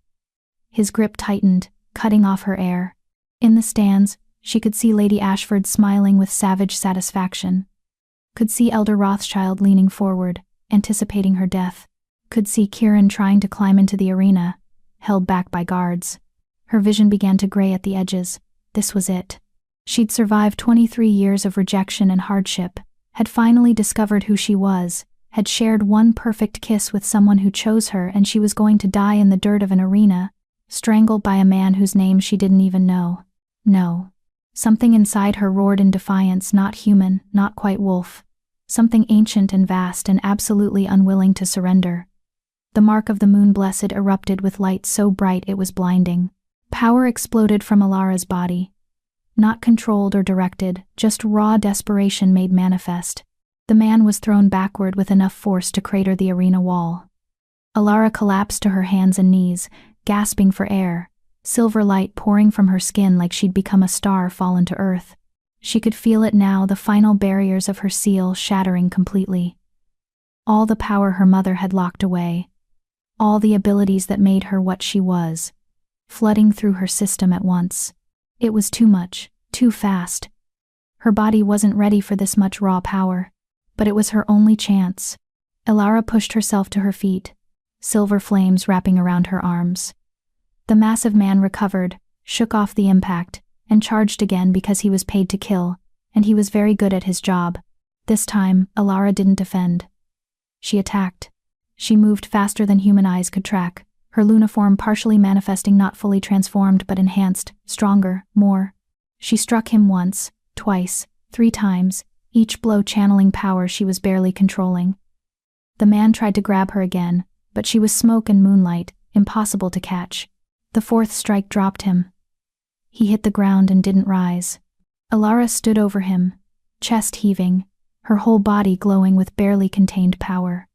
His grip tightened, cutting off her air. In the stands, she could see Lady Ashford smiling with savage satisfaction. Could see Elder Rothschild leaning forward, anticipating her death. Could see Kieran trying to climb into the arena, held back by guards. Her vision began to gray at the edges. This was it. She'd survived 23 years of rejection and hardship, had finally discovered who she was, had shared one perfect kiss with someone who chose her, and she was going to die in the dirt of an arena, strangled by a man whose name she didn't even know. No. Something inside her roared in defiance, not human, not quite wolf. Something ancient and vast and absolutely unwilling to surrender. The mark of the moon blessed erupted with light so bright it was blinding. Power exploded from Alara's body. Not controlled or directed, just raw desperation made manifest. The man was thrown backward with enough force to crater the arena wall. Alara collapsed to her hands and knees, gasping for air, silver light pouring from her skin like she'd become a star fallen to earth. She could feel it now, the final barriers of her seal shattering completely. All the power her mother had locked away. All the abilities that made her what she was, flooding through her system at once. It was too much, too fast. Her body wasn't ready for this much raw power, but it was her only chance. Alara pushed herself to her feet, silver flames wrapping around her arms. The massive man recovered, shook off the impact, and charged again because he was paid to kill, and he was very good at his job. This time, Alara didn't defend. She attacked. She moved faster than human eyes could track, her luniform partially manifesting, not fully transformed but enhanced, stronger, more. She struck him once, twice, 3 times, each blow channeling power she was barely controlling. The man tried to grab her again, but she was smoke and moonlight, impossible to catch. The 4th strike dropped him. He hit the ground and didn't rise. Alara stood over him, chest heaving, her whole body glowing with barely contained power.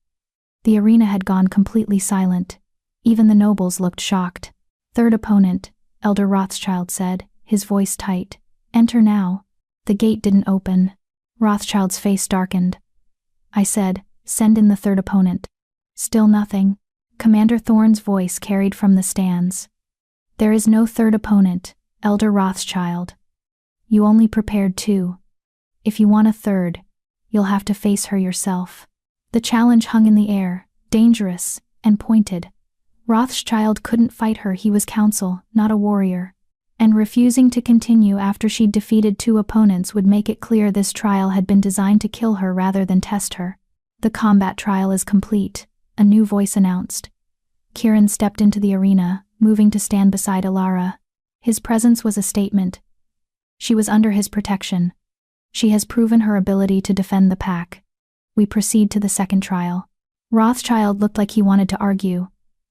The arena had gone completely silent. Even the nobles looked shocked. "Third opponent," Elder Rothschild said, his voice tight. "Enter now." The gate didn't open. Rothschild's face darkened. I said, "Send in the 3rd opponent." Still nothing. Commander Thorne's voice carried from the stands. "There is no 3rd opponent, Elder Rothschild. You only prepared 2. If you want a 3rd, you'll have to face her yourself." The challenge hung in the air, dangerous, and pointed. Rothschild couldn't fight her, he was counsel, not a warrior. And refusing to continue after she'd defeated 2 opponents would make it clear this trial had been designed to kill her rather than test her. "The combat trial is complete," a new voice announced. Kieran stepped into the arena, moving to stand beside Alara. His presence was a statement. She was under his protection. She has proven her ability to defend the pack. We proceed to the 2nd trial. Rothschild looked like he wanted to argue,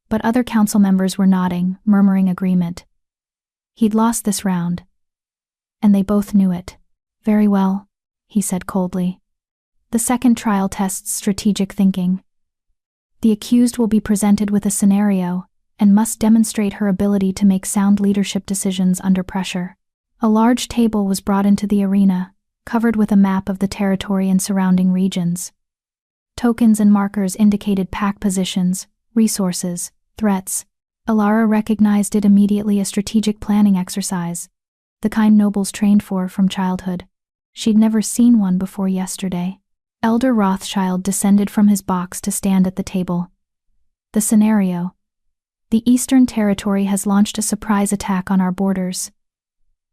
but other council members were nodding, murmuring agreement. He'd lost this round. And they both knew it. "Very well," he said coldly. "The 2nd trial tests strategic thinking. The accused will be presented with a scenario and must demonstrate her ability to make sound leadership decisions under pressure." A large table was brought into the arena, covered with a map of the territory and surrounding regions. Tokens and markers indicated pack positions, resources, threats. Alara recognized it immediately, a strategic planning exercise, the kind nobles trained for from childhood. She'd never seen one before yesterday. Elder Rothschild descended from his box to stand at the table. The scenario. The Eastern Territory has launched a surprise attack on our borders.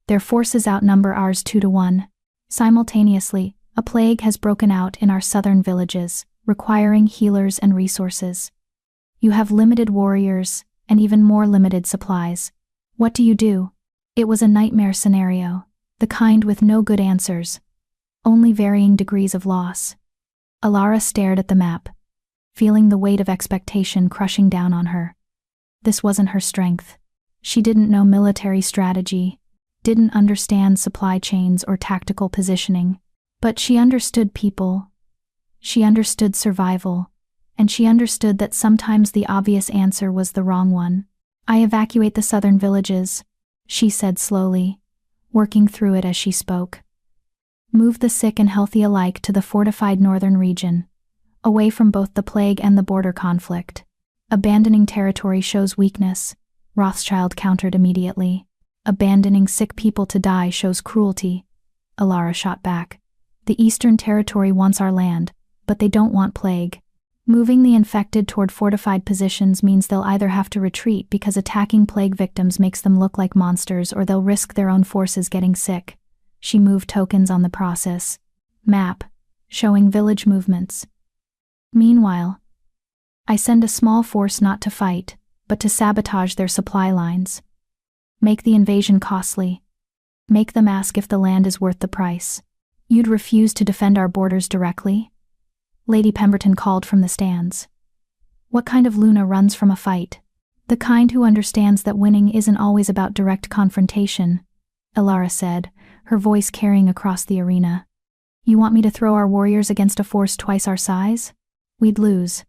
Their forces outnumber ours 2 to 1. Simultaneously, a plague has broken out in our southern villages, requiring healers and resources. You have limited warriors, and even more limited supplies. What do? It was a nightmare scenario, the kind with no good answers, only varying degrees of loss. Alara stared at the map, feeling the weight of expectation crushing down on her. This wasn't her strength. She didn't know military strategy, didn't understand supply chains or tactical positioning, but she understood people. She understood survival, and she understood that sometimes the obvious answer was the wrong one. I evacuate the southern villages, she said slowly, working through it as she spoke. Move the sick and healthy alike to the fortified northern region, away from both the plague and the border conflict. Abandoning territory shows weakness, Rothschild countered immediately. Abandoning sick people to die shows cruelty, Alara shot back. The Eastern Territory wants our land, but they don't want plague. Moving the infected toward fortified positions means they'll either have to retreat because attacking plague victims makes them look like monsters, or they'll risk their own forces getting sick. She moved tokens on the process map, showing village movements. Meanwhile, I send a small force not to fight, but to sabotage their supply lines. Make the invasion costly. Make them ask if the land is worth the price. You'd refuse to defend our borders directly? Lady Pemberton called from the stands. What kind of Luna runs from a fight? The kind who understands that winning isn't always about direct confrontation, Alara said, her voice carrying across the arena. You want me to throw our warriors against a force twice our size? We'd lose.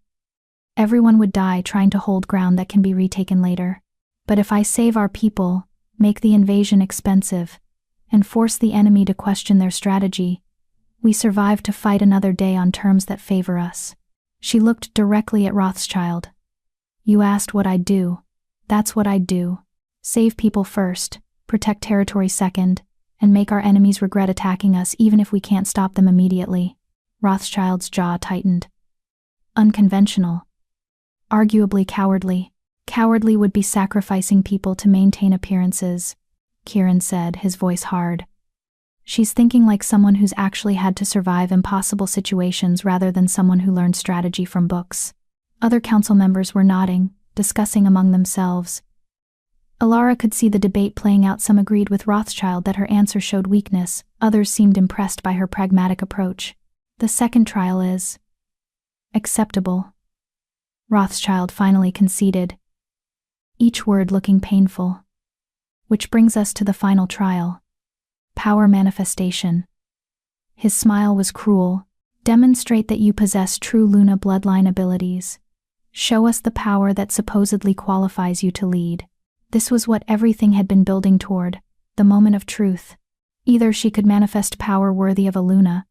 Everyone would die trying to hold ground that can be retaken later. But if I save our people, make the invasion expensive, and force the enemy to question their strategy, we survive to fight another day on terms that favor us. She looked directly at Rothschild. You asked what I'd do. That's what I'd do. Save people first, protect territory second, and make our enemies regret attacking us even if we can't stop them immediately. Rothschild's jaw tightened. Unconventional. Arguably cowardly. Cowardly would be sacrificing people to maintain appearances, Kieran said, his voice hard. She's thinking like someone who's actually had to survive impossible situations rather than someone who learned strategy from books. Other council members were nodding, discussing among themselves. Alara could see the debate playing out. Some agreed with Rothschild that her answer showed weakness, others seemed impressed by her pragmatic approach. The second trial is acceptable, Rothschild finally conceded, each word looking painful. Which brings us to the final trial. Power manifestation. His smile was cruel. Demonstrate that you possess true Luna bloodline abilities. Show us the power that supposedly qualifies you to lead. This was what everything had been building toward, the moment of truth. Either she could manifest power worthy of a Luna,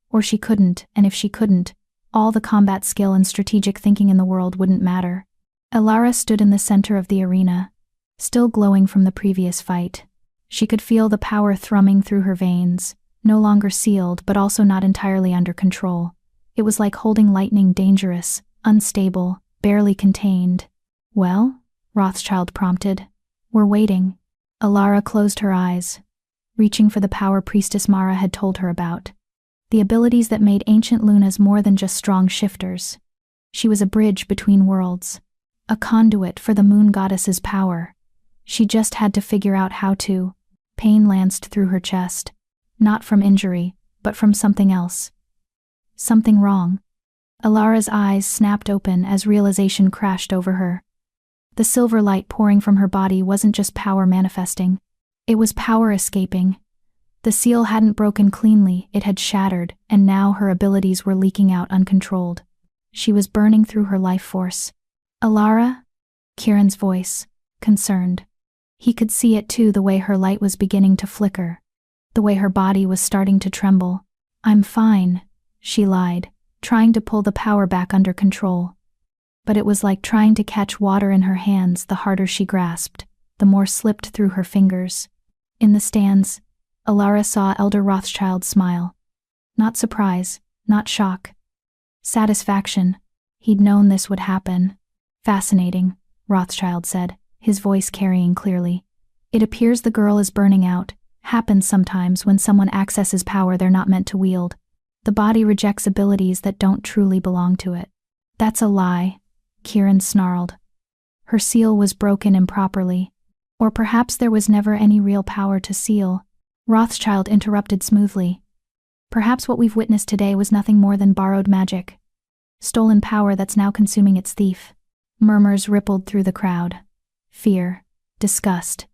or she couldn't, and if she couldn't, all the combat skill and strategic thinking in the world wouldn't matter. Alara stood in the center of the arena, still glowing from the previous fight. She could feel the power thrumming through her veins, no longer sealed but also not entirely under control. It was like holding lightning, dangerous, unstable, barely contained. Well? Rothschild prompted. We're waiting. Alara closed her eyes, reaching for the power Priestess Mara had told her about. The abilities that made ancient Lunas more than just strong shifters. She was a bridge between worlds, a conduit for the moon goddess's power. She just had to figure out how to. Pain lanced through her chest, not from injury, but from something else. Something wrong. Alara's eyes snapped open as realization crashed over her. The silver light pouring from her body wasn't just power manifesting. It was power escaping. The seal hadn't broken cleanly, it had shattered, and now her abilities were leaking out uncontrolled. She was burning through her life force. Alara? Kieran's voice, concerned. He could see it too, the way her light was beginning to flicker. The way her body was starting to tremble. I'm fine, she lied, trying to pull the power back under control. But it was like trying to catch water in her hands. The harder she grasped, the more slipped through her fingers. In the stands, Alara saw Elder Rothschild smile. Not surprise, not shock. Satisfaction. He'd known this would happen. Fascinating, Rothschild said, his voice carrying clearly. It appears the girl is burning out. Happens sometimes when someone accesses power they're not meant to wield. The body rejects abilities that don't truly belong to it. That's a lie, Kieran snarled. Her seal was broken improperly. Or perhaps there was never any real power to seal. Rothschild interrupted smoothly. Perhaps what we've witnessed today was nothing more than borrowed magic. Stolen power that's now consuming its thief. Murmurs rippled through the crowd. Fear, disgust.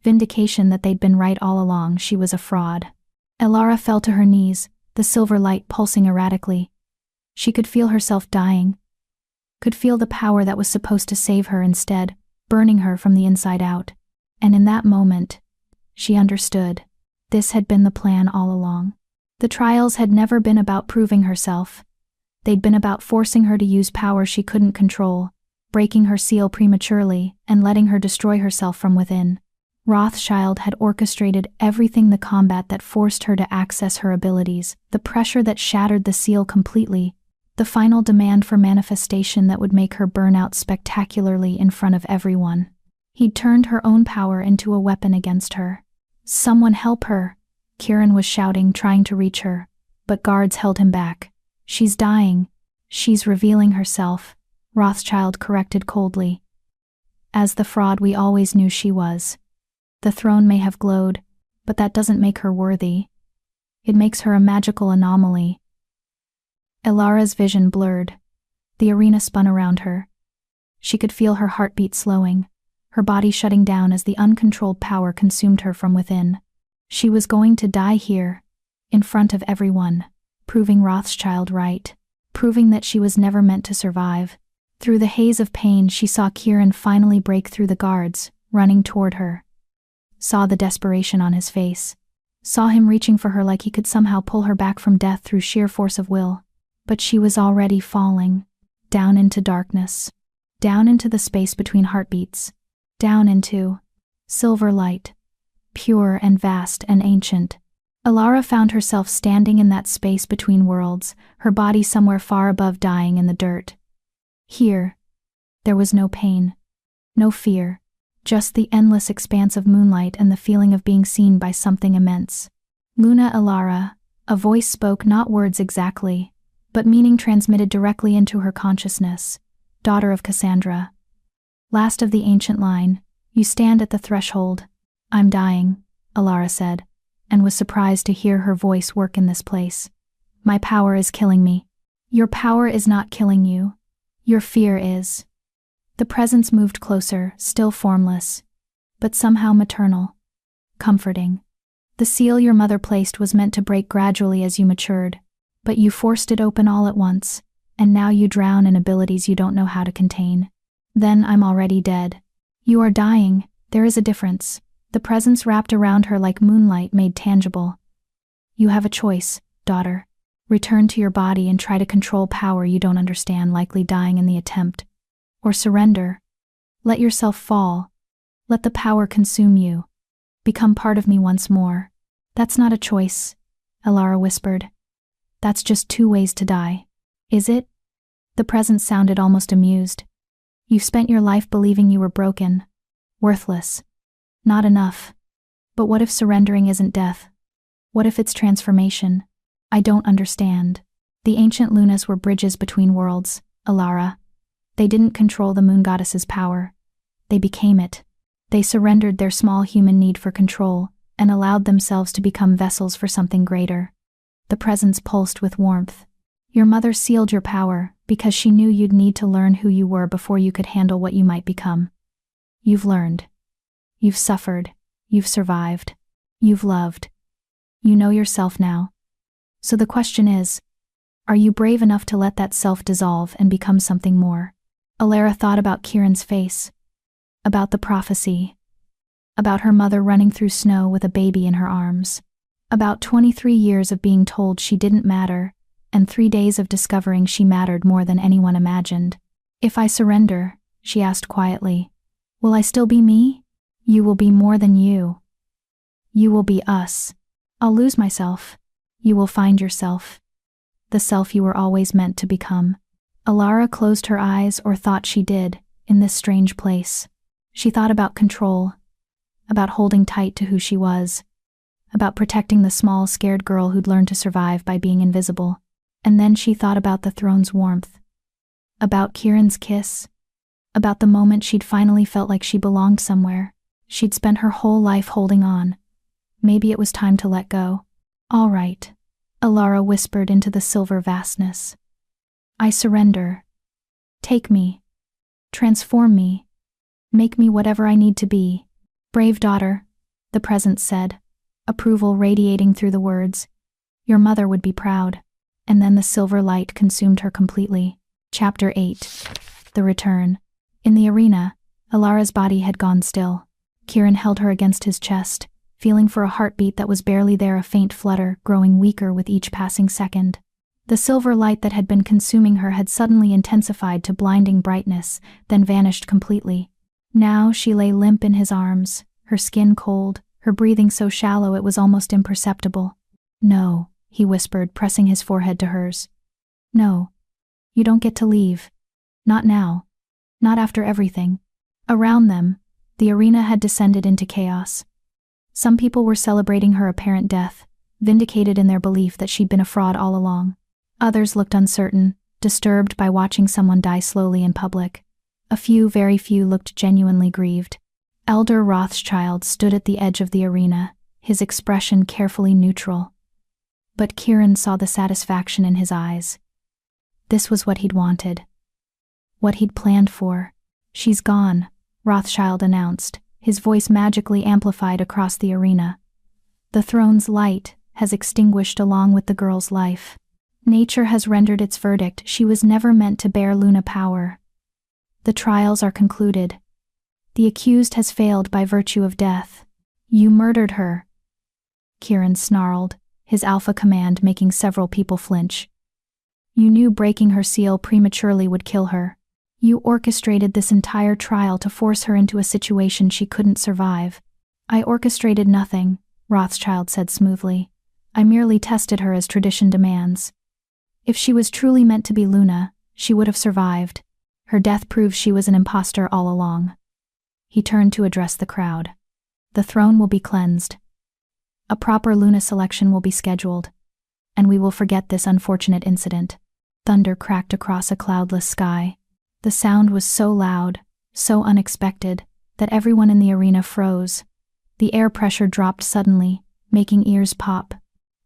Vindication that they'd been right all along. She was a fraud. Alara fell to her knees, the silver light pulsing erratically. She could feel herself dying. Could feel the power that was supposed to save her instead burning her from the inside out. And in that moment, she understood. This had been the plan all along. The trials had never been about proving herself. They'd been about forcing her to use power she couldn't control, breaking her seal prematurely, and letting her destroy herself from within. Rothschild had orchestrated everything: the combat that forced her to access her abilities, the pressure that shattered the seal completely, the final demand for manifestation that would make her burn out spectacularly in front of everyone. He'd turned her own power into a weapon against her. "Someone help her!" Kieran was shouting, trying to reach her, but guards held him back. "She's dying. She's revealing herself," Rothschild corrected coldly. "As the fraud we always knew she was. The throne may have glowed, but that doesn't make her worthy. It makes her a magical anomaly." Elara's vision blurred. The arena spun around her. She could feel her heartbeat slowing, her body shutting down as the uncontrolled power consumed her from within. She was going to die here, in front of everyone, proving Rothschild right, proving that she was never meant to survive. Through the haze of pain, she saw Kieran finally break through the guards, running toward her. Saw the desperation on his face. Saw him reaching for her like he could somehow pull her back from death through sheer force of will. But she was already falling, down into darkness, down into the space between heartbeats, down into silver light, pure and vast and ancient. Elara found herself standing in that space between worlds, her body somewhere far above, dying in the dirt. Here, there was no pain, no fear, just the endless expanse of moonlight and the feeling of being seen by something immense. "Luna Elara," a voice spoke, not words exactly, but meaning transmitted directly into her consciousness. "Daughter of Cassandra. Last of the ancient line, you stand at the threshold." "I'm dying," Elara said, and was surprised to hear her voice work in this place. "My power is killing me." "Your power is not killing you. Your fear is." The presence moved closer, still formless, but somehow maternal, comforting. "The seal your mother placed was meant to break gradually as you matured, but you forced it open all at once, and now you drown in abilities you don't know how to contain. Then I'm already dead. You are dying. There is a difference." The presence wrapped around her like moonlight made tangible. "You have a choice, daughter. Return to your body and try to control power you don't understand, likely dying in the attempt. Or surrender. Let yourself fall. Let the power consume you. Become part of me once more." "That's not a choice," Elara whispered. "That's just two ways to die." "Is it?" The presence sounded almost amused. "You've spent your life believing you were broken, worthless, not enough. But what if surrendering isn't death? What if it's transformation? I don't understand." The ancient lunas were bridges between worlds, Elara. They didn't control the moon goddess's power. They became it. They surrendered their small human need for control and allowed themselves to become vessels for something greater. The presence pulsed with warmth. "Your mother sealed your power because she knew you'd need to learn who you were before you could handle what you might become. You've learned. You've suffered. You've survived. You've loved. You know yourself now. So the question is, are you brave enough to let that self dissolve and become something more?" Elara thought about Kieran's face, about the prophecy, about her mother running through snow with a baby in her arms, about 23 years of being told she didn't matter, and 3 days of discovering she mattered more than anyone imagined. "If I surrender," she asked quietly, "will I still be me?" "You will be more than you. You will be us. I'll lose myself. You will find yourself. The self you were always meant to become." Elara closed her eyes, or thought she did, in this strange place. She thought about control, about holding tight to who she was, about protecting the small, scared girl who'd learned to survive by being invisible. And then she thought about the throne's warmth, about Kieran's kiss, about the moment she'd finally felt like she belonged somewhere. She'd spent her whole life holding on. Maybe it was time to let go. "All right," Elara whispered into the silver vastness. "I surrender. Take me. Transform me. Make me whatever I need to be." "Brave daughter," the presence said, approval radiating through the words. "Your mother would be proud." And then the silver light consumed her completely. Chapter 8. The Return. In the arena, Alara's body had gone still. Kieran held her against his chest, feeling for a heartbeat that was barely there, a faint flutter, growing weaker with each passing second. The silver light that had been consuming her had suddenly intensified to blinding brightness, then vanished completely. Now she lay limp in his arms, her skin cold, her breathing so shallow it was almost imperceptible. "No," he whispered, pressing his forehead to hers. "No. You don't get to leave. Not now. Not after everything." Around them, the arena had descended into chaos. Some people were celebrating her apparent death, vindicated in their belief that she'd been a fraud all along. Others looked uncertain, disturbed by watching someone die slowly in public. A few, very few, looked genuinely grieved. Elder Rothschild stood at the edge of the arena, his expression carefully neutral. But Kieran saw the satisfaction in his eyes. This was what he'd wanted. What he'd planned for. "She's gone," Rothschild announced, his voice magically amplified across the arena. "The throne's light has extinguished along with the girl's life. Nature has rendered its verdict. She was never meant to bear Luna power. The trials are concluded. The accused has failed by virtue of death. You murdered her," Kieran snarled, his alpha command making several people flinch. "You knew breaking her seal prematurely would kill her. You orchestrated this entire trial to force her into a situation she couldn't survive." "I orchestrated nothing," Rothschild said smoothly. "I merely tested her as tradition demands. If she was truly meant to be Luna, she would have survived. Her death proves she was an imposter all along." He turned to address the crowd. "The throne will be cleansed. A proper Luna selection will be scheduled, and we will forget this unfortunate incident." Thunder cracked across a cloudless sky. The sound was so loud, so unexpected, that everyone in the arena froze. The air pressure dropped suddenly, making ears pop,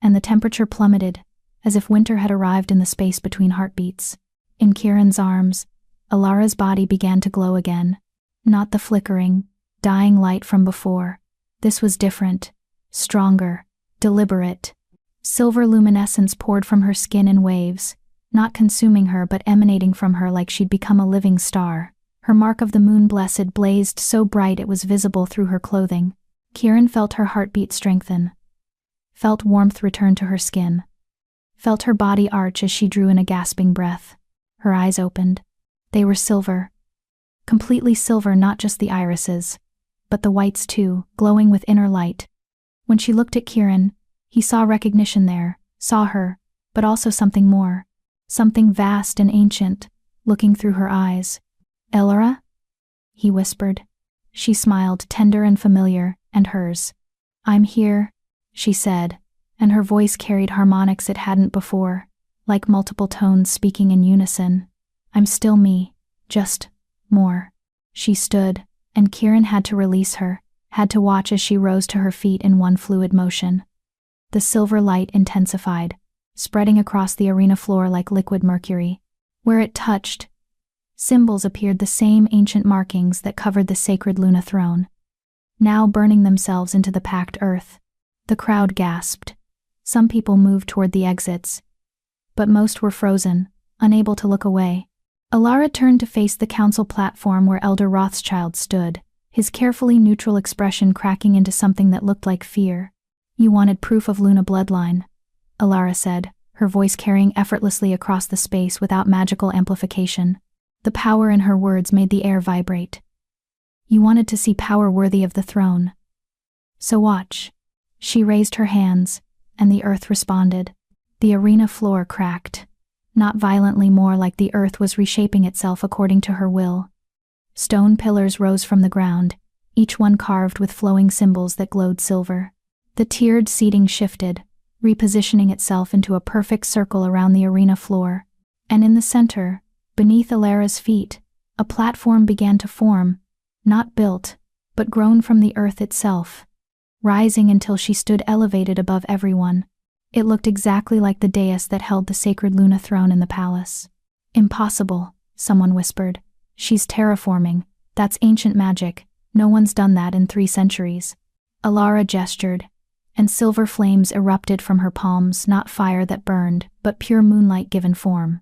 and the temperature plummeted, as if winter had arrived in the space between heartbeats. In Kieran's arms, Alara's body began to glow again. Not the flickering, dying light from before. This was different, stronger, deliberate. Silver luminescence poured from her skin in waves, not consuming her but emanating from her like she'd become a living star. Her mark of the moon blessed blazed so bright it was visible through her clothing. Kieran felt her heartbeat strengthen. Felt warmth return to her skin. Felt her body arch as she drew in a gasping breath. Her eyes opened. They were silver. Completely silver, not just the irises, but the whites too, glowing with inner light. When she looked at Kieran, he saw recognition there, saw her, but also something more. Something vast and ancient, looking through her eyes. "Elara?" he whispered. She smiled, tender and familiar, and hers. "I'm here," she said, and her voice carried harmonics it hadn't before, like multiple tones speaking in unison. "I'm still me, just more." She stood, and Kieran had to release her, had to watch as she rose to her feet in one fluid motion. The silver light intensified, spreading across the arena floor like liquid mercury. Where it touched, symbols appeared, the same ancient markings that covered the sacred Luna throne, now burning themselves into the packed earth. The crowd gasped. Some people moved toward the exits, but most were frozen, unable to look away. Alara turned to face the council platform where Elder Rothschild stood, his carefully neutral expression cracking into something that looked like fear. "You wanted proof of Luna bloodline," Alara said, her voice carrying effortlessly across the space without magical amplification. The power in her words made the air vibrate. "You wanted to see power worthy of the throne. So watch." She raised her hands, and the earth responded. The arena floor cracked. Not violently, more like the earth was reshaping itself according to her will. Stone pillars rose from the ground, each one carved with flowing symbols that glowed silver. The tiered seating shifted, repositioning itself into a perfect circle around the arena floor. And in the center, beneath Alara's feet, a platform began to form, not built, but grown from the earth itself, rising until she stood elevated above everyone. It looked exactly like the dais that held the sacred Luna throne in the palace. "Impossible," someone whispered. "She's terraforming. That's ancient magic. No one's done that in 3 centuries. Alara gestured, and silver flames erupted from her palms, not fire that burned, but pure moonlight given form.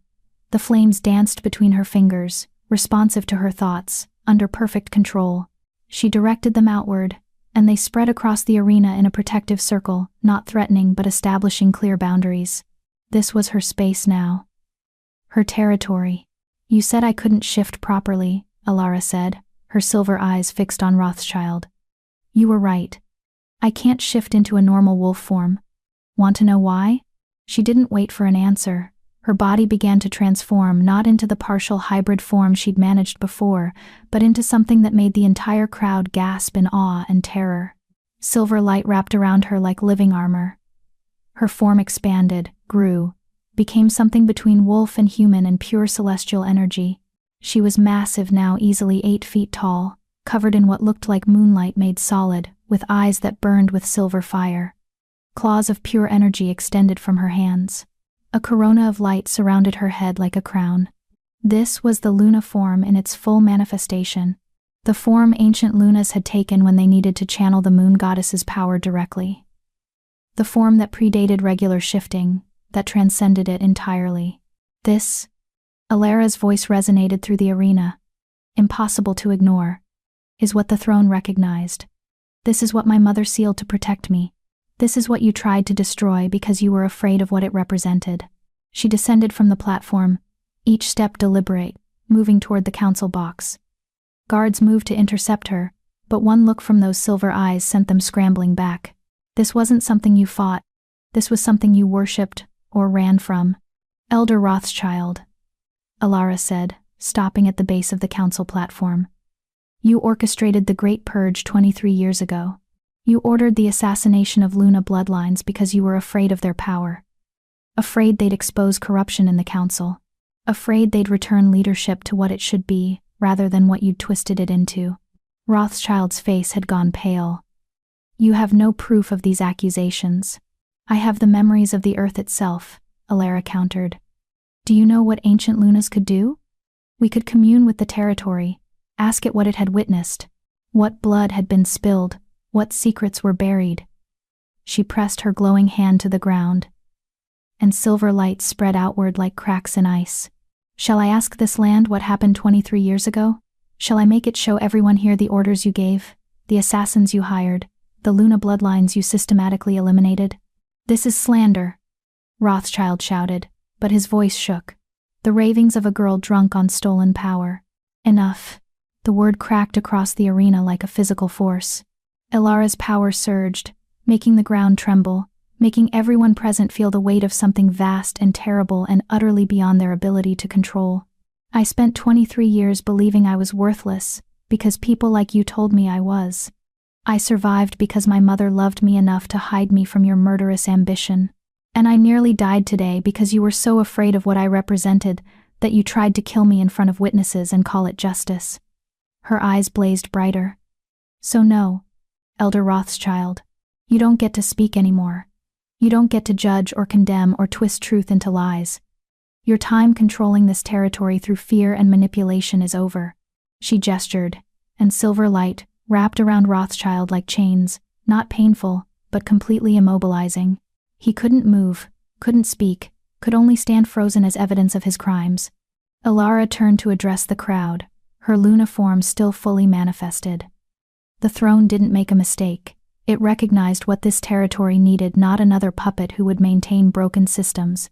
The flames danced between her fingers, responsive to her thoughts, under perfect control. She directed them outward, and they spread across the arena in a protective circle, not threatening but establishing clear boundaries. This was her space now. Her territory. "You said I couldn't shift properly," Alara said, her silver eyes fixed on Rothschild. "You were right. I can't shift into a normal wolf form. Want to know why?" She didn't wait for an answer. Her body began to transform, not into the partial hybrid form she'd managed before, but into something that made the entire crowd gasp in awe and terror. Silver light wrapped around her like living armor. Her form expanded, grew, became something between wolf and human in pure celestial energy. She was massive now, easily 8 feet tall, covered in what looked like moonlight made solid, with eyes that burned with silver fire. Claws of pure energy extended from her hands. A corona of light surrounded her head like a crown. This was the Luna form in its full manifestation, the form ancient Lunas had taken when they needed to channel the moon goddess's power directly. The form that predated regular shifting, that transcended it entirely. This, Alara's voice resonated through the arena, impossible to ignore, is what the throne recognized. This is what my mother sealed to protect me. This is what you tried to destroy because you were afraid of what it represented. She descended from the platform, each step deliberate, moving toward the council box. Guards moved to intercept her, but one look from those silver eyes sent them scrambling back. This wasn't something you fought. This was something you worshipped or ran from. "Elder Rothschild," Alara said, stopping at the base of the council platform. "You orchestrated the Great Purge 23 years ago. You ordered the assassination of Luna bloodlines because you were afraid of their power. Afraid they'd expose corruption in the council. Afraid they'd return leadership to what it should be, rather than what you'd twisted it into." Rothschild's face had gone pale. "You have no proof of these accusations." "I have the memories of the earth itself," Alara countered. "Do you know what ancient Lunas could do? We could commune with the territory, ask it what it had witnessed, what blood had been spilled, what secrets were buried." She pressed her glowing hand to the ground, and silver light spread outward like cracks in ice. "Shall I ask this land what happened 23 years ago? Shall I make it show everyone here the orders you gave, the assassins you hired, the Luna bloodlines you systematically eliminated?" "This is slander," Rothschild shouted, but his voice shook. The ravings of a girl drunk on stolen power. "Enough." The word cracked across the arena like a physical force. Alara's power surged, making the ground tremble, making everyone present feel the weight of something vast and terrible and utterly beyond their ability to control. "I spent 23 years believing I was worthless, because people like you told me I was. I survived because my mother loved me enough to hide me from your murderous ambition. And I nearly died today because you were so afraid of what I represented that you tried to kill me in front of witnesses and call it justice." Her eyes blazed brighter. "So no, Elder Rothschild, you don't get to speak anymore. You don't get to judge or condemn or twist truth into lies. Your time controlling this territory through fear and manipulation is over." She gestured, and silver light wrapped around Rothschild like chains, not painful, but completely immobilizing. He couldn't move, couldn't speak, could only stand frozen as evidence of his crimes. Alara turned to address the crowd, her Luna form still fully manifested. The throne didn't make a mistake. It recognized what this territory needed, not another puppet who would maintain broken systems,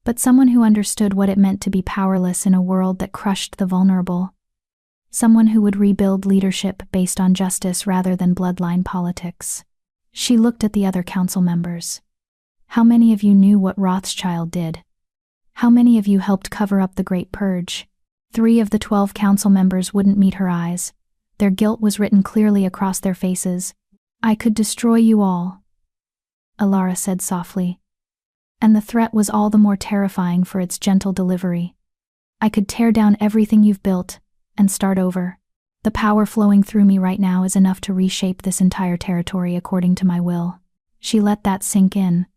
but someone who understood what it meant to be powerless in a world that crushed the vulnerable. Someone who would rebuild leadership based on justice rather than bloodline politics. She looked at the other council members. "How many of you knew what Rothschild did? How many of you helped cover up the Great Purge?" 3 of the 12 council members wouldn't meet her eyes. Their guilt was written clearly across their faces. "I could destroy you all," Alara said softly. And the threat was all the more terrifying for its gentle delivery. "I could tear down everything you've built and start over. The power flowing through me right now is enough to reshape this entire territory according to my will." She let that sink in.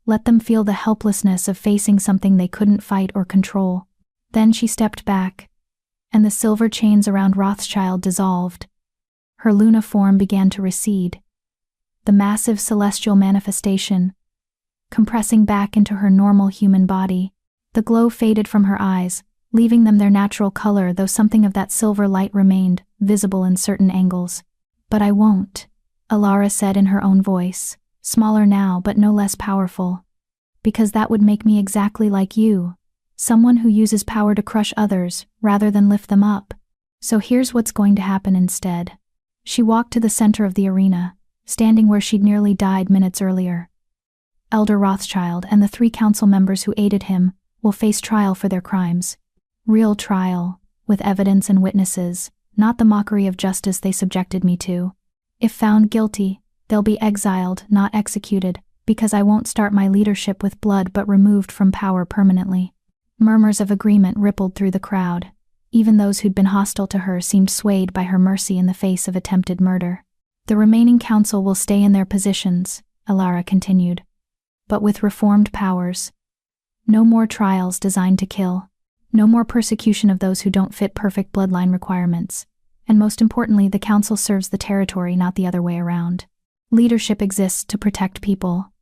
Let them feel the helplessness of facing something they couldn't fight or control. Then she stepped back, and the silver chains around Rothschild dissolved. Her Luna form began to recede. The massive celestial manifestation, compressing back into her normal human body. The glow faded from her eyes, leaving them their natural color, though something of that silver light remained, visible in certain angles. "But I won't," Alara said in her own voice, smaller now but no less powerful. "Because that would make me exactly like you, someone who uses power to crush others rather than lift them up. So here's what's going to happen instead." She walked to the center of the arena, standing where she'd nearly died minutes earlier. "Elder Rothschild and the 3 council members who aided him will face trial for their crimes. Real trial, with evidence and witnesses, not the mockery of justice they subjected me to. If found guilty, they'll be exiled, not executed, because I won't start my leadership with blood but removed from power permanently." Murmurs of agreement rippled through the crowd. Even those who'd been hostile to her seemed swayed by her mercy in the face of attempted murder. "The remaining council will stay in their positions," Alara continued, "but with reformed powers. No more trials designed to kill. No more persecution of those who don't fit perfect bloodline requirements. And most importantly, the council serves the territory, not the other way around. Leadership exists to protect people.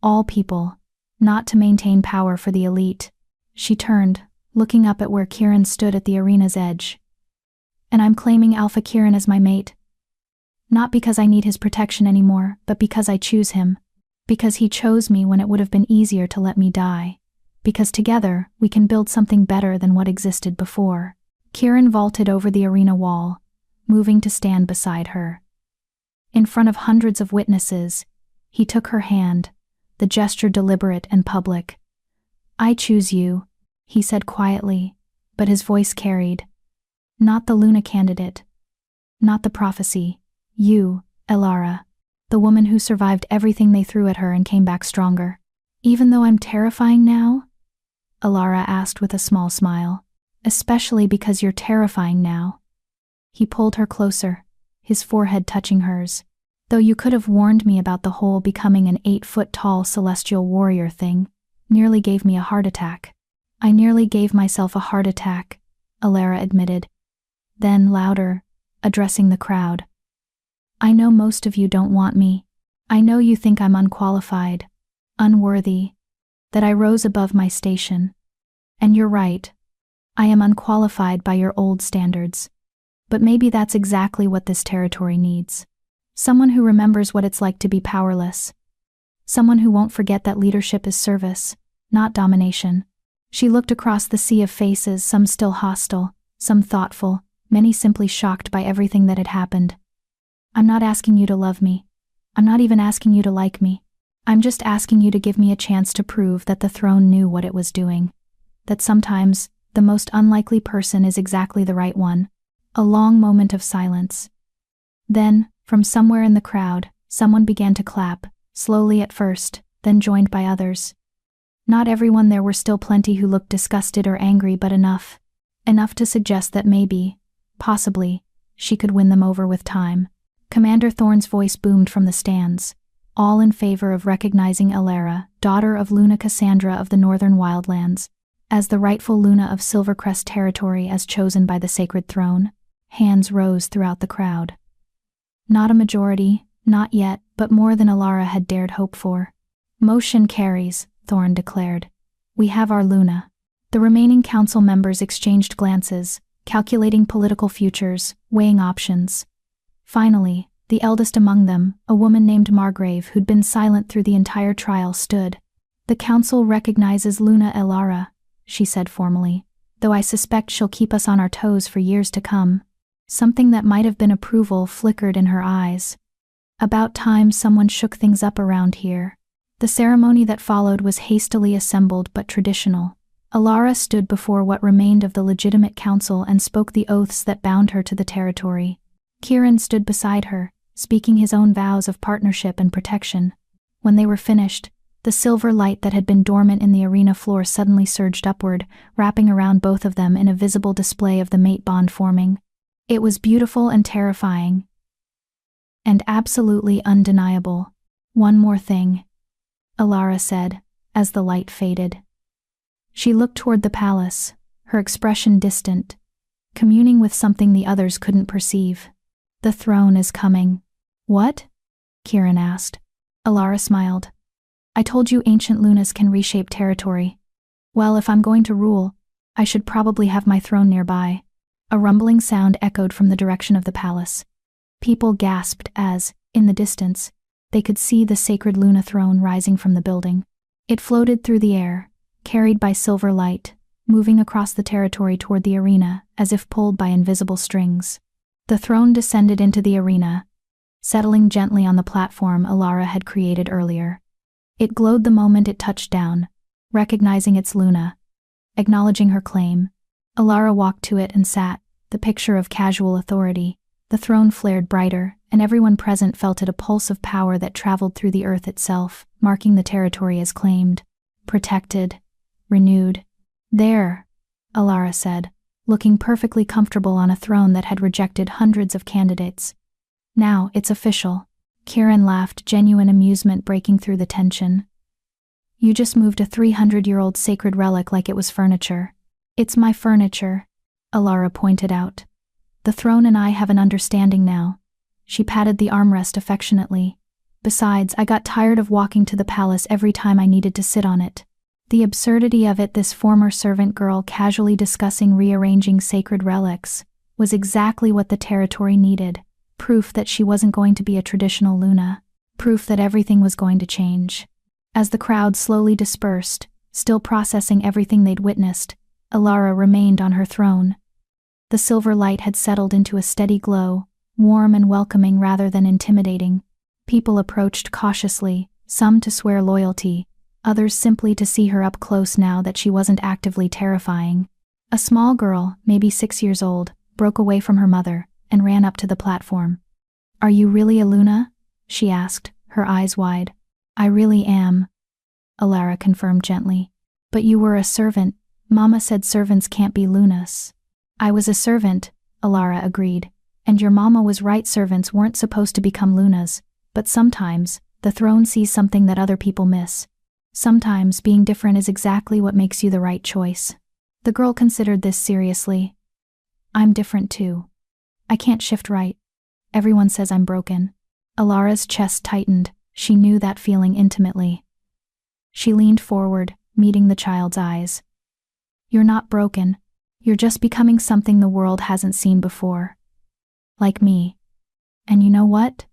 All people, not to maintain power for the elite." She turned, looking up at where Kieran stood at the arena's edge. "And I'm claiming Alpha Kieran as my mate. Not because I need his protection anymore, but because I choose him. Because he chose me when it would have been easier to let me die. Because together, we can build something better than what existed before." Kieran vaulted over the arena wall, moving to stand beside her. In front of hundreds of witnesses, he took her hand, the gesture deliberate and public. "I choose you," he said quietly, but his voice carried. "Not the Luna candidate. Not the prophecy. You, Alara, the woman who survived everything they threw at her and came back stronger." "Even though I'm terrifying now?" Alara asked with a small smile. "Especially because you're terrifying now." He pulled her closer, his forehead touching hers. "Though you could have warned me about the whole becoming an 8-foot-tall celestial warrior thing, nearly gave me a heart attack." "I nearly gave myself a heart attack," Alara admitted. Then, louder, addressing the crowd. "I know most of you don't want me. I know you think I'm unqualified, unworthy, that I rose above my station. And you're right. I am unqualified by your old standards. But maybe that's exactly what this territory needs. Someone who remembers what it's like to be powerless. Someone who won't forget that leadership is service, not domination." She looked across the sea of faces, some still hostile, some thoughtful, many simply shocked by everything that had happened. "I'm not asking you to love me. I'm not even asking you to like me. I'm just asking you to give me a chance to prove that the throne knew what it was doing. That sometimes, the most unlikely person is exactly the right one." A long moment of silence. Then, from somewhere in the crowd, someone began to clap, slowly at first, then joined by others. Not everyone there, were still plenty who looked disgusted or angry, but enough. Enough to suggest that maybe, possibly, she could win them over with time. Commander Thorne's voice boomed from the stands, all in favor of recognizing Alara, daughter of Luna Cassandra of the Northern Wildlands, as the rightful Luna of Silvercrest territory as chosen by the Sacred Throne. Hands rose throughout the crowd. Not a majority, not yet, but more than Alara had dared hope for. "Motion carries," Thorne declared. "We have our Luna." The remaining council members exchanged glances, calculating political futures, weighing options. Finally, the eldest among them, a woman named Margrave who'd been silent through the entire trial, stood. "The council recognizes Luna Alara," she said formally, "though I suspect she'll keep us on our toes for years to come." Something that might have been approval flickered in her eyes. About time someone shook things up around here. The ceremony that followed was hastily assembled but traditional. Alara stood before what remained of the legitimate council and spoke the oaths that bound her to the territory. Kieran stood beside her, speaking his own vows of partnership and protection. When they were finished, the silver light that had been dormant in the arena floor suddenly surged upward, wrapping around both of them in a visible display of the mate bond forming. It was beautiful and terrifying. And absolutely undeniable. "One more thing," Alara said, as the light faded. She looked toward the palace, her expression distant, communing with something the others couldn't perceive. "The throne is coming." "What?" Kieran asked. Alara smiled. "I told you ancient Lunas can reshape territory. Well, if I'm going to rule, I should probably have my throne nearby. A rumbling sound echoed from the direction of the palace. People gasped as, in the distance, they could see the sacred Luna throne rising from the building. It floated through the air, carried by silver light, moving across the territory toward the arena as if pulled by invisible strings. The throne descended into the arena, settling gently on the platform Alara had created earlier. It glowed the moment it touched down, recognizing its Luna. Acknowledging her claim, Alara walked to it and sat, the picture of casual authority. The throne flared brighter, and everyone present felt it a pulse of power that traveled through the earth itself, marking the territory as claimed, protected, renewed. There, Alara said, looking perfectly comfortable on a throne that had rejected hundreds of candidates. Now, it's official. Kieran laughed, genuine amusement breaking through the tension. You just moved a 300-year-old sacred relic like it was furniture. It's my furniture, Alara pointed out. The throne and I have an understanding now. She patted the armrest affectionately. Besides, I got tired of walking to the palace every time I needed to sit on it. The absurdity of it, this former servant girl casually discussing rearranging sacred relics, was exactly what the territory needed. Proof that she wasn't going to be a traditional Luna. Proof that everything was going to change. As the crowd slowly dispersed, still processing everything they'd witnessed, Alara remained on her throne. The silver light had settled into a steady glow, warm and welcoming rather than intimidating. People approached cautiously, some to swear loyalty, others simply to see her up close now that she wasn't actively terrifying. A small girl, maybe 6 years old, broke away from her mother and ran up to the platform. "Are you really a Luna?" she asked, her eyes wide. "I really am," Alara confirmed gently. "But you were a servant. Mama said servants can't be Lunas." "I was a servant," Alara agreed. "And your mama was right, servants weren't supposed to become Lunas. But sometimes, the throne sees something that other people miss. Sometimes being different is exactly what makes you the right choice." The girl considered this seriously. "I'm different too. I can't shift right. Everyone says I'm broken." Alara's chest tightened. She knew that feeling intimately. She leaned forward, meeting the child's eyes. "You're not broken. You're just becoming something the world hasn't seen before. Like me. And you know what?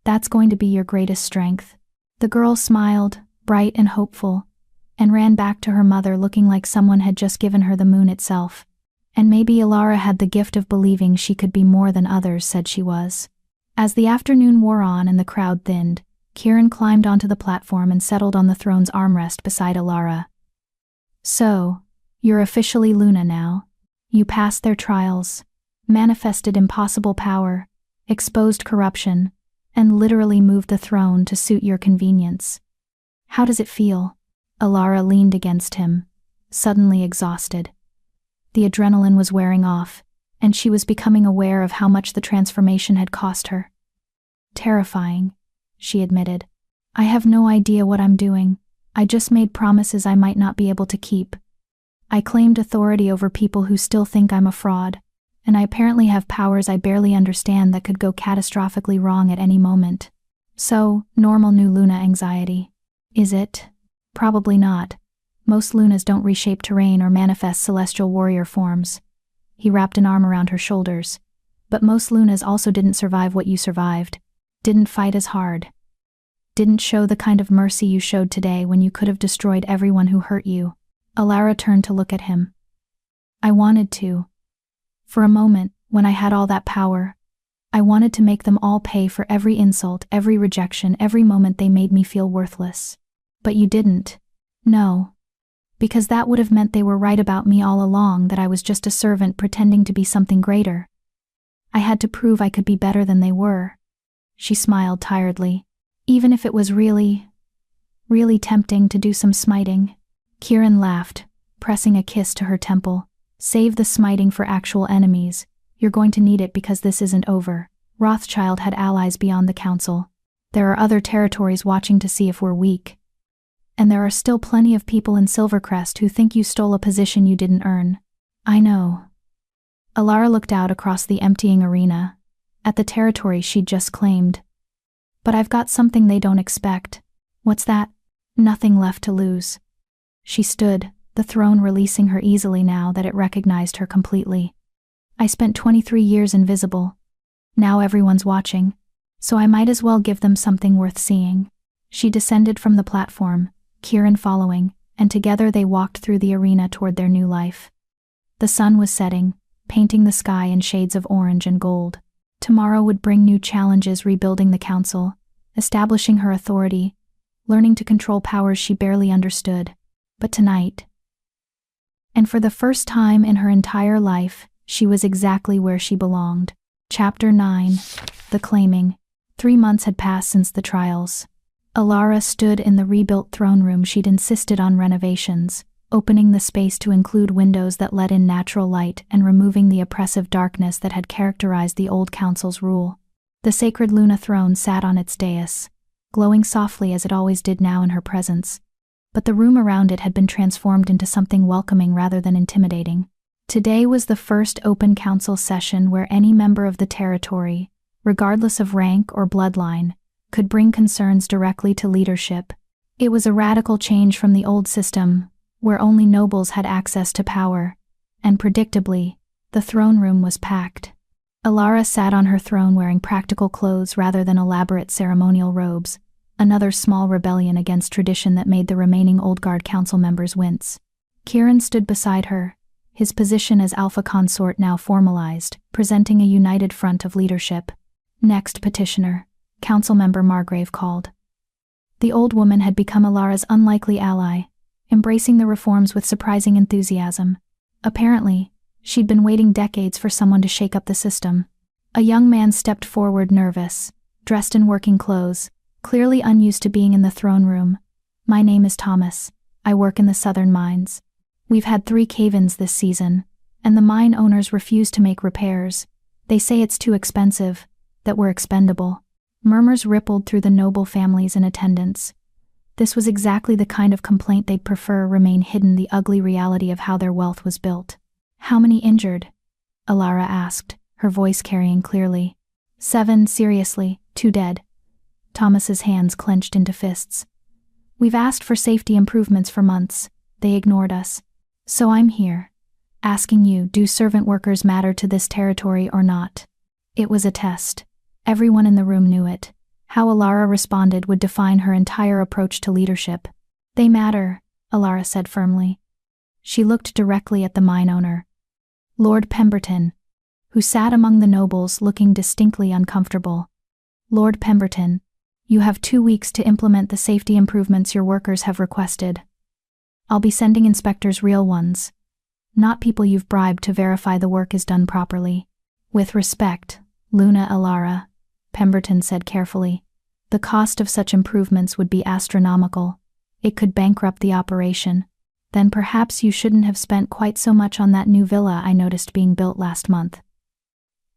That's going to be your greatest strength." The girl smiled, bright and hopeful, and ran back to her mother looking like someone had just given her the moon itself. And maybe Alara had the gift of believing she could be more than others said she was. As the afternoon wore on and the crowd thinned, Kieran climbed onto the platform and settled on the throne's armrest beside Alara. "So, you're officially Luna now. You passed their trials, manifested impossible power, exposed corruption, and literally moved the throne to suit your convenience. How does it feel?" Alara leaned against him, suddenly exhausted. The adrenaline was wearing off, and she was becoming aware of how much the transformation had cost her. "Terrifying," she admitted. "I have no idea what I'm doing. I just made promises I might not be able to keep. I claimed authority over people who still think I'm a fraud, and I apparently have powers I barely understand that could go catastrophically wrong at any moment. So, normal new Luna anxiety. Is it? Probably not. Most Lunas don't reshape terrain or manifest celestial warrior forms." He wrapped an arm around her shoulders. "But most Lunas also didn't survive what you survived. Didn't fight as hard. Didn't show the kind of mercy you showed today when you could have destroyed everyone who hurt you." Alara turned to look at him. "I wanted to. For a moment, when I had all that power, I wanted to make them all pay for every insult, every rejection, every moment they made me feel worthless. But you didn't. No. Because that would have meant they were right about me all along, that I was just a servant pretending to be something greater. I had to prove I could be better than they were." She smiled tiredly. "Even if it was really tempting to do some smiting." Kieran laughed, pressing a kiss to her temple. "Save the smiting for actual enemies. You're going to need it because this isn't over. Rothschild had allies beyond the council. There are other territories watching to see if we're weak. And there are still plenty of people in Silvercrest who think you stole a position you didn't earn." "I know." Alara looked out across the emptying arena, at the territory she'd just claimed. "But I've got something they don't expect." "What's that?" "Nothing left to lose." She stood, the throne releasing her easily now that it recognized her completely. I spent 23 years invisible. Now everyone's watching, so I might as well give them something worth seeing. She descended from the platform, Kieran following, and together they walked through the arena toward their new life. The sun was setting, painting the sky in shades of orange and gold. Tomorrow would bring new challenges, rebuilding the council, establishing her authority, learning to control powers she barely understood. But tonight, and for the first time in her entire life, she was exactly where she belonged. Chapter 9. The Claiming. 3 months had passed since the trials. Alara stood in the rebuilt throne room she'd insisted on renovations, opening the space to include windows that let in natural light and removing the oppressive darkness that had characterized the old council's rule. The sacred Luna throne sat on its dais, glowing softly as it always did now in her presence. But the room around it had been transformed into something welcoming rather than intimidating. Today was the first open council session where any member of the territory, regardless of rank or bloodline, could bring concerns directly to leadership. It was a radical change from the old system, where only nobles had access to power, and predictably, the throne room was packed. Alara sat on her throne wearing practical clothes rather than elaborate ceremonial robes, another small rebellion against tradition that made the remaining Old Guard council members wince. Kieran stood beside her, his position as Alpha Consort now formalized, presenting a united front of leadership. Next petitioner, council member Margrave called. The old woman had become Alara's unlikely ally, embracing the reforms with surprising enthusiasm. Apparently, she'd been waiting decades for someone to shake up the system. A young man stepped forward, nervous, dressed in working clothes, clearly unused to being in the throne room. "My name is Thomas. I work in the southern mines. We've had 3 cave-ins this season, and the mine owners refuse to make repairs. They say it's too expensive, that we're expendable." Murmurs rippled through the noble families in attendance. This was exactly the kind of complaint they'd prefer remain hidden, the ugly reality of how their wealth was built. "How many injured?" Alara asked, her voice carrying clearly. 7, seriously, 2 dead. Thomas's hands clenched into fists. "We've asked for safety improvements for months. They ignored us. So I'm here, asking you, do servant workers matter to this territory or not?" It was a test. Everyone in the room knew it. How Alara responded would define her entire approach to leadership. "They matter," Alara said firmly. She looked directly at the mine owner, Lord Pemberton, who sat among the nobles looking distinctly uncomfortable. "Lord Pemberton, you have 2 weeks to implement the safety improvements your workers have requested. I'll be sending inspectors, real ones, not people you've bribed, to verify the work is done properly." "With respect, Luna Alara," Pemberton said carefully, "the cost of such improvements would be astronomical. It could bankrupt the operation. Then perhaps you shouldn't have spent quite so much on that new villa I noticed being built last month."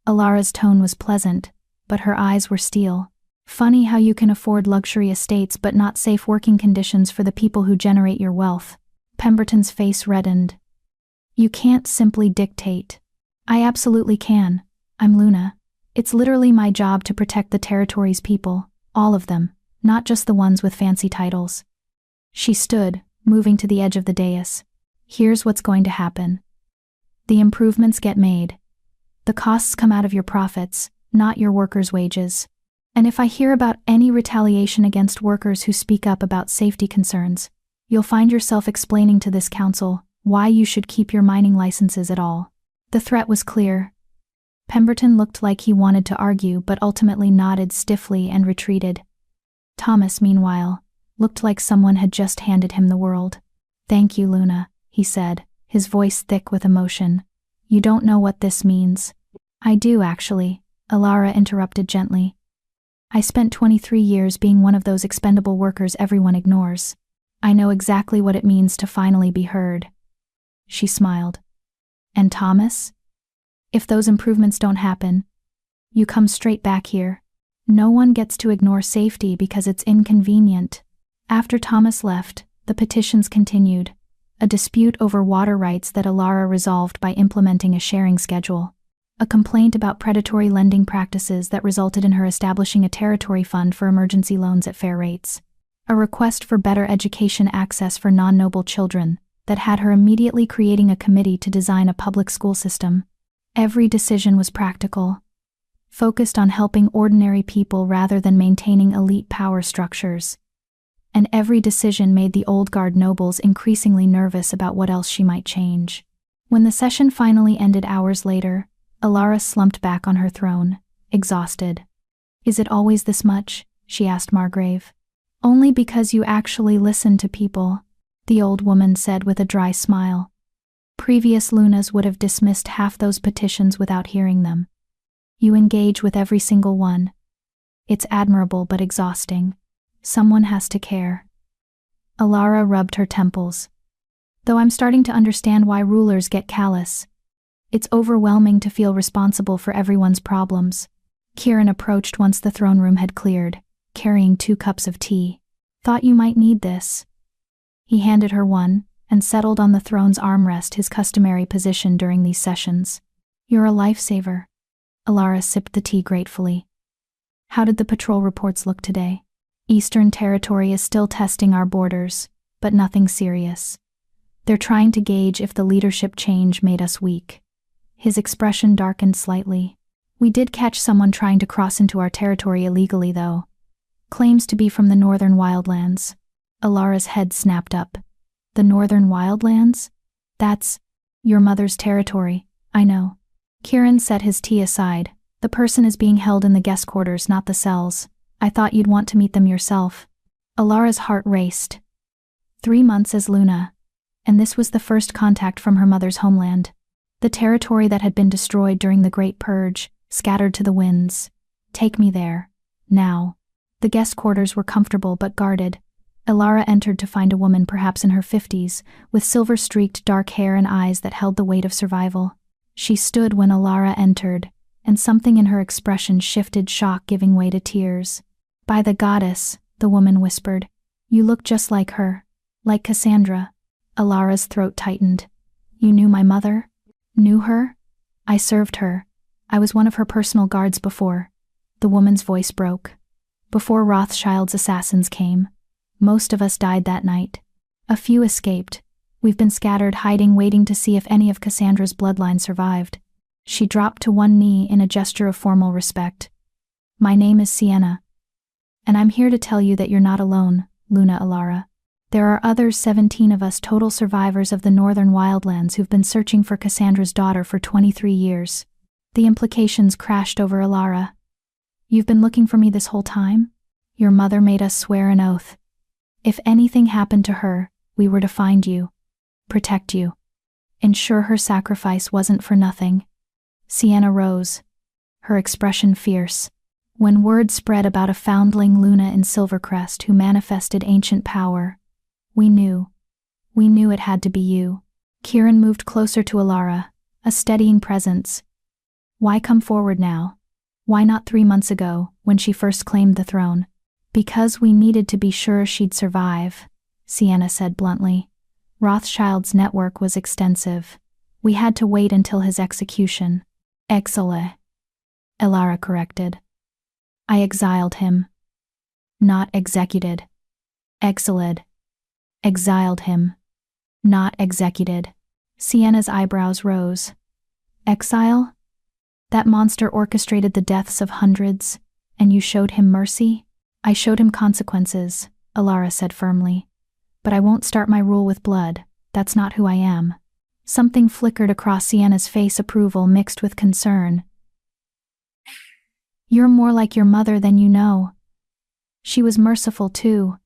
Alara's tone was pleasant, but her eyes were steel. "Funny how you can afford luxury estates but not safe working conditions for the people who generate your wealth." Pemberton's face reddened. "You can't simply dictate." "I absolutely can. I'm Luna. It's literally my job to protect the territory's people, all of them, not just the ones with fancy titles." She stood, moving to the edge of the dais. "Here's what's going to happen. The improvements get made. The costs come out of your profits, not your workers' wages. And if I hear about any retaliation against workers who speak up about safety concerns, you'll find yourself explaining to this council why you should keep your mining licenses at all." The threat was clear. Pemberton looked like he wanted to argue but ultimately nodded stiffly and retreated. Thomas, meanwhile, looked like someone had just handed him the world. "Thank you, Luna," he said, his voice thick with emotion. "You don't know what this means." "I do, actually," Alara interrupted gently. "I spent 23 years being one of those expendable workers everyone ignores. I know exactly what it means to finally be heard." She smiled. "And Thomas? If those improvements don't happen, you come straight back here. No one gets to ignore safety because it's inconvenient." After Thomas left, the petitions continued, a dispute over water rights that Alara resolved by implementing a sharing schedule, a complaint about predatory lending practices that resulted in her establishing a territory fund for emergency loans at fair rates, a request for better education access for non-noble children, that had her immediately creating a committee to design a public school system. Every decision was practical, focused on helping ordinary people rather than maintaining elite power structures. And every decision made the old guard nobles increasingly nervous about what else she might change. When the session finally ended hours later, Alara slumped back on her throne, exhausted. "Is it always this much?" she asked Margrave. "Only because you actually listen to people," the old woman said with a dry smile. "Previous Lunas would have dismissed half those petitions without hearing them. You engage with every single one. It's admirable but exhausting. Someone has to care." Alara rubbed her temples. "Though I'm starting to understand why rulers get callous. It's overwhelming to feel responsible for everyone's problems." Kieran approached once the throne room had cleared, carrying 2 cups of tea. "Thought you might need this." He handed her one, and settled on the throne's armrest, his customary position during these sessions. "You're a lifesaver." Alara sipped the tea gratefully. "How did the patrol reports look today?" "Eastern Territory is still testing our borders, but nothing serious. They're trying to gauge if the leadership change made us weak." His expression darkened slightly. "We did catch someone trying to cross into our territory illegally, though. Claims to be from the Northern Wildlands." Alara's head snapped up. "The Northern Wildlands? That's your mother's territory, I know." Kieran set his tea aside. "The person is being held in the guest quarters, not the cells. I thought you'd want to meet them yourself." Alara's heart raced. 3 months as Luna, and this was the first contact from her mother's homeland. The territory that had been destroyed during the Great Purge, scattered to the winds. Take me there. Now. The guest quarters were comfortable but guarded. Alara entered to find a woman perhaps in her 50s, with silver-streaked dark hair and eyes that held the weight of survival. She stood when Alara entered, and something in her expression shifted, shock giving way to tears. "By the goddess," the woman whispered. "You look just like her. Like Cassandra." Alara's throat tightened. "You knew my mother?" "Knew her? I served her. I was one of her personal guards before." The woman's voice broke. "Before Rothschild's assassins came. Most of us died that night. A few escaped. We've been scattered, hiding, waiting to see if any of Cassandra's bloodline survived." She dropped to one knee in a gesture of formal respect. "My name is Sienna. And I'm here to tell you that you're not alone, Luna Alara. There are others, 17 of us total survivors of the Northern Wildlands who've been searching for Cassandra's daughter for 23 years. The implications crashed over Alara. "You've been looking for me this whole time? Your mother made us swear an oath. If anything happened to her, we were to find you, protect you, ensure her sacrifice wasn't for nothing." Sienna rose, her expression fierce. "When word spread about a foundling Luna in Silvercrest who manifested ancient power, we knew it had to be you." Kieran moved closer to Alara, a steadying presence. "Why come forward now? Why not 3 months ago, when she first claimed the throne?" "Because we needed to be sure she'd survive," Sienna said bluntly. "Rothschild's network was extensive. We had to wait until his execution." "Exile," Alara corrected. "I exiled him. Not executed. Exiled. Exiled him. Not executed." Sienna's eyebrows rose. "Exile? That monster orchestrated the deaths of hundreds, and you showed him mercy?" "I showed him consequences," Alara said firmly. "But I won't start my rule with blood. That's not who I am." Something flickered across Sienna's face, approval mixed with concern. "You're more like your mother than you know. She was merciful too.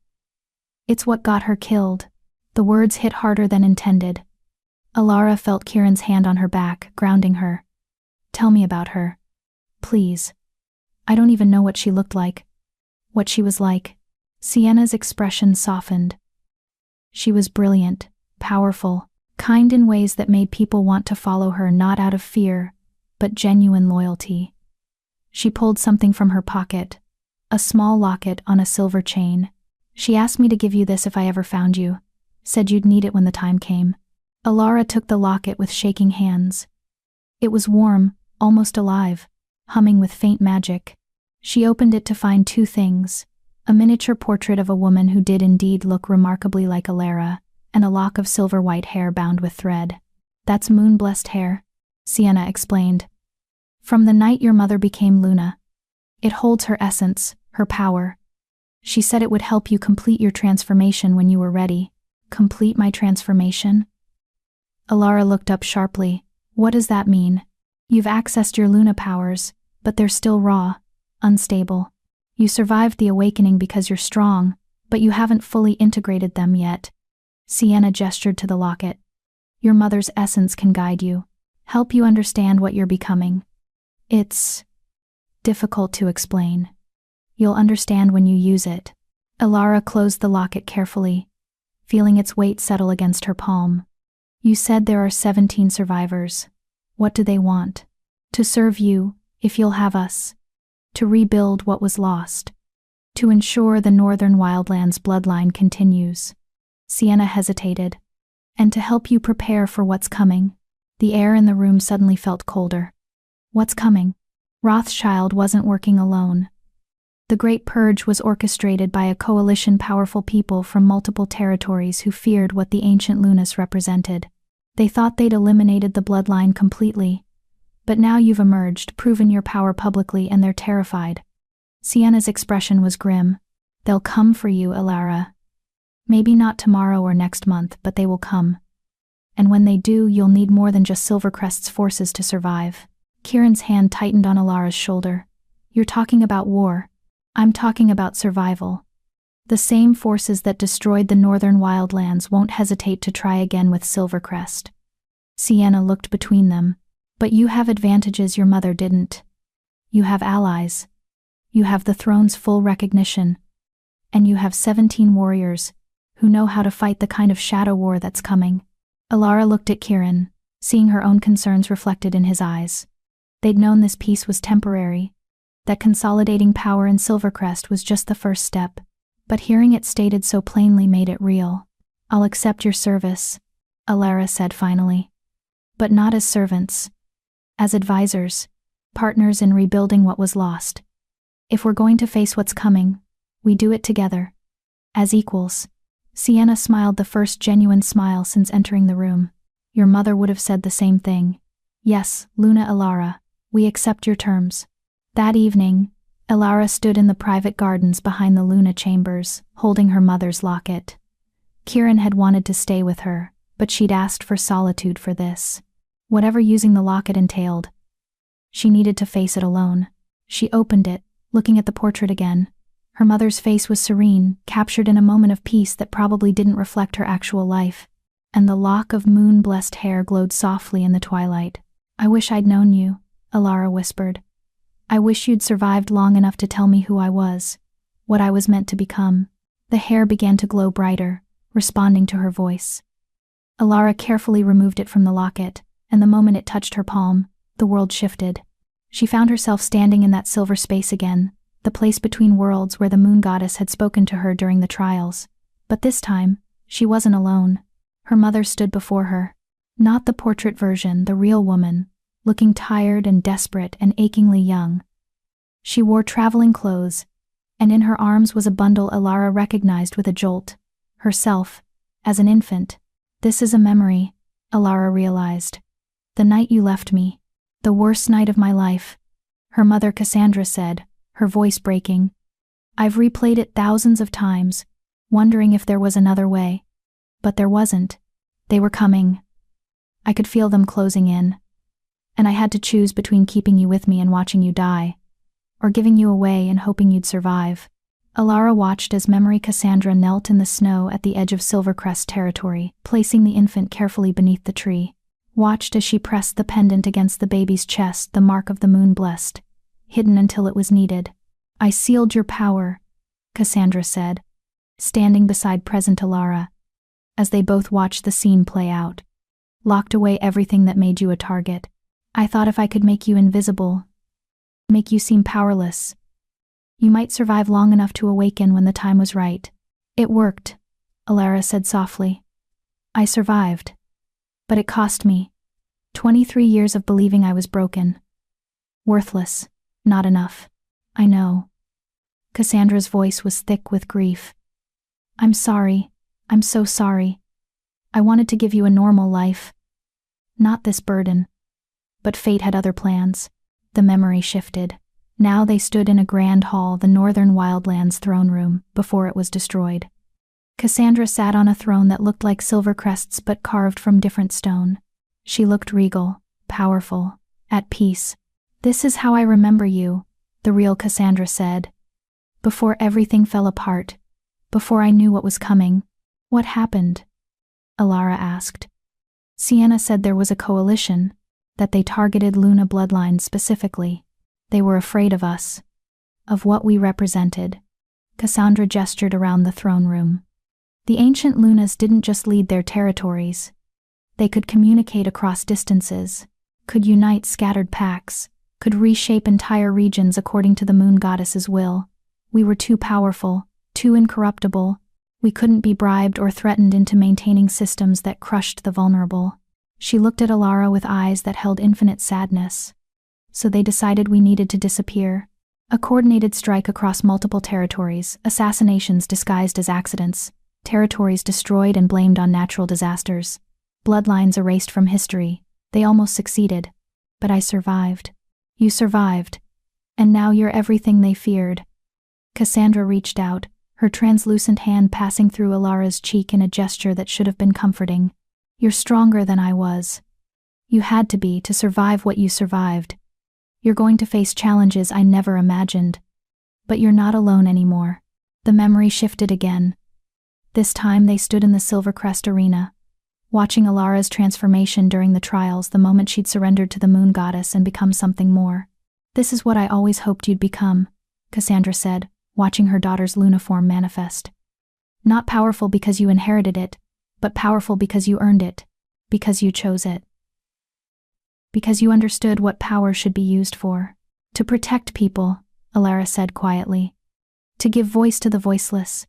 It's what got her killed." The words hit harder than intended. Alara felt Kieran's hand on her back, grounding her. "Tell me about her. Please. I don't even know what she looked like. What she was like." Sienna's expression softened. "She was brilliant, powerful, kind in ways that made people want to follow her, not out of fear, but genuine loyalty." She pulled something from her pocket, a small locket on a silver chain. "She asked me to give you this if I ever found you. Said you'd need it when the time came." Alara took the locket with shaking hands. It was warm, almost alive, humming with faint magic. She opened it to find 2 things: a miniature portrait of a woman who did indeed look remarkably like Alara, and a lock of silver-white hair bound with thread. "That's moon-blessed hair," Sienna explained. "From the night your mother became Luna. It holds her essence, her power. She said it would help you complete your transformation when you were ready." "Complete my transformation?" Alara looked up sharply. "What does that mean?" "You've accessed your Luna powers, but they're still raw, unstable. You survived the awakening because you're strong, but you haven't fully integrated them yet." Sienna gestured to the locket. "Your mother's essence can guide you, help you understand what you're becoming. It's difficult to explain. You'll understand when you use it." Alara closed the locket carefully, feeling its weight settle against her palm. "You said there are 17 survivors. What do they want?" "To serve you, if you'll have us. To rebuild what was lost. To ensure the Northern Wildlands bloodline continues." Sienna hesitated. "And to help you prepare for what's coming." The air in the room suddenly felt colder. What's coming? Rothschild wasn't working alone. The Great Purge was orchestrated by a coalition of powerful people from multiple territories who feared what the ancient Lunas represented. They thought they'd eliminated the bloodline completely. But now you've emerged, proven your power publicly, and they're terrified. Sienna's expression was grim. "They'll come for you, Alara. Maybe not tomorrow or next month, but they will come. And when they do, you'll need more than just Silvercrest's forces to survive." Kieran's hand tightened on Alara's shoulder. "You're talking about war. I'm talking about survival. The same forces that destroyed the Northern Wildlands won't hesitate to try again with Silvercrest." Sienna looked between them. "But you have advantages your mother didn't. You have allies. You have the throne's full recognition. And you have 17 warriors who know how to fight the kind of shadow war that's coming." Alara looked at Kieran, seeing her own concerns reflected in his eyes. They'd known this peace was temporary, that consolidating power in Silvercrest was just the first step, but hearing it stated so plainly made it real. "I'll accept your service," Alara said finally. "But not as servants. As advisors, partners in rebuilding what was lost. If we're going to face what's coming, we do it together. As equals." Sienna smiled, the first genuine smile since entering the room. "Your mother would have said the same thing." "Yes, Luna Alara, we accept your terms." That evening, Alara stood in the private gardens behind the Luna chambers, holding her mother's locket. Kieran had wanted to stay with her, but she'd asked for solitude for this. Whatever using the locket entailed, she needed to face it alone. She opened it, looking at the portrait again. Her mother's face was serene, captured in a moment of peace that probably didn't reflect her actual life. And the lock of moon-blessed hair glowed softly in the twilight. "I wish I'd known you," Alara whispered. "I wish you'd survived long enough to tell me who I was, what I was meant to become." The hair began to glow brighter, responding to her voice. Alara carefully removed it from the locket, and the moment it touched her palm, the world shifted. She found herself standing in that silver space again, the place between worlds where the moon goddess had spoken to her during the trials. But this time, she wasn't alone. Her mother stood before her. Not the portrait version, the real woman, looking tired and desperate and achingly young. She wore traveling clothes, and in her arms was a bundle Alara recognized with a jolt. Herself, as an infant. "This is a memory," Alara realized. "The night you left me. The worst night of my life," her mother Cassandra said, her voice breaking. "I've replayed it thousands of times, wondering if there was another way. But there wasn't. They were coming. I could feel them closing in. And I had to choose between keeping you with me and watching you die, or giving you away and hoping you'd survive." Alara watched as Memory Cassandra knelt in the snow at the edge of Silvercrest territory, placing the infant carefully beneath the tree. Watched as she pressed the pendant against the baby's chest, the mark of the moon blessed, hidden until it was needed. "I sealed your power," Cassandra said, standing beside present Alara, as they both watched the scene play out. "Locked away everything that made you a target. I thought if I could make you invisible, make you seem powerless, you might survive long enough to awaken when the time was right." "It worked," Alara said softly. "I survived. But it cost me 23 years of believing I was broken. Worthless, not enough. I know." Cassandra's voice was thick with grief. "I'm sorry. I'm so sorry. I wanted to give you a normal life. Not this burden. But fate had other plans. The memory shifted. Now they stood in a grand hall, the Northern Wildlands throne room, before it was destroyed. Cassandra sat on a throne that looked like silver crests but carved from different stone. She looked regal, powerful, at peace. "This is how I remember you," the real Cassandra said. "Before everything fell apart. Before I knew what was coming." "What happened?" Alara asked. Sienna said there was a coalition, that they targeted Luna bloodlines specifically. They were afraid of us. Of what we represented. Cassandra gestured around the throne room. The ancient Lunas didn't just lead their territories. They could communicate across distances, could unite scattered packs, could reshape entire regions according to the moon goddess's will. We were too powerful, too incorruptible. We couldn't be bribed or threatened into maintaining systems that crushed the vulnerable. She looked at Alara with eyes that held infinite sadness. So they decided we needed to disappear. A coordinated strike across multiple territories, assassinations disguised as accidents, territories destroyed and blamed on natural disasters, bloodlines erased from history. They almost succeeded. But I survived. You survived. And now you're everything they feared. Cassandra reached out, her translucent hand passing through Alara's cheek in a gesture that should have been comforting. "You're stronger than I was. You had to be to survive what you survived. You're going to face challenges I never imagined. But you're not alone anymore." The memory shifted again. This time they stood in the Silvercrest arena, watching Alara's transformation during the trials the moment she'd surrendered to the moon goddess and become something more. "This is what I always hoped you'd become," Cassandra said, watching her daughter's Luna form manifest. "Not powerful because you inherited it, but powerful because you earned it, because you chose it. Because you understood what power should be used for. To protect people," Alara said quietly. "To give voice to the voiceless.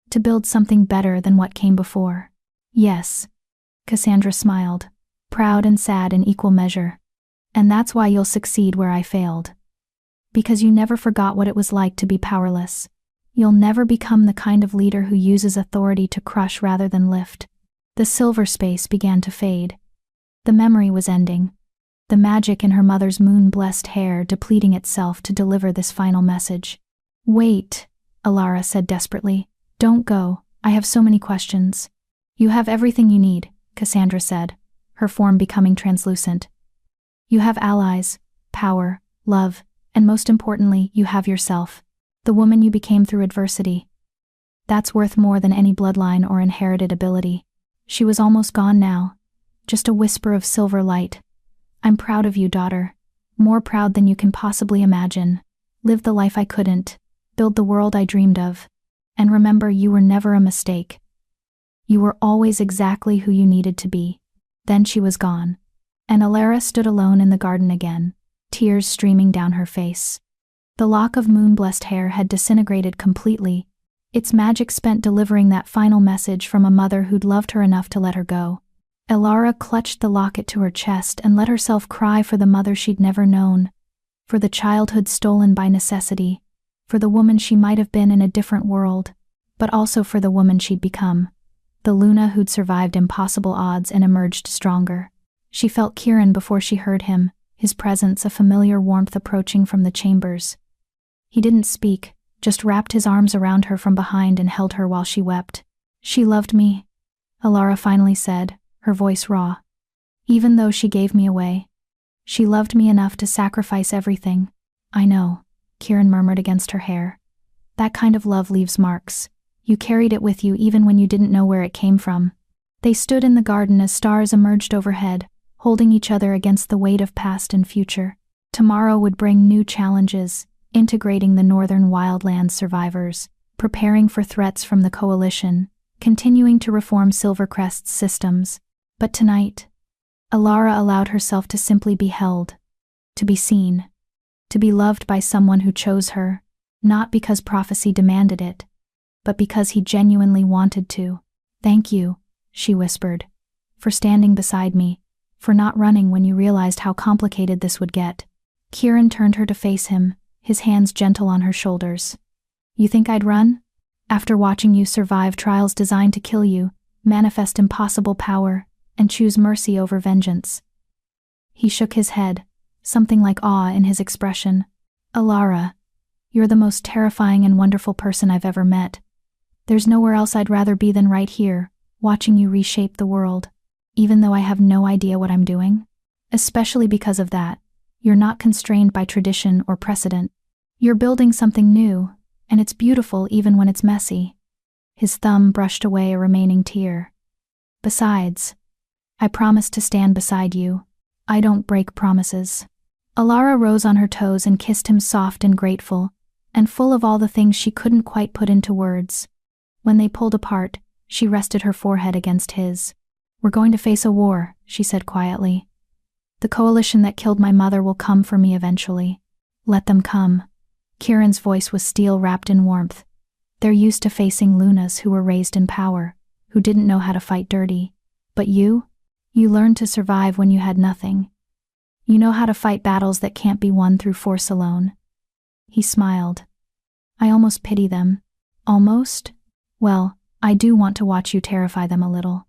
To build something better than what came before." "Yes," Cassandra smiled, proud and sad in equal measure. "And that's why you'll succeed where I failed. Because you never forgot what it was like to be powerless. You'll never become the kind of leader who uses authority to crush rather than lift." The silver space began to fade. The memory was ending. The magic in her mother's moon-blessed hair depleting itself to deliver this final message. "Wait," Alara said desperately. "Don't go. I have so many questions." "You have everything you need," Cassandra said, her form becoming translucent. "You have allies, power, love, and most importantly, you have yourself. The woman you became through adversity. That's worth more than any bloodline or inherited ability." She was almost gone now. Just a whisper of silver light. "I'm proud of you, daughter. More proud than you can possibly imagine. Live the life I couldn't. Build the world I dreamed of. And remember, you were never a mistake. You were always exactly who you needed to be." Then she was gone. And Alara stood alone in the garden again, tears streaming down her face. The lock of moon-blessed hair had disintegrated completely, its magic spent delivering that final message from a mother who'd loved her enough to let her go. Alara clutched the locket to her chest and let herself cry for the mother she'd never known, for the childhood stolen by necessity, for the woman she might have been in a different world, but also for the woman she'd become, the Luna who'd survived impossible odds and emerged stronger. She felt Kieran before she heard him, his presence a familiar warmth approaching from the chambers. He didn't speak, just wrapped his arms around her from behind and held her while she wept. "She loved me," Alara finally said, her voice raw. "Even though she gave me away. She loved me enough to sacrifice everything." "I know," Kieran murmured against her hair. "That kind of love leaves marks. You carried it with you even when you didn't know where it came from." They stood in the garden as stars emerged overhead, holding each other against the weight of past and future. Tomorrow would bring new challenges, integrating the Northern Wildlands survivors, preparing for threats from the Coalition, continuing to reform Silvercrest's systems. But tonight, Alara allowed herself to simply be held, to be seen, to be loved by someone who chose her, not because prophecy demanded it, but because he genuinely wanted to. "Thank you," she whispered, "for standing beside me, for not running when you realized how complicated this would get." Kieran turned her to face him, his hands gentle on her shoulders. "You think I'd run? After watching you survive trials designed to kill you, manifest impossible power, and choose mercy over vengeance. He shook his head, something like awe in his expression. Alara, you're the most terrifying and wonderful person I've ever met. There's nowhere else I'd rather be than right here, watching you reshape the world, even though I have no idea what I'm doing. Especially because of that, you're not constrained by tradition or precedent. You're building something new, and it's beautiful even when it's messy. His thumb brushed away a remaining tear. Besides, I promised to stand beside you. I don't break promises. Alara rose on her toes and kissed him, soft and grateful, and full of all the things she couldn't quite put into words. When they pulled apart, she rested her forehead against his. We're going to face a war, she said quietly. The coalition that killed my mother will come for me eventually. Let them come. Kieran's voice was steel wrapped in warmth. They're used to facing Lunas who were raised in power, who didn't know how to fight dirty. But you learned to survive when you had nothing. You know how to fight battles that can't be won through force alone. He smiled. I almost pity them. Almost? Well, I do want to watch you terrify them a little.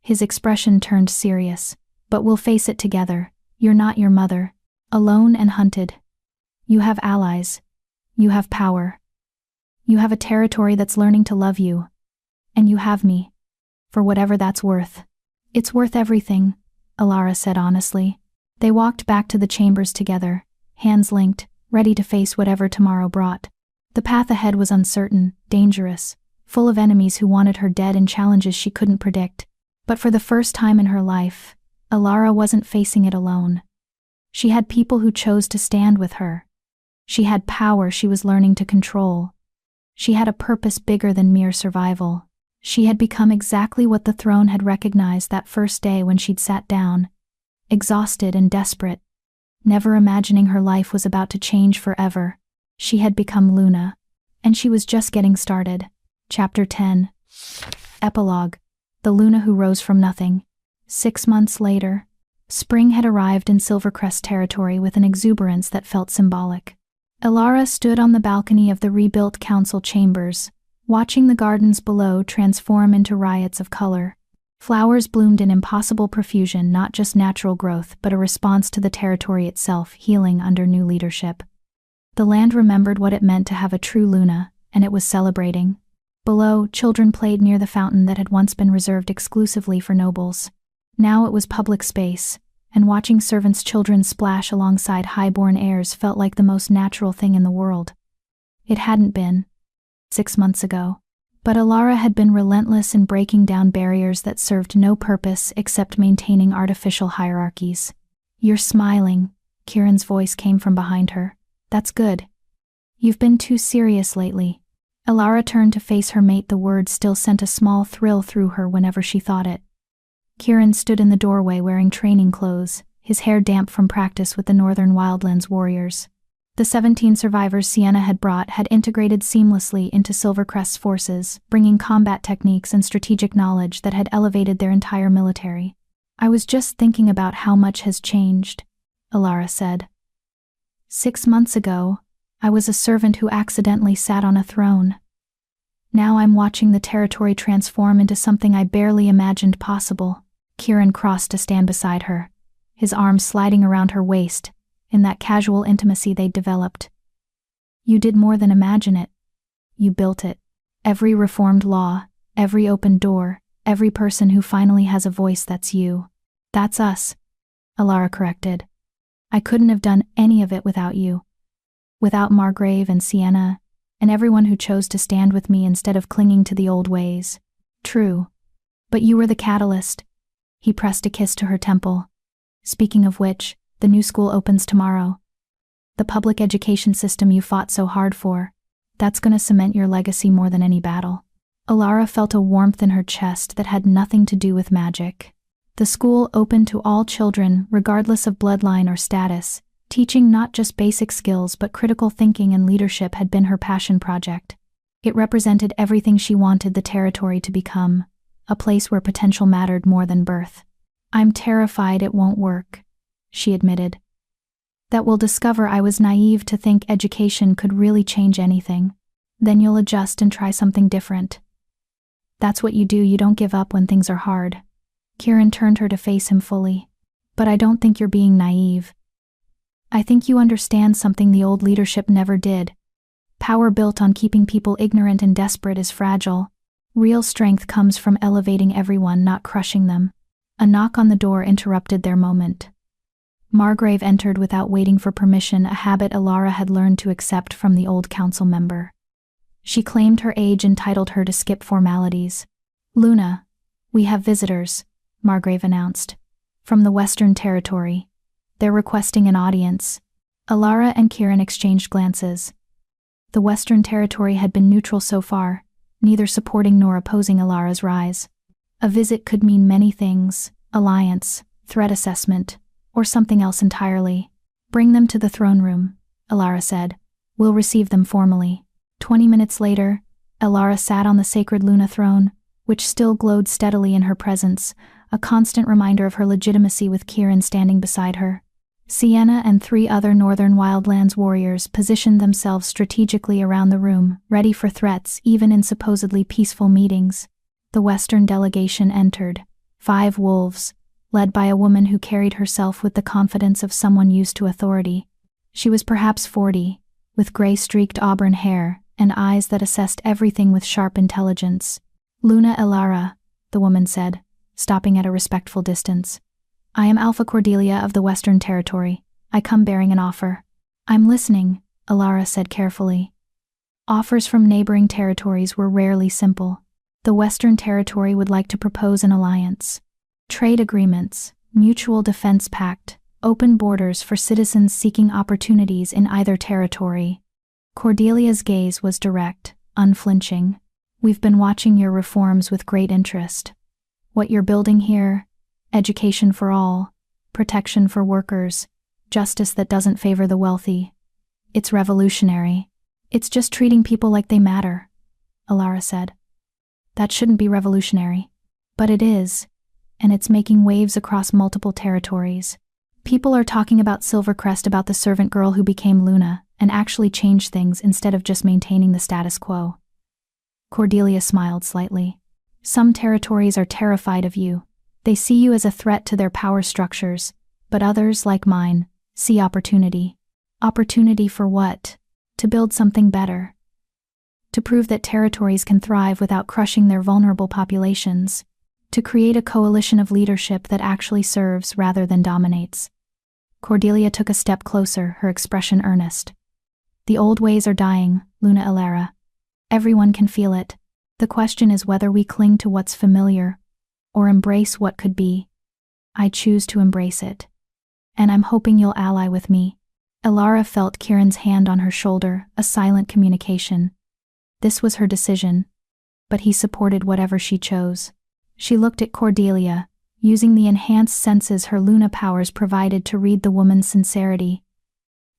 His expression turned serious. But we'll face it together. You're not your mother. Alone and hunted. You have allies. You have power. You have a territory that's learning to love you. And you have me. For whatever that's worth. It's worth everything, Alara said honestly. They walked back to the chambers together, hands linked, ready to face whatever tomorrow brought. The path ahead was uncertain, dangerous, full of enemies who wanted her dead and challenges she couldn't predict. But for the first time in her life, Alara wasn't facing it alone. She had people who chose to stand with her. She had power she was learning to control. She had a purpose bigger than mere survival. She had become exactly what the throne had recognized that first day when she'd sat down, exhausted and desperate, never imagining her life was about to change forever. She had become Luna, and she was just getting started. Chapter 10. Epilogue. The Luna who rose from nothing. 6 months later, spring had arrived in Silvercrest territory with an exuberance that felt symbolic. Alara stood on the balcony of the rebuilt council chambers, watching the gardens below transform into riots of color. Flowers bloomed in impossible profusion, not just natural growth but a response to the territory itself healing under new leadership. The land remembered what it meant to have a true Luna, and it was celebrating. Below, children played near the fountain that had once been reserved exclusively for nobles. Now it was public space, and watching servants' children splash alongside highborn heirs felt like the most natural thing in the world. It hadn't been 6 months ago. But Alara had been relentless in breaking down barriers that served no purpose except maintaining artificial hierarchies. You're smiling, Kieran's voice came from behind her. That's good. You've been too serious lately. Alara turned to face her mate. The words still sent a small thrill through her whenever she thought it. Kieran stood in the doorway wearing training clothes, his hair damp from practice with the Northern Wildlands warriors. The 17 survivors Sienna had brought had integrated seamlessly into Silvercrest's forces, bringing combat techniques and strategic knowledge that had elevated their entire military. I was just thinking about how much has changed, Alara said. 6 months ago, I was a servant who accidentally sat on a throne. Now I'm watching the territory transform into something I barely imagined possible. Kieran crossed to stand beside her, his arms sliding around her waist, in that casual intimacy they'd developed. You did more than imagine it. You built it. Every reformed law, every open door, every person who finally has a voice, that's you. That's us, Alara corrected. I couldn't have done any of it without you. Without Margrave and Sienna, and everyone who chose to stand with me instead of clinging to the old ways. True. But you were the catalyst. He pressed a kiss to her temple. Speaking of which, the new school opens tomorrow. The public education system you fought so hard for. That's gonna cement your legacy more than any battle. Alara felt a warmth in her chest that had nothing to do with magic. The school opened to all children, regardless of bloodline or status. Teaching not just basic skills but critical thinking and leadership had been her passion project. It represented everything she wanted the territory to become, a place where potential mattered more than birth. I'm terrified it won't work, she admitted. That we'll discover I was naive to think education could really change anything. Then you'll adjust and try something different. That's what you do, you don't give up when things are hard. Kieran turned her to face him fully. But I don't think you're being naive. I think you understand something the old leadership never did. Power built on keeping people ignorant and desperate is fragile. Real strength comes from elevating everyone, not crushing them. A knock on the door interrupted their moment. Margrave entered without waiting for permission, a habit Alara had learned to accept from the old council member. She claimed her age entitled her to skip formalities. Luna, we have visitors, Margrave announced. From the Western Territory. They're requesting an audience. Alara and Kieran exchanged glances. The Western Territory had been neutral so far, neither supporting nor opposing Alara's rise. A visit could mean many things: alliance, threat assessment, or something else entirely. Bring them to the throne room, Alara said. We'll receive them formally. 20 minutes later, Alara sat on the sacred Luna throne, which still glowed steadily in her presence, a constant reminder of her legitimacy with Kieran standing beside her. Sienna and 3 other Northern Wildlands warriors positioned themselves strategically around the room, ready for threats even in supposedly peaceful meetings. The Western delegation entered, 5 wolves, led by a woman who carried herself with the confidence of someone used to authority. She was perhaps 40, with gray-streaked auburn hair and eyes that assessed everything with sharp intelligence. Luna Elara, the woman said, stopping at a respectful distance. I am Alpha Cordelia of the Western Territory. I come bearing an offer. I'm listening, Alara said carefully. Offers from neighboring territories were rarely simple. The Western Territory would like to propose an alliance. Trade agreements, mutual defense pact, open borders for citizens seeking opportunities in either territory. Cordelia's gaze was direct, unflinching. We've been watching your reforms with great interest. What you're building here: education for all, protection for workers, justice that doesn't favor the wealthy. It's revolutionary. It's just treating people like they matter, Alara said. That shouldn't be revolutionary. But it is, and it's making waves across multiple territories. People are talking about Silvercrest, about the servant girl who became Luna, and actually changed things instead of just maintaining the status quo. Cordelia smiled slightly. Some territories are terrified of you. They see you as a threat to their power structures, but others, like mine, see opportunity. Opportunity for what? To build something better. To prove that territories can thrive without crushing their vulnerable populations. To create a coalition of leadership that actually serves rather than dominates. Cordelia took a step closer, her expression earnest. The old ways are dying, Luna Elara. Everyone can feel it. The question is whether we cling to what's familiar, or embrace what could be. I choose to embrace it. And I'm hoping you'll ally with me. Alara felt Kieran's hand on her shoulder, a silent communication. This was her decision, but he supported whatever she chose. She looked at Cordelia, using the enhanced senses her Luna powers provided to read the woman's sincerity.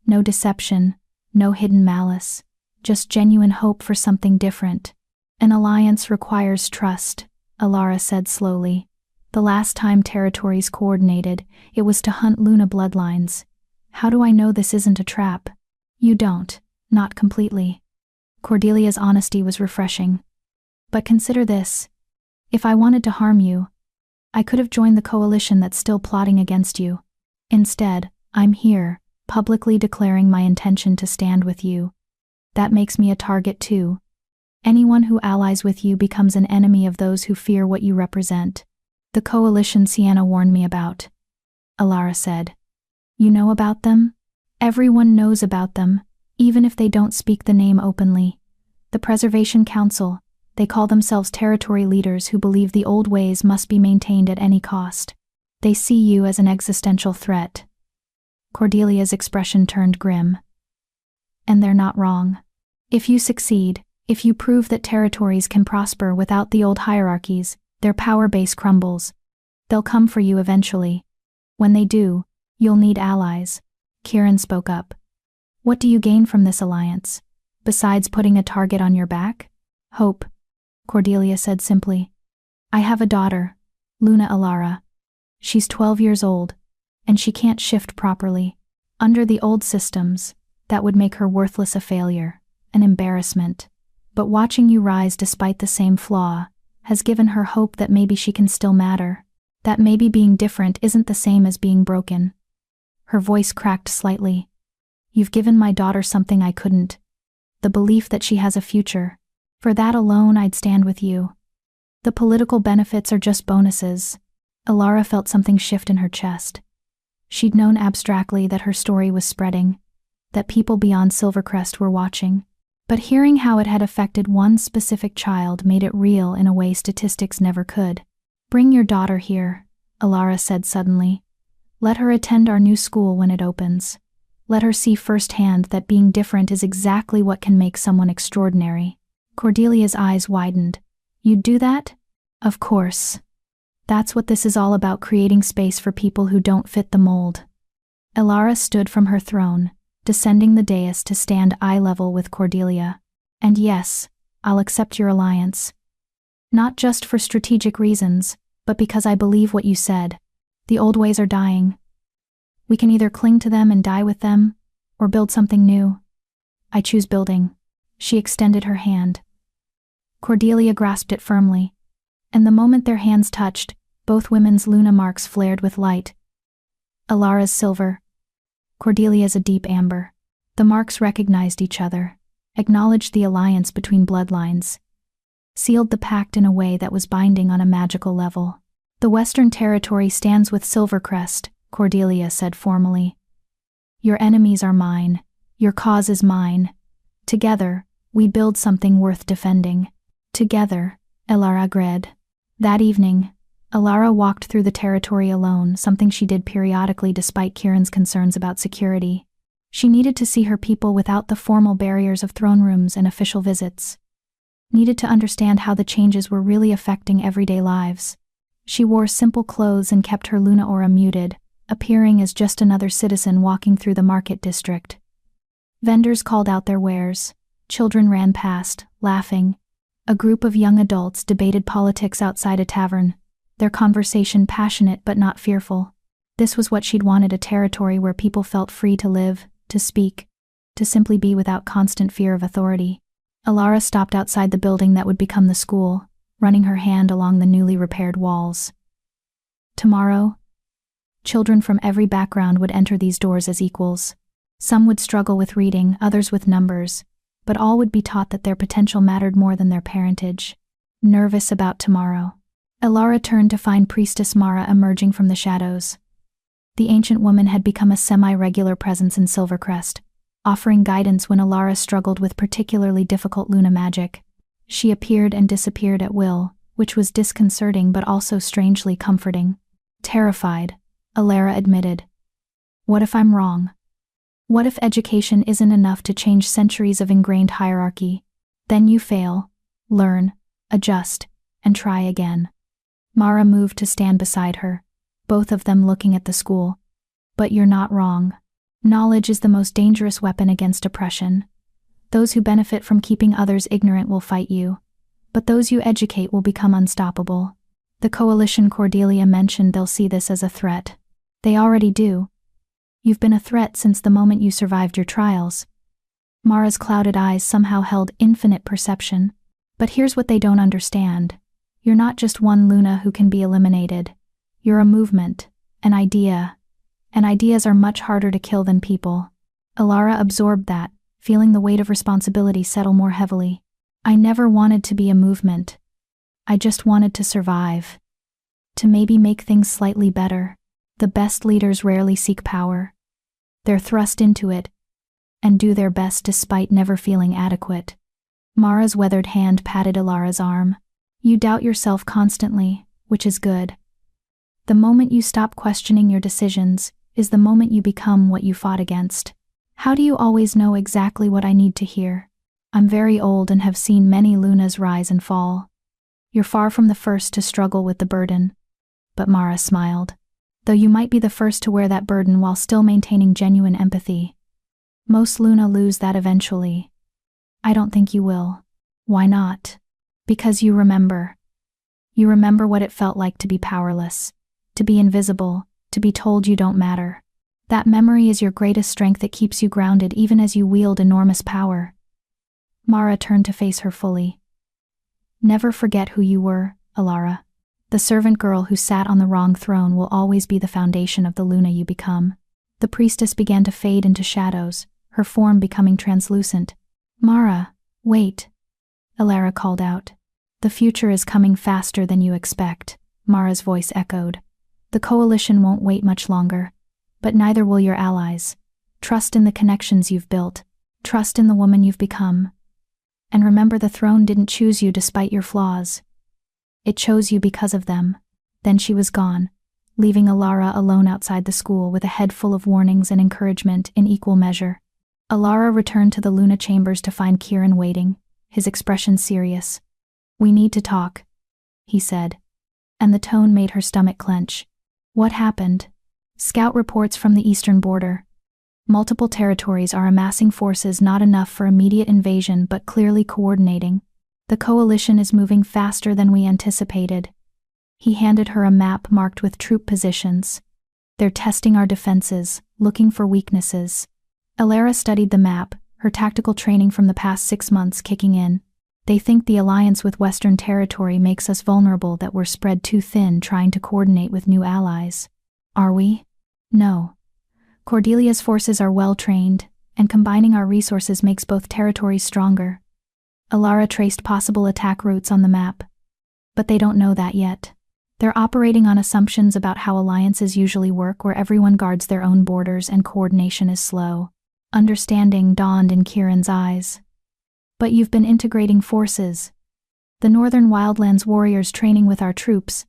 No deception, no hidden malice, just genuine hope for something different. An alliance requires trust, Alara said slowly. The last time territories coordinated, it was to hunt Luna bloodlines. How do I know this isn't a trap? You don't, not completely. Cordelia's honesty was refreshing. But consider this. If I wanted to harm you, I could have joined the coalition that's still plotting against you. Instead, I'm here, publicly declaring my intention to stand with you. That makes me a target too. Anyone who allies with you becomes an enemy of those who fear what you represent. The coalition Sienna warned me about, Alara said. You know about them? Everyone knows about them, even if they don't speak the name openly. The Preservation Council, they call themselves territory leaders who believe the old ways must be maintained at any cost. They see you as an existential threat. Cordelia's expression turned grim. And they're not wrong. If you succeed, if you prove that territories can prosper without the old hierarchies, their power base crumbles. They'll come for you eventually. When they do, you'll need allies. Kieran spoke up. What do you gain from this alliance, besides putting a target on your back? Hope, Cordelia said simply. I have a daughter, Luna Elara. She's 12 years old, and she can't shift properly. Under the old systems, that would make her worthless, a failure, an embarrassment. But watching you rise despite the same flaw, has given her hope that maybe she can still matter, that maybe being different isn't the same as being broken. Her voice cracked slightly. You've given my daughter something I couldn't. The belief that she has a future. For that alone I'd stand with you. The political benefits are just bonuses. Alara felt something shift in her chest. She'd known abstractly that her story was spreading, that people beyond Silvercrest were watching. But hearing how it had affected one specific child made it real in a way statistics never could. Bring your daughter here, Alara said suddenly. Let her attend our new school when it opens. Let her see firsthand that being different is exactly what can make someone extraordinary. Cordelia's eyes widened. You'd do that? Of course. That's what this is all about, creating space for people who don't fit the mold. Alara stood from her throne, descending the dais to stand eye level with Cordelia. And yes, I'll accept your alliance. Not just for strategic reasons, but because I believe what you said. The old ways are dying. We can either cling to them and die with them, or build something new. I choose building. She extended her hand. Cordelia grasped it firmly, and the moment their hands touched, both women's Luna marks flared with light. Alara's silver, Cordelia's a deep amber. The marks recognized each other, acknowledged the alliance between bloodlines, sealed the pact in a way that was binding on a magical level. The Western Territory stands with Silvercrest, Cordelia said formally. Your enemies are mine. Your cause is mine. Together, we build something worth defending. Together, Alara agreed. That evening, Alara walked through the territory alone, something she did periodically despite Kieran's concerns about security. She needed to see her people without the formal barriers of throne rooms and official visits. Needed to understand how the changes were really affecting everyday lives. She wore simple clothes and kept her Luna aura muted, appearing as just another citizen walking through the market district. Vendors called out their wares. Children ran past, laughing. A group of young adults debated politics outside a tavern, their conversation passionate but not fearful. This was what she'd wanted, a territory where people felt free to live, to speak, to simply be without constant fear of authority. Alara stopped outside the building that would become the school, running her hand along the newly repaired walls. Tomorrow, children from every background would enter these doors as equals. Some would struggle with reading, others with numbers, but all would be taught that their potential mattered more than their parentage. Nervous about tomorrow, Alara turned to find Priestess Mara emerging from the shadows. The ancient woman had become a semi-regular presence in Silvercrest, offering guidance when Alara struggled with particularly difficult Luna magic. She appeared and disappeared at will, which was disconcerting but also strangely comforting. Terrified, Alara admitted. What if I'm wrong? What if education isn't enough to change centuries of ingrained hierarchy? Then you fail, learn, adjust, and try again. Mara moved to stand beside her, both of them looking at the school. But you're not wrong. Knowledge is the most dangerous weapon against oppression. Those who benefit from keeping others ignorant will fight you, but those you educate will become unstoppable. The coalition Cordelia mentioned, they'll see this as a threat. They already do. You've been a threat since the moment you survived your trials. Mara's clouded eyes somehow held infinite perception. But here's what they don't understand. You're not just one Luna who can be eliminated. You're a movement, an idea. And ideas are much harder to kill than people. Alara absorbed that, feeling the weight of responsibility settle more heavily. I never wanted to be a movement. I just wanted to survive. To maybe make things slightly better. The best leaders rarely seek power. They're thrust into it, and do their best despite never feeling adequate. Mara's weathered hand patted Alara's arm. You doubt yourself constantly, which is good. The moment you stop questioning your decisions is the moment you become what you fought against. How do you always know exactly what I need to hear? I'm very old and have seen many Lunas rise and fall. You're far from the first to struggle with the burden. But Mara smiled. Though you might be the first to wear that burden while still maintaining genuine empathy. Most Luna lose that eventually. I don't think you will. Why not? Because you remember. You remember what it felt like to be powerless, to be invisible, to be told you don't matter. That memory is your greatest strength that keeps you grounded even as you wield enormous power. Mara turned to face her fully. Never forget who you were, Alara. The servant girl who sat on the wrong throne will always be the foundation of the Luna you become. The priestess began to fade into shadows, her form becoming translucent. Mara, wait, Alara called out. The future is coming faster than you expect, Mara's voice echoed. The coalition won't wait much longer, but neither will your allies. Trust in the connections you've built. Trust in the woman you've become. And remember, the throne didn't choose you despite your flaws. It chose you because of them. Then she was gone, leaving Alara alone outside the school with a head full of warnings and encouragement in equal measure. Alara returned to the Luna chambers to find Kieran waiting, his expression serious. "We need to talk," he said, and the tone made her stomach clench. "What happened?" "Scout reports from the eastern border. Multiple territories are amassing forces, not enough for immediate invasion but clearly coordinating. The coalition is moving faster than we anticipated." He handed her a map marked with troop positions. "They're testing our defenses, looking for weaknesses." Alara studied the map, her tactical training from the past 6 months kicking in. "They think the alliance with Western Territory makes us vulnerable, that we're spread too thin trying to coordinate with new allies." "Are we?" "No. Cordelia's forces are well trained, and combining our resources makes both territories stronger." Alara traced possible attack routes on the map. "But they don't know that yet. They're operating on assumptions about how alliances usually work, where everyone guards their own borders and coordination is slow." Understanding dawned in Kieran's eyes. "But you've been integrating forces. The Northern Wildlands warriors training with our troops.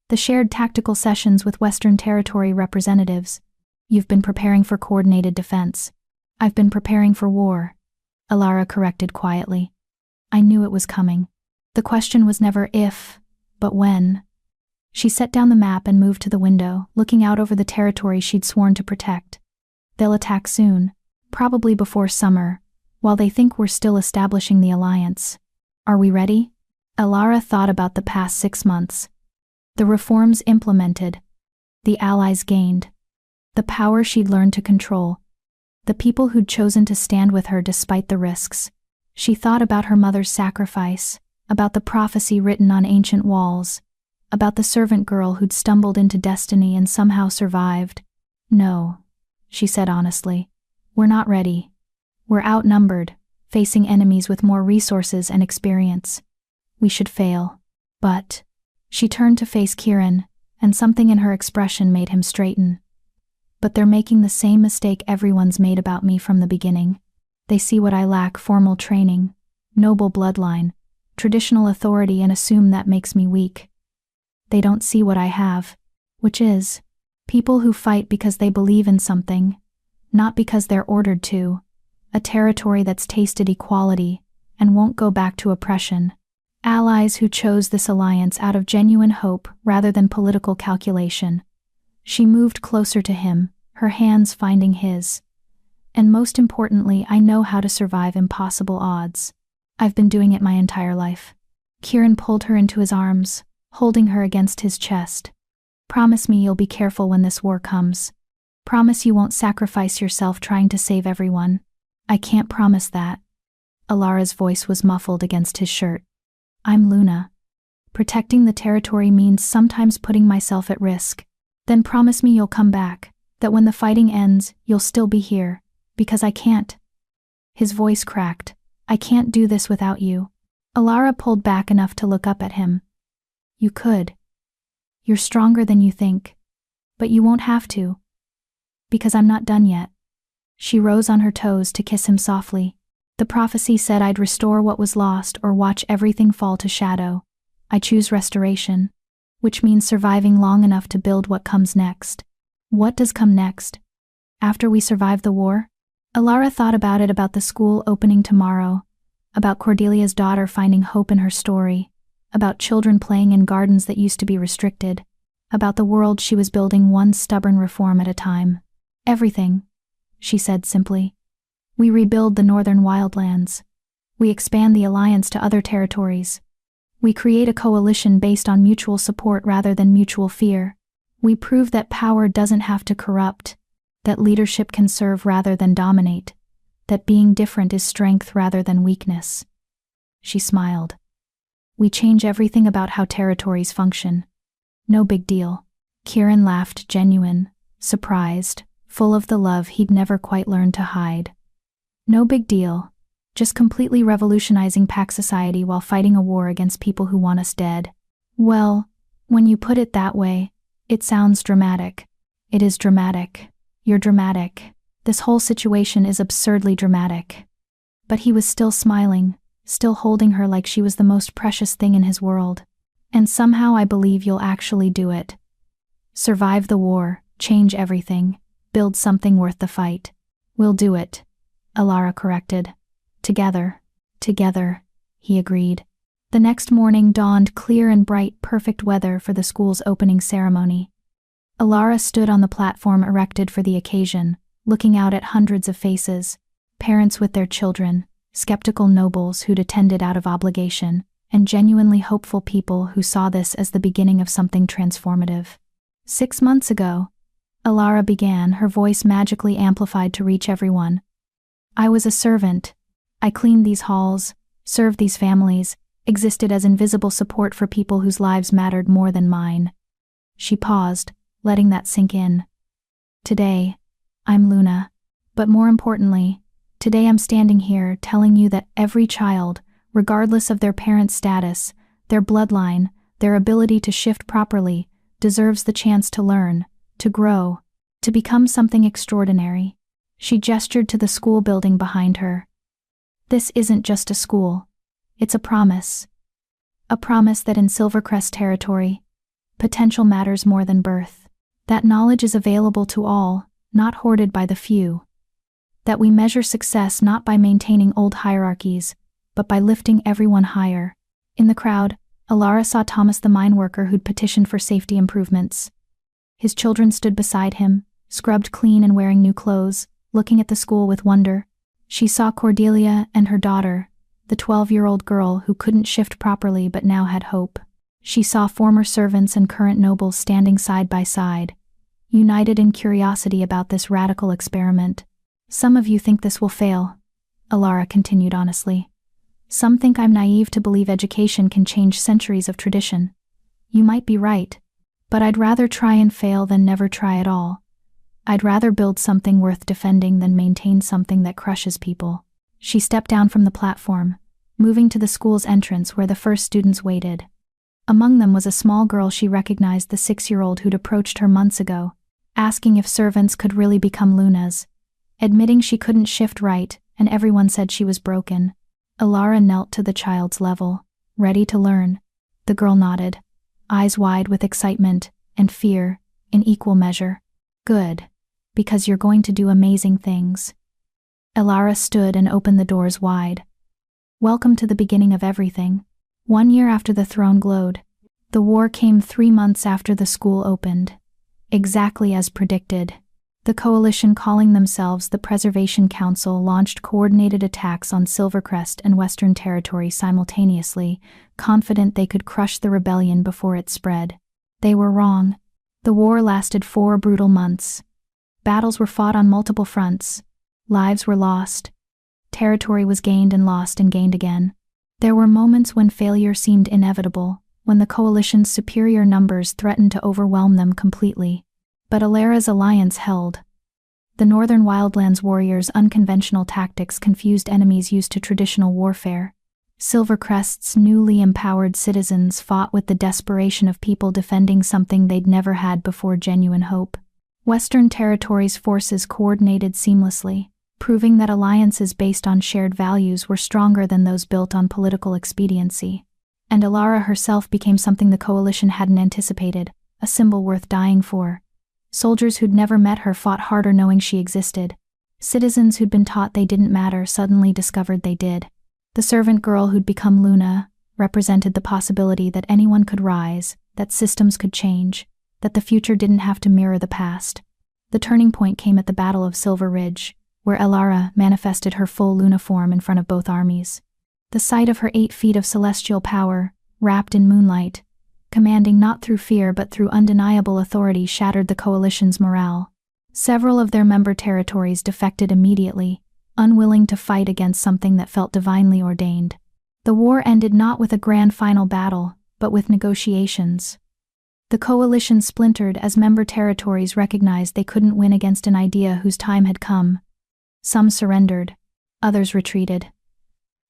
The shared tactical sessions with Western Territory representatives. You've been preparing for coordinated defense." "I've been preparing for war," Alara corrected quietly. "I knew it was coming. The question was never if, but when." She set down the map and moved to the window, looking out over the territory she'd sworn to protect. "They'll attack soon, probably before summer, while they think we're still establishing the alliance. Are we ready?" Alara thought about the past 6 months. The reforms implemented, the allies gained, the power she'd learned to control, the people who'd chosen to stand with her despite the risks. She thought about her mother's sacrifice, about the prophecy written on ancient walls, about the servant girl who'd stumbled into destiny and somehow survived. "No," she said honestly. "We're not ready. We're outnumbered, facing enemies with more resources and experience. We should fail. But..." She turned to face Kieran, and something in her expression made him straighten. "But they're making the same mistake everyone's made about me from the beginning. They see what I lack: formal training, noble bloodline, traditional authority, and assume that makes me weak. They don't see what I have, which is people who fight because they believe in something, not because they're ordered to. A territory that's tasted equality and won't go back to oppression. Allies who chose this alliance out of genuine hope rather than political calculation." She moved closer to him, her hands finding his. "And most importantly, I know how to survive impossible odds. I've been doing it my entire life." Kieran pulled her into his arms, holding her against his chest. "Promise me you'll be careful when this war comes. Promise you won't sacrifice yourself trying to save everyone." "I can't promise that." Alara's voice was muffled against his shirt. "I'm Luna. Protecting the territory means sometimes putting myself at risk. Then promise me you'll come back, that when the fighting ends, you'll still be here, because I can't." His voice cracked. "I can't do this without you." Alara pulled back enough to look up at him. "You could. You're stronger than you think. But you won't have to. Because I'm not done yet." She rose on her toes to kiss him softly. "The prophecy said I'd restore what was lost or watch everything fall to shadow. I choose restoration, which means surviving long enough to build what comes next." "What does come next? After we survive the war?" Alara thought about it, about the school opening tomorrow, about Cordelia's daughter finding hope in her story, about children playing in gardens that used to be restricted, about the world she was building one stubborn reform at a time. "Everything," she said simply. "We rebuild the Northern Wildlands. We expand the alliance to other territories. We create a coalition based on mutual support rather than mutual fear. We prove that power doesn't have to corrupt, that leadership can serve rather than dominate, that being different is strength rather than weakness." She smiled. We change everything about how territories function. No big deal. Kieran laughed, genuine, surprised, full of the love he'd never quite learned to hide. No big deal. Just completely revolutionizing pack society while fighting a war against people who want us dead. Well, when you put it that way, it sounds dramatic. It is dramatic. You're dramatic. This whole situation is absurdly dramatic. But he was still smiling, still holding her like she was the most precious thing in his world. And somehow I believe you'll actually do it. Survive the war, change everything, build something worth the fight. We'll do it, Alara corrected. Together, he agreed. The next morning dawned clear and bright, perfect weather for the school's opening ceremony. Alara stood on the platform erected for the occasion, looking out at hundreds of faces, parents with their children, skeptical nobles who'd attended out of obligation, and genuinely hopeful people who saw this as the beginning of something transformative. 6 months ago, Alara began, her voice magically amplified to reach everyone. I was a servant. I cleaned these halls, served these families, existed as invisible support for people whose lives mattered more than mine. She paused, letting that sink in. Today, I'm Luna. But more importantly, today I'm standing here telling you that every child, regardless of their parents' status, their bloodline, their ability to shift properly, deserves the chance to learn, to grow, to become something extraordinary. She gestured to the school building behind her. This isn't just a school. It's a promise. A promise that in Silvercrest territory, potential matters more than birth. That knowledge is available to all, not hoarded by the few. That we measure success not by maintaining old hierarchies, but by lifting everyone higher. In the crowd, Alara saw Thomas the mine worker who'd petitioned for safety improvements. His children stood beside him, scrubbed clean and wearing new clothes, looking at the school with wonder. She saw Cordelia and her daughter, the 12-year-old girl who couldn't shift properly but now had hope. She saw former servants and current nobles standing side by side, united in curiosity about this radical experiment. Some of you think this will fail, Alara continued honestly. Some think I'm naive to believe education can change centuries of tradition. You might be right, but I'd rather try and fail than never try at all. I'd rather build something worth defending than maintain something that crushes people. She stepped down from the platform, moving to the school's entrance where the first students waited. Among them was a small girl she recognized, the 6-year-old who'd approached her months ago, asking if servants could really become Lunas, admitting she couldn't shift right, and everyone said she was broken. Alara knelt to the child's level, ready to learn. The girl nodded, eyes wide with excitement and fear in equal measure. Good, because you're going to do amazing things. Alara stood and opened the doors wide. Welcome to the beginning of everything. 1 year after the throne glowed. The war came 3 months after the school opened. Exactly as predicted. The coalition, calling themselves the Preservation Council, launched coordinated attacks on Silvercrest and Western Territory simultaneously, confident they could crush the rebellion before it spread. They were wrong. The war lasted 4 brutal months. Battles were fought on multiple fronts. Lives were lost. Territory was gained and lost and gained again. There were moments when failure seemed inevitable, when the coalition's superior numbers threatened to overwhelm them completely. But Alara's alliance held. The Northern Wildlands warriors' unconventional tactics confused enemies used to traditional warfare. Silvercrest's newly empowered citizens fought with the desperation of people defending something they'd never had before: genuine hope. Western Territory's forces coordinated seamlessly, proving that alliances based on shared values were stronger than those built on political expediency. And Alara herself became something the coalition hadn't anticipated, a symbol worth dying for. Soldiers who'd never met her fought harder knowing she existed. Citizens who'd been taught they didn't matter suddenly discovered they did. The servant girl who'd become Luna represented the possibility that anyone could rise, that systems could change, that the future didn't have to mirror the past. The turning point came at the Battle of Silver Ridge, where Alara manifested her full Luna form in front of both armies. The sight of her 8 feet of celestial power, wrapped in moonlight, commanding not through fear but through undeniable authority, shattered the coalition's morale. Several of their member territories defected immediately, unwilling to fight against something that felt divinely ordained. The war ended not with a grand final battle, but with negotiations. The coalition splintered as member territories recognized they couldn't win against an idea whose time had come. Some surrendered, others retreated.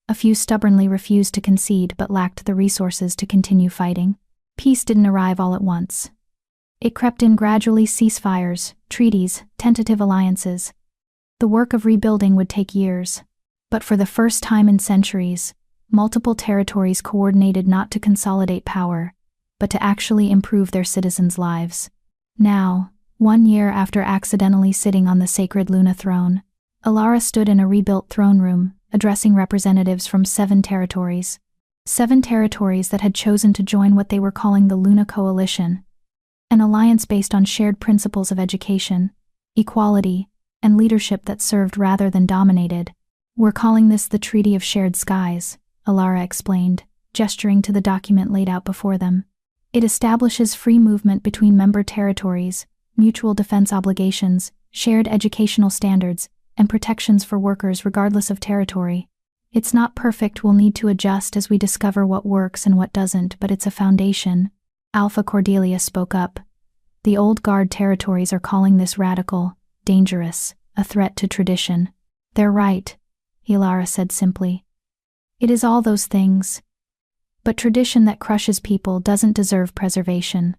A few stubbornly refused to concede but lacked the resources to continue fighting. Peace didn't arrive all at once. It crept in gradually: ceasefires, treaties, tentative alliances. The work of rebuilding would take years. But for the first time in centuries, multiple territories coordinated not to consolidate power, but to actually improve their citizens' lives. Now, 1 year after accidentally sitting on the sacred Luna throne, Alara stood in a rebuilt throne room, addressing representatives from 7 territories. 7 territories that had chosen to join what they were calling the Luna Coalition, an alliance based on shared principles of education, equality, and leadership that served rather than dominated. "We're calling this the Treaty of Shared Skies," Alara explained, gesturing to the document laid out before them. "It establishes free movement between member territories, mutual defense obligations, shared educational standards, and protections for workers regardless of territory. It's not perfect, we'll need to adjust as we discover what works and what doesn't, but it's a foundation." Alpha Cordelia spoke up. "The old guard territories are calling this radical, dangerous, a threat to tradition." "They're right," Alara said simply. "It is all those things. But tradition that crushes people doesn't deserve preservation.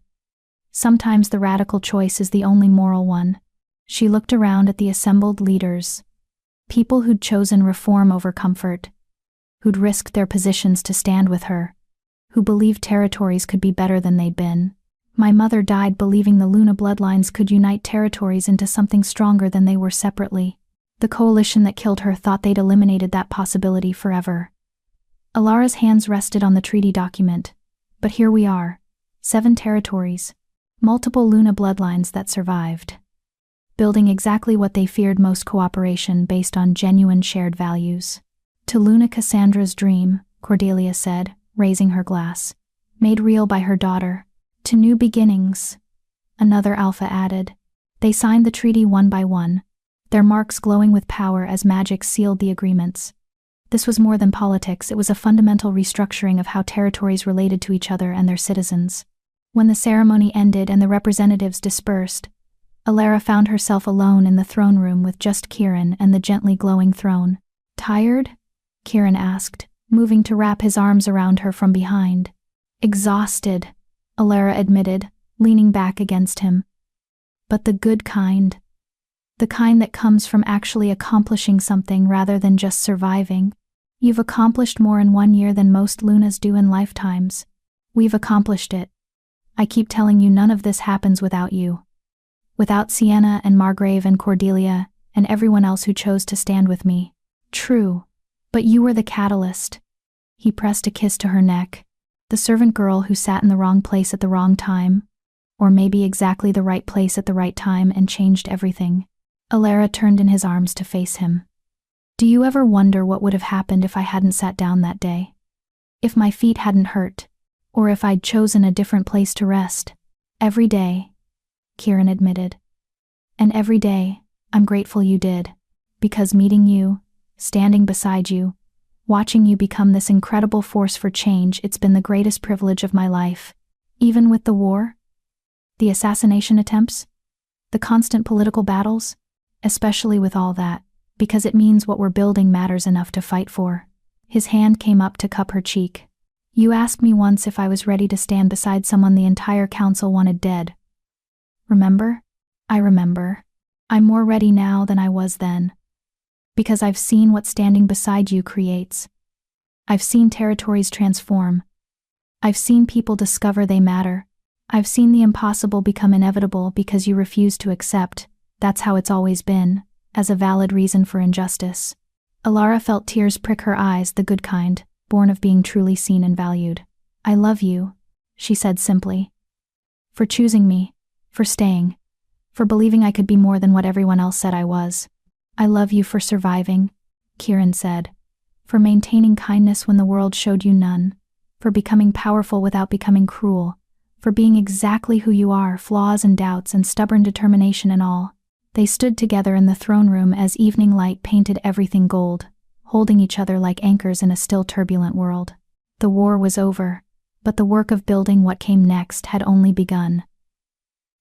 Sometimes the radical choice is the only moral one." She looked around at the assembled leaders. People who'd chosen reform over comfort, who'd risked their positions to stand with her, who believed territories could be better than they'd been. "My mother died believing the Luna bloodlines could unite territories into something stronger than they were separately. The coalition that killed her thought they'd eliminated that possibility forever." Alara's hands rested on the treaty document. "But here we are, 7 territories, multiple Luna bloodlines that survived, building exactly what they feared most: cooperation based on genuine shared values." "To Luna Cassandra's dream," Cordelia said, raising her glass, "made real by her daughter. To new beginnings," another Alpha added. They signed the treaty one by one, their marks glowing with power as magic sealed the agreements. This was more than politics, it was a fundamental restructuring of how territories related to each other and their citizens. When the ceremony ended and the representatives dispersed, Alara found herself alone in the throne room with just Kieran and the gently glowing throne. "Tired?" Kieran asked, moving to wrap his arms around her from behind. "Exhausted," Alara admitted, leaning back against him. "But the good kind. The kind that comes from actually accomplishing something rather than just surviving. You've accomplished more in 1 year than most Lunas do in lifetimes. We've accomplished it. I keep telling you none of this happens without you. Without Sienna and Margrave and Cordelia and everyone else who chose to stand with me. True, but you were the catalyst." He pressed a kiss to her neck. "The servant girl who sat in the wrong place at the wrong time, or maybe exactly the right place at the right time, and changed everything." Alara turned in his arms to face him. "Do you ever wonder what would have happened if I hadn't sat down that day? If my feet hadn't hurt, or if I'd chosen a different place to rest?" "Every day," Kieran admitted. "And every day, I'm grateful you did. Because meeting you, standing beside you, watching you become this incredible force for change, it's been the greatest privilege of my life. Even with the war, the assassination attempts, the constant political battles, especially with all that, because it means what we're building matters enough to fight for." His hand came up to cup her cheek. "You asked me once if I was ready to stand beside someone the entire council wanted dead. Remember?" "I remember. I'm more ready now than I was then. Because I've seen what standing beside you creates. I've seen territories transform. I've seen people discover they matter. I've seen the impossible become inevitable because you refuse to accept, that's how it's always been, as a valid reason for injustice." Alara felt tears prick her eyes, the good kind, born of being truly seen and valued. "I love you," she said simply. "For choosing me, for staying, for believing I could be more than what everyone else said I was. I love you for surviving," Kieran said, "for maintaining kindness when the world showed you none, for becoming powerful without becoming cruel, for being exactly who you are, flaws and doubts and stubborn determination and all." They stood together in the throne room as evening light painted everything gold, holding each other like anchors in a still turbulent world. The war was over, but the work of building what came next had only begun.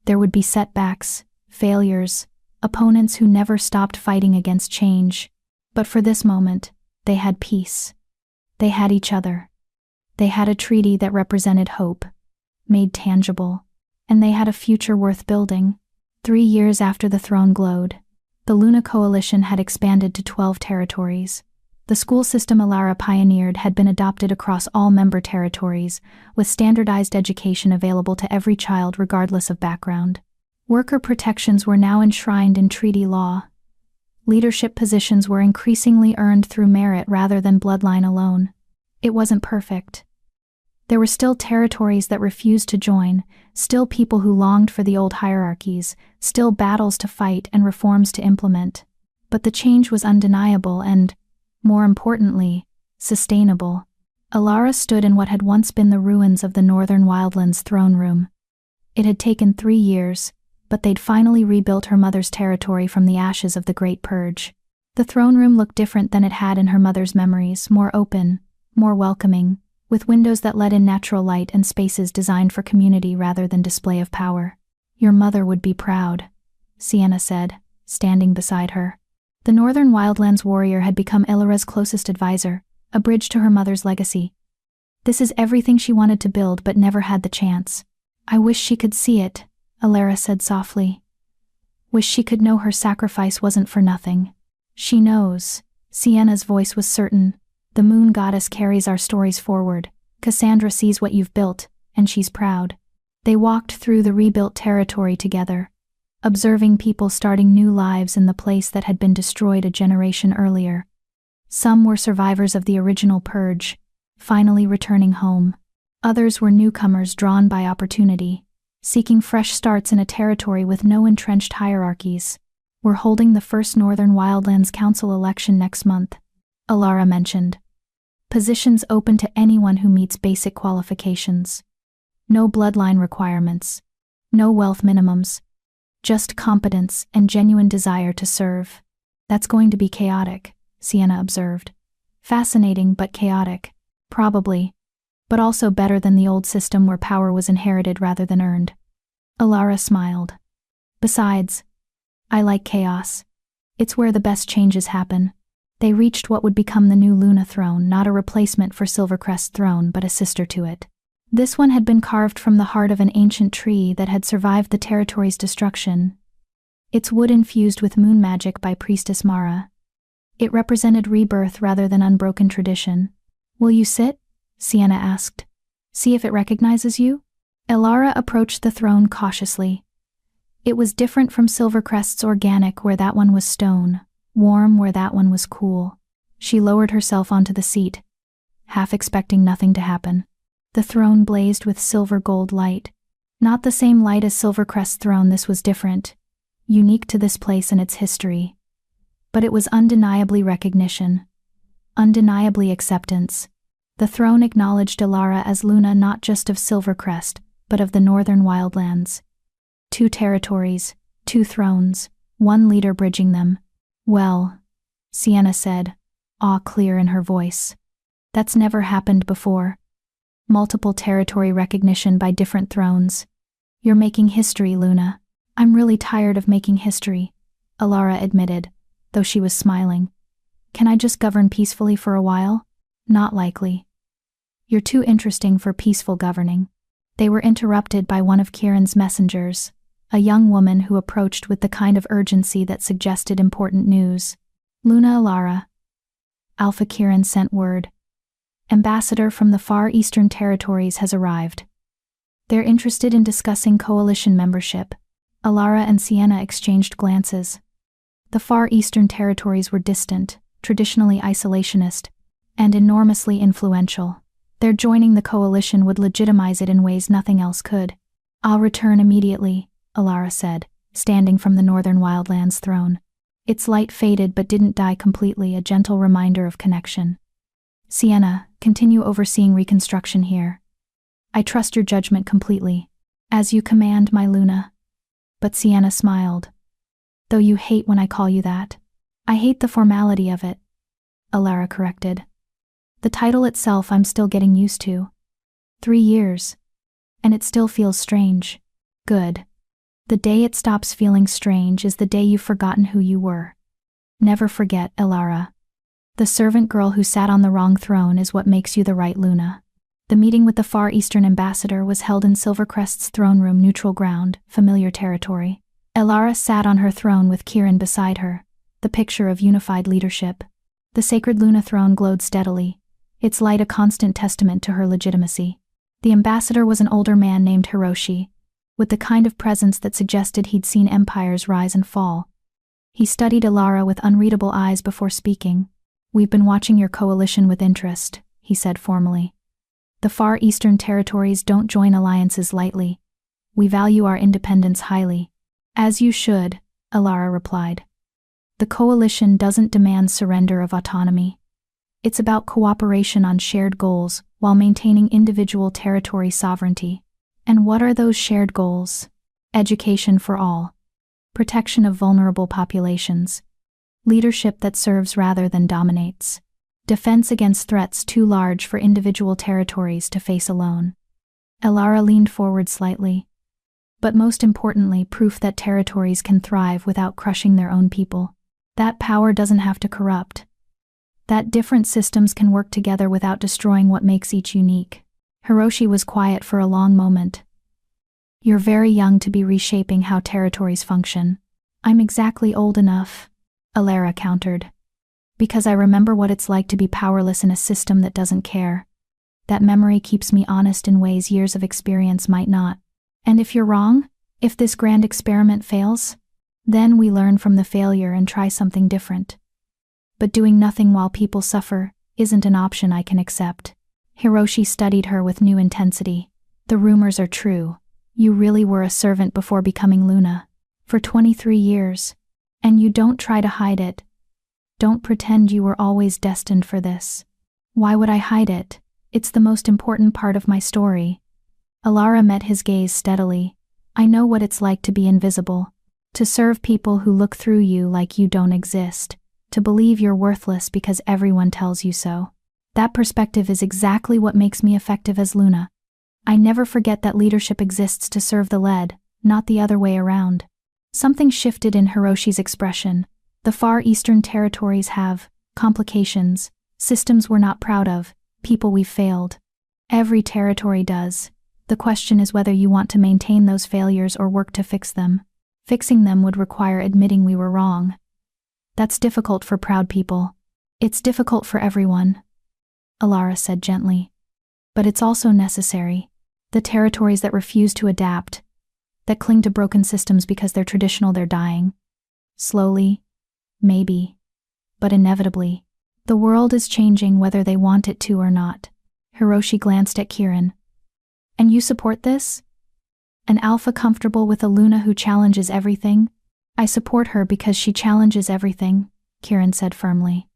There would be setbacks, failures, opponents who never stopped fighting against change, but for this moment, they had peace. They had each other. They had a treaty that represented hope, made tangible, and they had a future worth building. 3 years after the throne glowed, the Luna Coalition had expanded to 12 territories. The school system Alara pioneered had been adopted across all member territories, with standardized education available to every child regardless of background. Worker protections were now enshrined in treaty law. Leadership positions were increasingly earned through merit rather than bloodline alone. It wasn't perfect. There were still territories that refused to join, still people who longed for the old hierarchies, still battles to fight and reforms to implement. But the change was undeniable and, more importantly, sustainable. Alara stood in what had once been the ruins of the Northern Wildlands throne room. It had taken 3 years, but they'd finally rebuilt her mother's territory from the ashes of the Great Purge. The throne room looked different than it had in her mother's memories, more open, more welcoming, with windows that let in natural light and spaces designed for community rather than display of power. "Your mother would be proud," Sienna said, standing beside her. The Northern Wildlands warrior had become Ilara's closest advisor, a bridge to her mother's legacy. This is everything she wanted to build but never had the chance. "I wish she could see it," Ilara said softly. "Wish she could know her sacrifice wasn't for nothing." "She knows." Sienna's voice was certain. "The moon goddess carries our stories forward. Cassandra sees what you've built, and she's proud." They walked through the rebuilt territory together, observing people starting new lives in the place that had been destroyed a generation earlier. Some were survivors of the original purge, finally returning home. Others were newcomers drawn by opportunity, seeking fresh starts in a territory with no entrenched hierarchies. "We're holding the first Northern Wildlands Council election next month," Alara mentioned. "Positions open to anyone who meets basic qualifications. No bloodline requirements. No wealth minimums. Just competence and genuine desire to serve." "That's going to be chaotic," Sienna observed. "Fascinating but chaotic. Probably. But also better than the old system where power was inherited rather than earned." Alara smiled. "Besides, I like chaos. It's where the best changes happen." They reached what would become the new Luna throne, not a replacement for Silvercrest's throne but a sister to it. This one had been carved from the heart of an ancient tree that had survived the territory's destruction, its wood infused with moon magic by Priestess Mara. It represented rebirth rather than unbroken tradition. "Will you sit?" Sienna asked. "See if it recognizes you?" Ilara approached the throne cautiously. It was different from Silvercrest's organic where that one was stone, warm where that one was cool. She lowered herself onto the seat, half expecting nothing to happen. The throne blazed with silver-gold light. Not the same light as Silvercrest's throne, this was different, unique to this place and its history. But it was undeniably recognition, undeniably acceptance. The throne acknowledged Ilara as Luna not just of Silvercrest, but of the Northern Wildlands. 2 territories, 2 thrones, 1 leader bridging them. "Well," Sienna said, awe clear in her voice. "That's never happened before. Multiple territory recognition by different thrones. You're making history, Luna." "I'm really tired of making history," Ilara admitted, though she was smiling. "Can I just govern peacefully for a while?" "Not likely. You're too interesting for peaceful governing." They were interrupted by one of Kieran's messengers, a young woman who approached with the kind of urgency that suggested important news. "Luna Ilara." Alpha Kieran sent word. "Ambassador from the Far Eastern Territories has arrived. They're interested in discussing coalition membership." Ilara and Sienna exchanged glances. The Far Eastern Territories were distant, traditionally isolationist, and enormously influential. Their joining the coalition would legitimize it in ways nothing else could. "I'll return immediately," Ilara said, standing from the Northern Wildlands throne. Its light faded but didn't die completely, a gentle reminder of connection. "Sienna, continue overseeing reconstruction here. I trust your judgment completely." "As you command, my Luna." But Sienna smiled. "Though you hate when I call you that." "I hate the formality of it." Alara corrected. The title itself I'm still getting used to. 3 years. And it still feels strange. Good. The day it stops feeling strange is the day you've forgotten who you were. Never forget, Alara. The servant girl who sat on the wrong throne is what makes you the right Luna. The meeting with the Far Eastern ambassador was held in Silvercrest's throne room, neutral ground, familiar territory. Alara sat on her throne with Kieran beside her, the picture of unified leadership. The sacred Luna throne glowed steadily, its light a constant testament to her legitimacy. The ambassador was an older man named Hiroshi, with the kind of presence that suggested he'd seen empires rise and fall. He studied Alara with unreadable eyes before speaking. "We've been watching your coalition with interest," he said formally. "The Far Eastern territories don't join alliances lightly. We value our independence highly." "As you should," Alara replied. "The coalition doesn't demand surrender of autonomy. It's about cooperation on shared goals while maintaining individual territory sovereignty. And what are those shared goals? Education for all. Protection of vulnerable populations. Leadership that serves rather than dominates. Defense against threats too large for individual territories to face alone." Alara leaned forward slightly. "But most importantly, proof that territories can thrive without crushing their own people. That power doesn't have to corrupt. That different systems can work together without destroying what makes each unique." Hiroshi was quiet for a long moment. "You're very young to be reshaping how territories function." "I'm exactly old enough," Alara countered. "Because I remember what it's like to be powerless in a system that doesn't care. That memory keeps me honest in ways years of experience might not. And if you're wrong, if this grand experiment fails, then we learn from the failure and try something different. But doing nothing while people suffer isn't an option I can accept." Hiroshi studied her with new intensity. "The rumors are true. You really were a servant before becoming Luna. For 23 years. And you don't try to hide it. Don't pretend you were always destined for this." "Why would I hide it? It's the most important part of my story." Alara met his gaze steadily. "I know what it's like to be invisible. To serve people who look through you like you don't exist. To believe you're worthless because everyone tells you so. That perspective is exactly what makes me effective as Luna. I never forget that leadership exists to serve the led, not the other way around." Something shifted in Hiroshi's expression. "The Far Eastern territories have complications, systems we're not proud of, people we've failed. Every territory does. The question is whether you want to maintain those failures or work to fix them. Fixing them would require admitting we were wrong. That's difficult for proud people. It's difficult for everyone," Alara said gently. "But it's also necessary. The territories that refuse to adapt, that cling to broken systems because they're traditional, they're dying. Slowly, maybe, but inevitably. The world is changing whether they want it to or not." Hiroshi glanced at Kieran. "And you support this? An alpha comfortable with a Luna who challenges everything?" "I support her because she challenges everything," Kieran said firmly.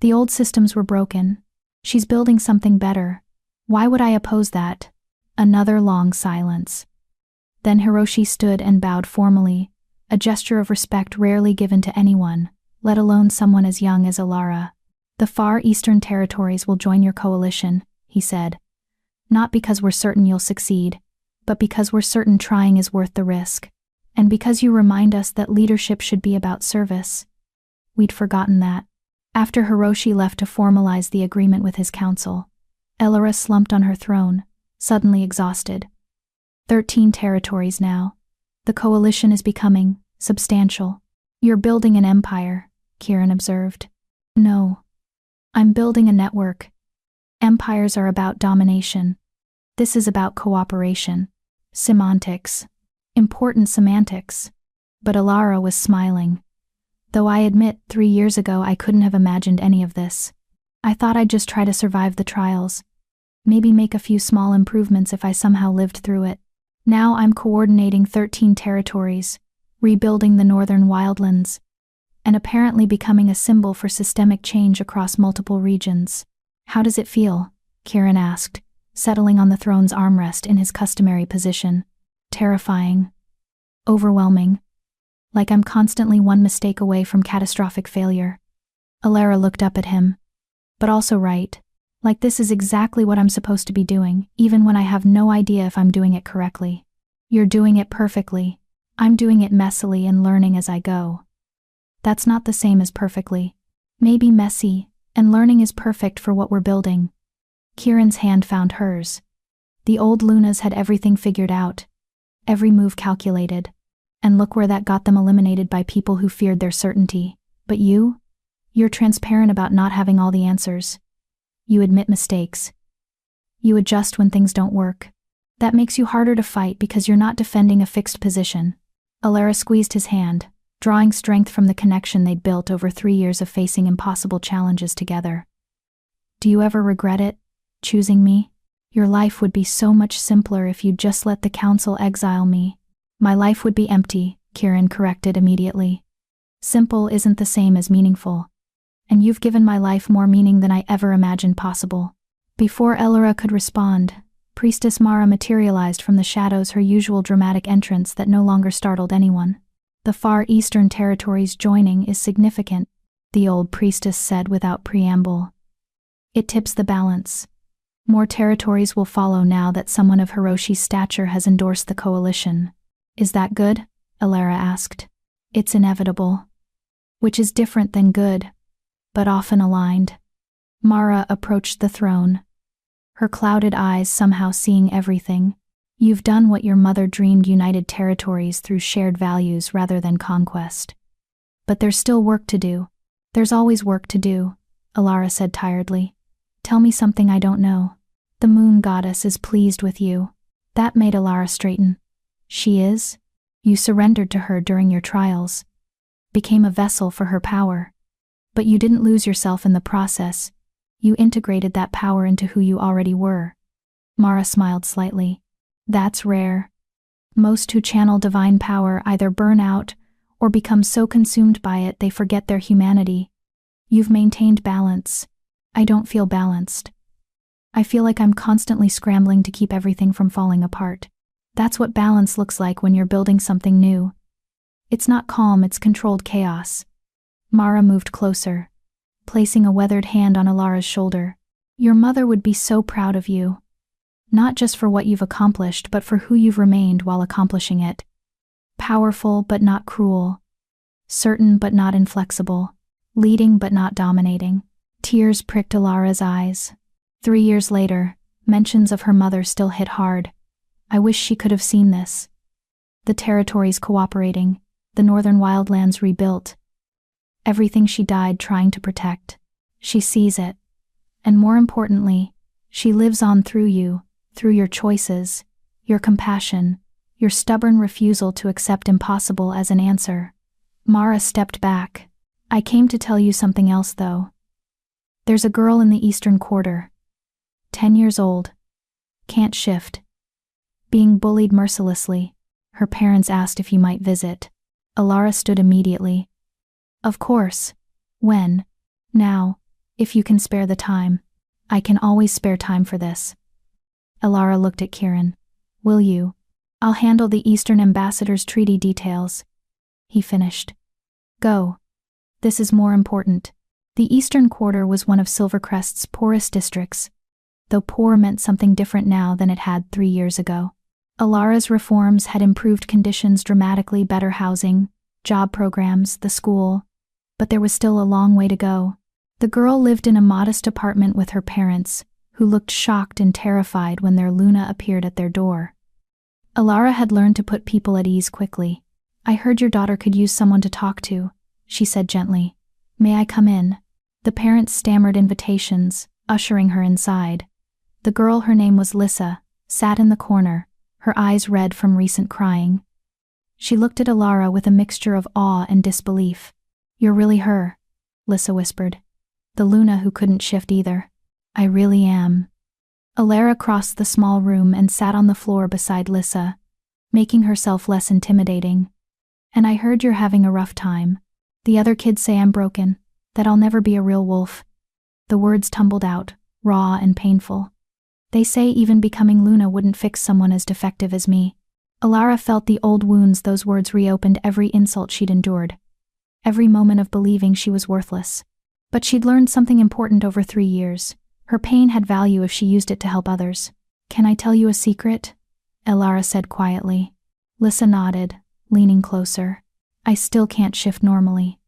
"The old systems were broken. She's building something better. Why would I oppose that?" Another long silence. Then Hiroshi stood and bowed formally, a gesture of respect rarely given to anyone, let alone someone as young as Alara. "The Far Eastern territories will join your coalition," he said. "Not because we're certain you'll succeed, but because we're certain trying is worth the risk. And because you remind us that leadership should be about service." We'd forgotten that. After Hiroshi left to formalize the agreement with his council, Alara slumped on her throne, suddenly exhausted. 13 territories now. The coalition is becoming substantial. "You're building an empire," Kieran observed. "No. I'm building a network. Empires are about domination. This is about cooperation. Semantics. Important semantics." But Alara was smiling. "Though I admit 3 years ago I couldn't have imagined any of this. I thought I'd just try to survive the trials. Maybe make a few small improvements if I somehow lived through it. Now I'm coordinating 13 territories, rebuilding the northern wildlands, and apparently becoming a symbol for systemic change across multiple regions." "How does it feel?" Kieran asked, settling on the throne's armrest in his customary position. "Terrifying. Overwhelming. Like I'm constantly one mistake away from catastrophic failure." Alara looked up at him. But also right. Like this is exactly what I'm supposed to be doing, even when I have no idea if I'm doing it correctly. You're doing it perfectly. I'm doing it messily and learning as I go. That's not the same as perfectly. Maybe messy, and learning is perfect for what we're building. Kieran's hand found hers. The old Lunas had everything figured out. Every move calculated. And look where that got them eliminated by people who feared their certainty. But you're transparent about not having all the answers. You admit mistakes. You adjust when things don't work. That makes you harder to fight because you're not defending a fixed position. Alara squeezed his hand, drawing strength from the connection they'd built over 3 years of facing impossible challenges together. Do you ever regret it, choosing me? Your life would be so much simpler if you'd just let the council exile me. My life would be empty, Kieran corrected immediately. Simple isn't the same as meaningful. And you've given my life more meaning than I ever imagined possible. Before Alara could respond, Priestess Mara materialized from the shadows, her usual dramatic entrance that no longer startled anyone. The far eastern territories joining is significant, the old priestess said without preamble. It tips the balance. More territories will follow now that someone of Hiroshi's stature has endorsed the coalition. Is that good? Alara asked. It's inevitable. Which is different than good, but often aligned. Mara approached the throne, her clouded eyes somehow seeing everything. You've done what your mother dreamed, united territories through shared values rather than conquest. But there's still work to do. There's always work to do, Alara said tiredly. Tell me something I don't know. The moon goddess is pleased with you. That made Alara straighten. She is? You surrendered to her during your trials. Became a vessel for her power. But you didn't lose yourself in the process. You integrated that power into who you already were. Mara smiled slightly. That's rare. Most who channel divine power either burn out or become so consumed by it they forget their humanity. You've maintained balance. I don't feel balanced. I feel like I'm constantly scrambling to keep everything from falling apart. That's what balance looks like when you're building something new. It's not calm, it's controlled chaos. Mara moved closer, placing a weathered hand on Alara's shoulder. Your mother would be so proud of you. Not just for what you've accomplished, but for who you've remained while accomplishing it. Powerful but not cruel. Certain but not inflexible. Leading but not dominating. Tears pricked Alara's eyes. 3 years later, mentions of her mother still hit hard. I wish she could have seen this. The territories cooperating, the northern wildlands rebuilt. Everything she died trying to protect. She sees it. And more importantly, she lives on through you, through your choices, your compassion, your stubborn refusal to accept impossible as an answer. Mara stepped back. I came to tell you something else though. There's a girl in the Eastern Quarter. 10 years old. Can't shift. Being bullied mercilessly. Her parents asked if you might visit. Alara stood immediately. Of course. When? Now. If you can spare the time. I can always spare time for this. Alara looked at Kieran. Will you? I'll handle the Eastern Ambassador's treaty details. He finished. Go. This is more important. The Eastern Quarter was one of Silvercrest's poorest districts, though poor meant something different now than it had 3 years ago. Alara's reforms had improved conditions dramatically, better housing, job programs, the school, but there was still a long way to go. The girl lived in a modest apartment with her parents, who looked shocked and terrified when their Luna appeared at their door. Alara had learned to put people at ease quickly. I heard your daughter could use someone to talk to, she said gently. May I come in? The parents stammered invitations, ushering her inside. The girl, her name was Lissa, sat in the corner, her eyes red from recent crying. She looked at Alara with a mixture of awe and disbelief. You're really her, Lissa whispered. The Luna who couldn't shift either. I really am. Alara crossed the small room and sat on the floor beside Lissa, making herself less intimidating. And I heard you're having a rough time. The other kids say I'm broken, that I'll never be a real wolf. The words tumbled out, raw and painful. They say even becoming Luna wouldn't fix someone as defective as me. Alara felt the old wounds those words reopened, every insult she'd endured. Every moment of believing she was worthless. But she'd learned something important over 3 years. Her pain had value if she used it to help others. "Can I tell you a secret?" Alara said quietly. Lissa nodded, leaning closer. "I still can't shift normally.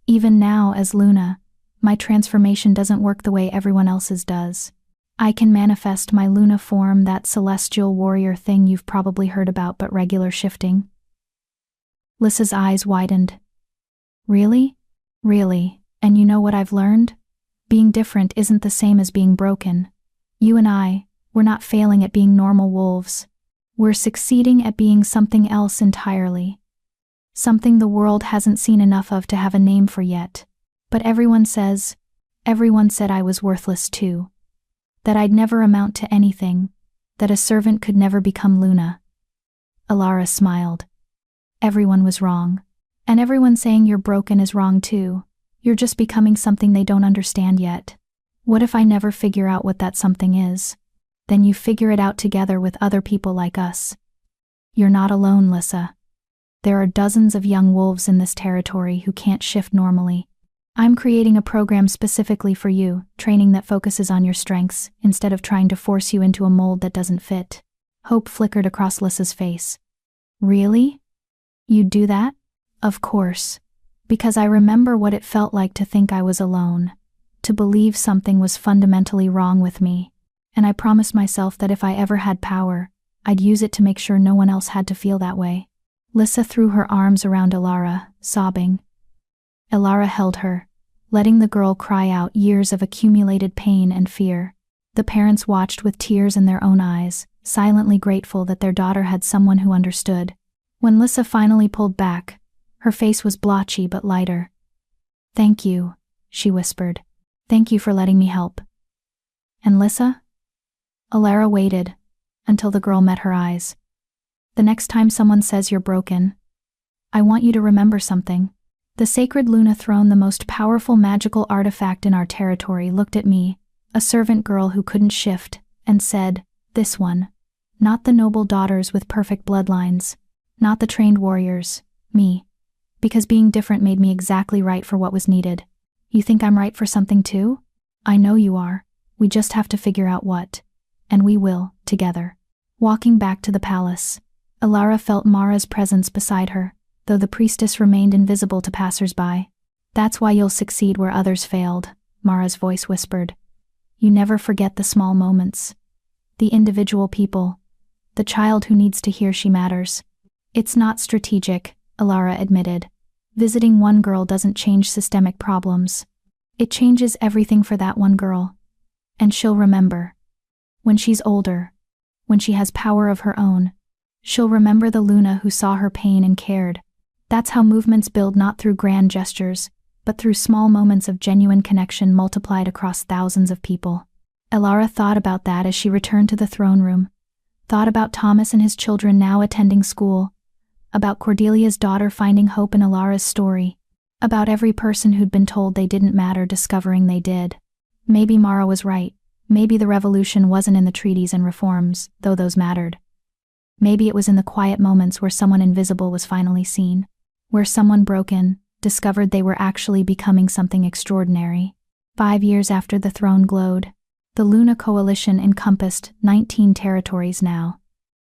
Even now, as Luna, my transformation doesn't work the way everyone else's does. I can manifest my Luna form, that celestial warrior thing you've probably heard about, but regular shifting." Lissa's eyes widened. "Really? Really? And you know what I've learned? Being different isn't the same as being broken. You and we're not failing at being normal wolves. We're succeeding at being something else entirely. Something the world hasn't seen enough of to have a name for yet. But everyone said I was worthless too. That I'd never amount to anything. That a servant could never become Luna." Alara smiled. "Everyone was wrong. And everyone saying you're broken is wrong too. You're just becoming something they don't understand yet. What if I never figure out what that something is? Then you figure it out together with other people like us. You're not alone, Lissa. There are dozens of young wolves in this territory who can't shift normally. I'm creating a program specifically for you, training that focuses on your strengths, instead of trying to force you into a mold that doesn't fit." Hope flickered across Lissa's face. "Really? You'd do that?" "Of course. Because I remember what it felt like to think I was alone, to believe something was fundamentally wrong with me, and I promised myself that if I ever had power, I'd use it to make sure no one else had to feel that way." Lissa threw her arms around Alara, sobbing. Alara held her, letting the girl cry out years of accumulated pain and fear. The parents watched with tears in their own eyes, silently grateful that their daughter had someone who understood. When Lissa finally pulled back, her face was blotchy but lighter. "Thank you," she whispered. "Thank you for letting me help." "And Lissa?" Alara waited until the girl met her eyes. "The next time someone says you're broken, I want you to remember something. The sacred Luna throne, the most powerful magical artifact in our territory, looked at me, a servant girl who couldn't shift, and said, 'This one. Not the noble daughters with perfect bloodlines. Not the trained warriors. Me. Because being different made me exactly right for what was needed. You think I'm right for something too? I know you are. We just have to figure out what. And we will, together." Walking back to the palace, Alara felt Mara's presence beside her, though the priestess remained invisible to passers-by. "That's why you'll succeed where others failed," Mara's voice whispered. "You never forget the small moments. The individual people. The child who needs to hear she matters." "It's not strategic," Alara admitted. "Visiting one girl doesn't change systemic problems. It changes everything for that one girl. And she'll remember. When she's older, when she has power of her own, she'll remember the Luna who saw her pain and cared. That's how movements build, not through grand gestures, but through small moments of genuine connection multiplied across thousands of people." Alara thought about that as she returned to the throne room. Thought about Thomas and his children now attending school. About Cordelia's daughter finding hope in Alara's story. About every person who'd been told they didn't matter discovering they did. Maybe Mara was right. Maybe the revolution wasn't in the treaties and reforms, though those mattered. Maybe it was in the quiet moments where someone invisible was finally seen. Where someone broken discovered they were actually becoming something extraordinary. 5 years after the throne glowed, the Luna Coalition encompassed 19 territories now.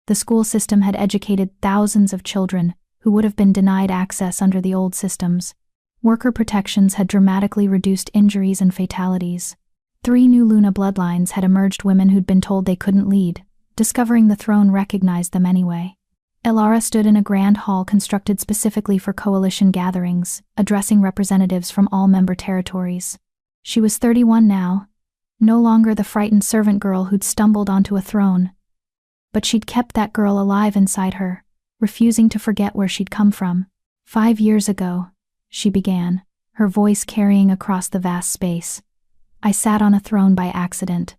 The school system had educated thousands of children who would have been denied access under the old systems. Worker protections had dramatically reduced injuries and fatalities. 3 new Luna bloodlines had emerged, women who'd been told they couldn't lead, discovering the throne recognized them anyway. Alara stood in a grand hall constructed specifically for coalition gatherings, addressing representatives from all member territories. She was 31 now, no longer the frightened servant girl who'd stumbled onto a throne. But she'd kept that girl alive inside her, refusing to forget where she'd come from. 5 years ago, she began, her voice carrying across the vast space. I sat on a throne by accident.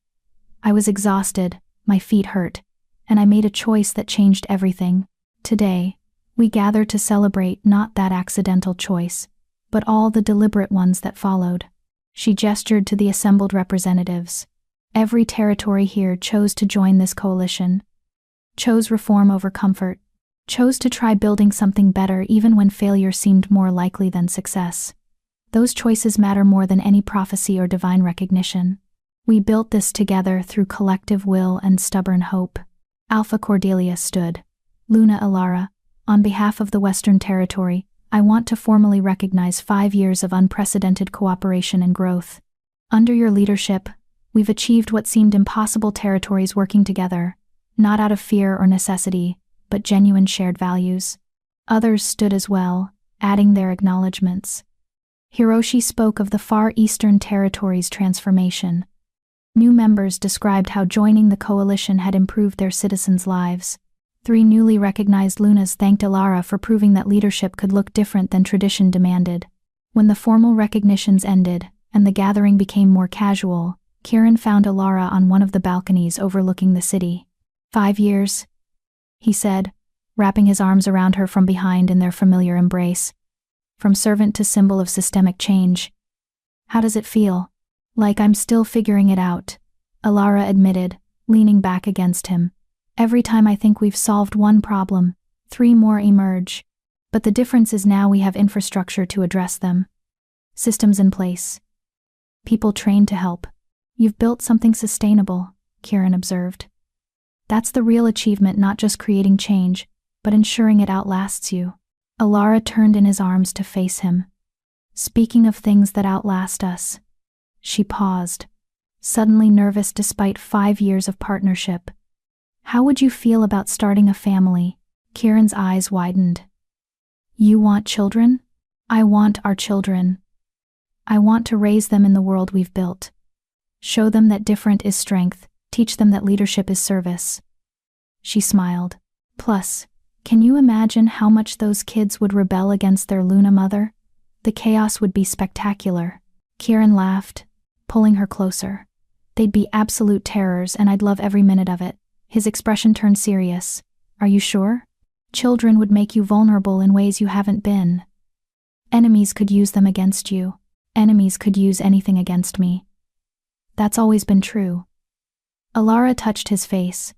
I was exhausted, my feet hurt, and I made a choice that changed everything. Today, we gather to celebrate not that accidental choice, but all the deliberate ones that followed. She gestured to the assembled representatives. Every territory here chose to join this coalition. Chose reform over comfort. Chose to try building something better even when failure seemed more likely than success. Those choices matter more than any prophecy or divine recognition. We built this together through collective will and stubborn hope. Alpha Cordelia stood. Luna Alara, on behalf of the Western Territory, I want to formally recognize 5 years of unprecedented cooperation and growth. Under your leadership, we've achieved what seemed impossible territories working together, not out of fear or necessity, but genuine shared values. Others stood as well, adding their acknowledgments. Hiroshi spoke of the Far Eastern Territory's transformation. New members described how joining the coalition had improved their citizens' lives. 3 newly recognized Lunas thanked Alara for proving that leadership could look different than tradition demanded. When the formal recognitions ended, and the gathering became more casual, Kieran found Alara on one of the balconies overlooking the city. 5 years, he said, wrapping his arms around her from behind in their familiar embrace. From servant to symbol of systemic change. How does it feel? Like I'm still figuring it out, Alara admitted, leaning back against him. Every time I think we've solved one problem, 3 more emerge. But the difference is now we have infrastructure to address them. Systems in place. People trained to help. You've built something sustainable, Kieran observed. That's the real achievement, not just creating change, but ensuring it outlasts you. Alara turned in his arms to face him. Speaking of things that outlast us. She paused, suddenly nervous despite 5 years of partnership. How would you feel about starting a family? Kieran's eyes widened. You want children? I want our children. I want to raise them in the world we've built. Show them that different is strength, teach them that leadership is service. She smiled. Plus, can you imagine how much those kids would rebel against their Luna mother? The chaos would be spectacular. Kieran laughed, pulling her closer. They'd be absolute terrors and I'd love every minute of it. His expression turned serious. Are you sure? Children would make you vulnerable in ways you haven't been. Enemies could use them against you. Enemies could use anything against me. That's always been true. Alara touched his face.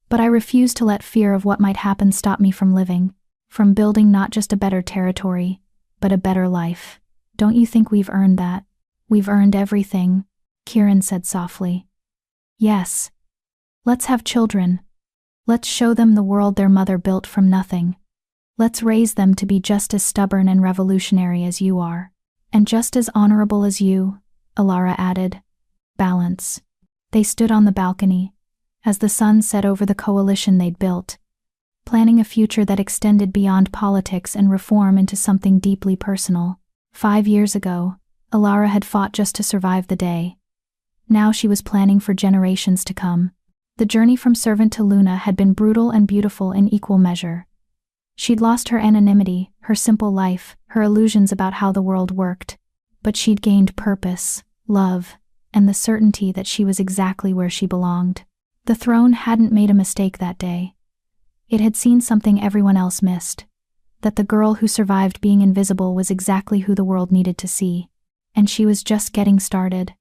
But I refuse to let fear of what might happen stop me from living, from building not just a better territory, but a better life. Don't you think we've earned that? We've earned everything, Kieran said softly. Yes. Let's have children. Let's show them the world their mother built from nothing. Let's raise them to be just as stubborn and revolutionary as you are. And just as honorable as you, Alara added. Balance. They stood on the balcony, as the sun set over the coalition they'd built, planning a future that extended beyond politics and reform into something deeply personal. 5 years ago, Alara had fought just to survive the day. Now she was planning for generations to come. The journey from servant to Luna had been brutal and beautiful in equal measure. She'd lost her anonymity, her simple life, her illusions about how the world worked. But she'd gained purpose, love, and the certainty that she was exactly where she belonged. The throne hadn't made a mistake that day. It had seen something everyone else missed. That the girl who survived being invisible was exactly who the world needed to see. And she was just getting started.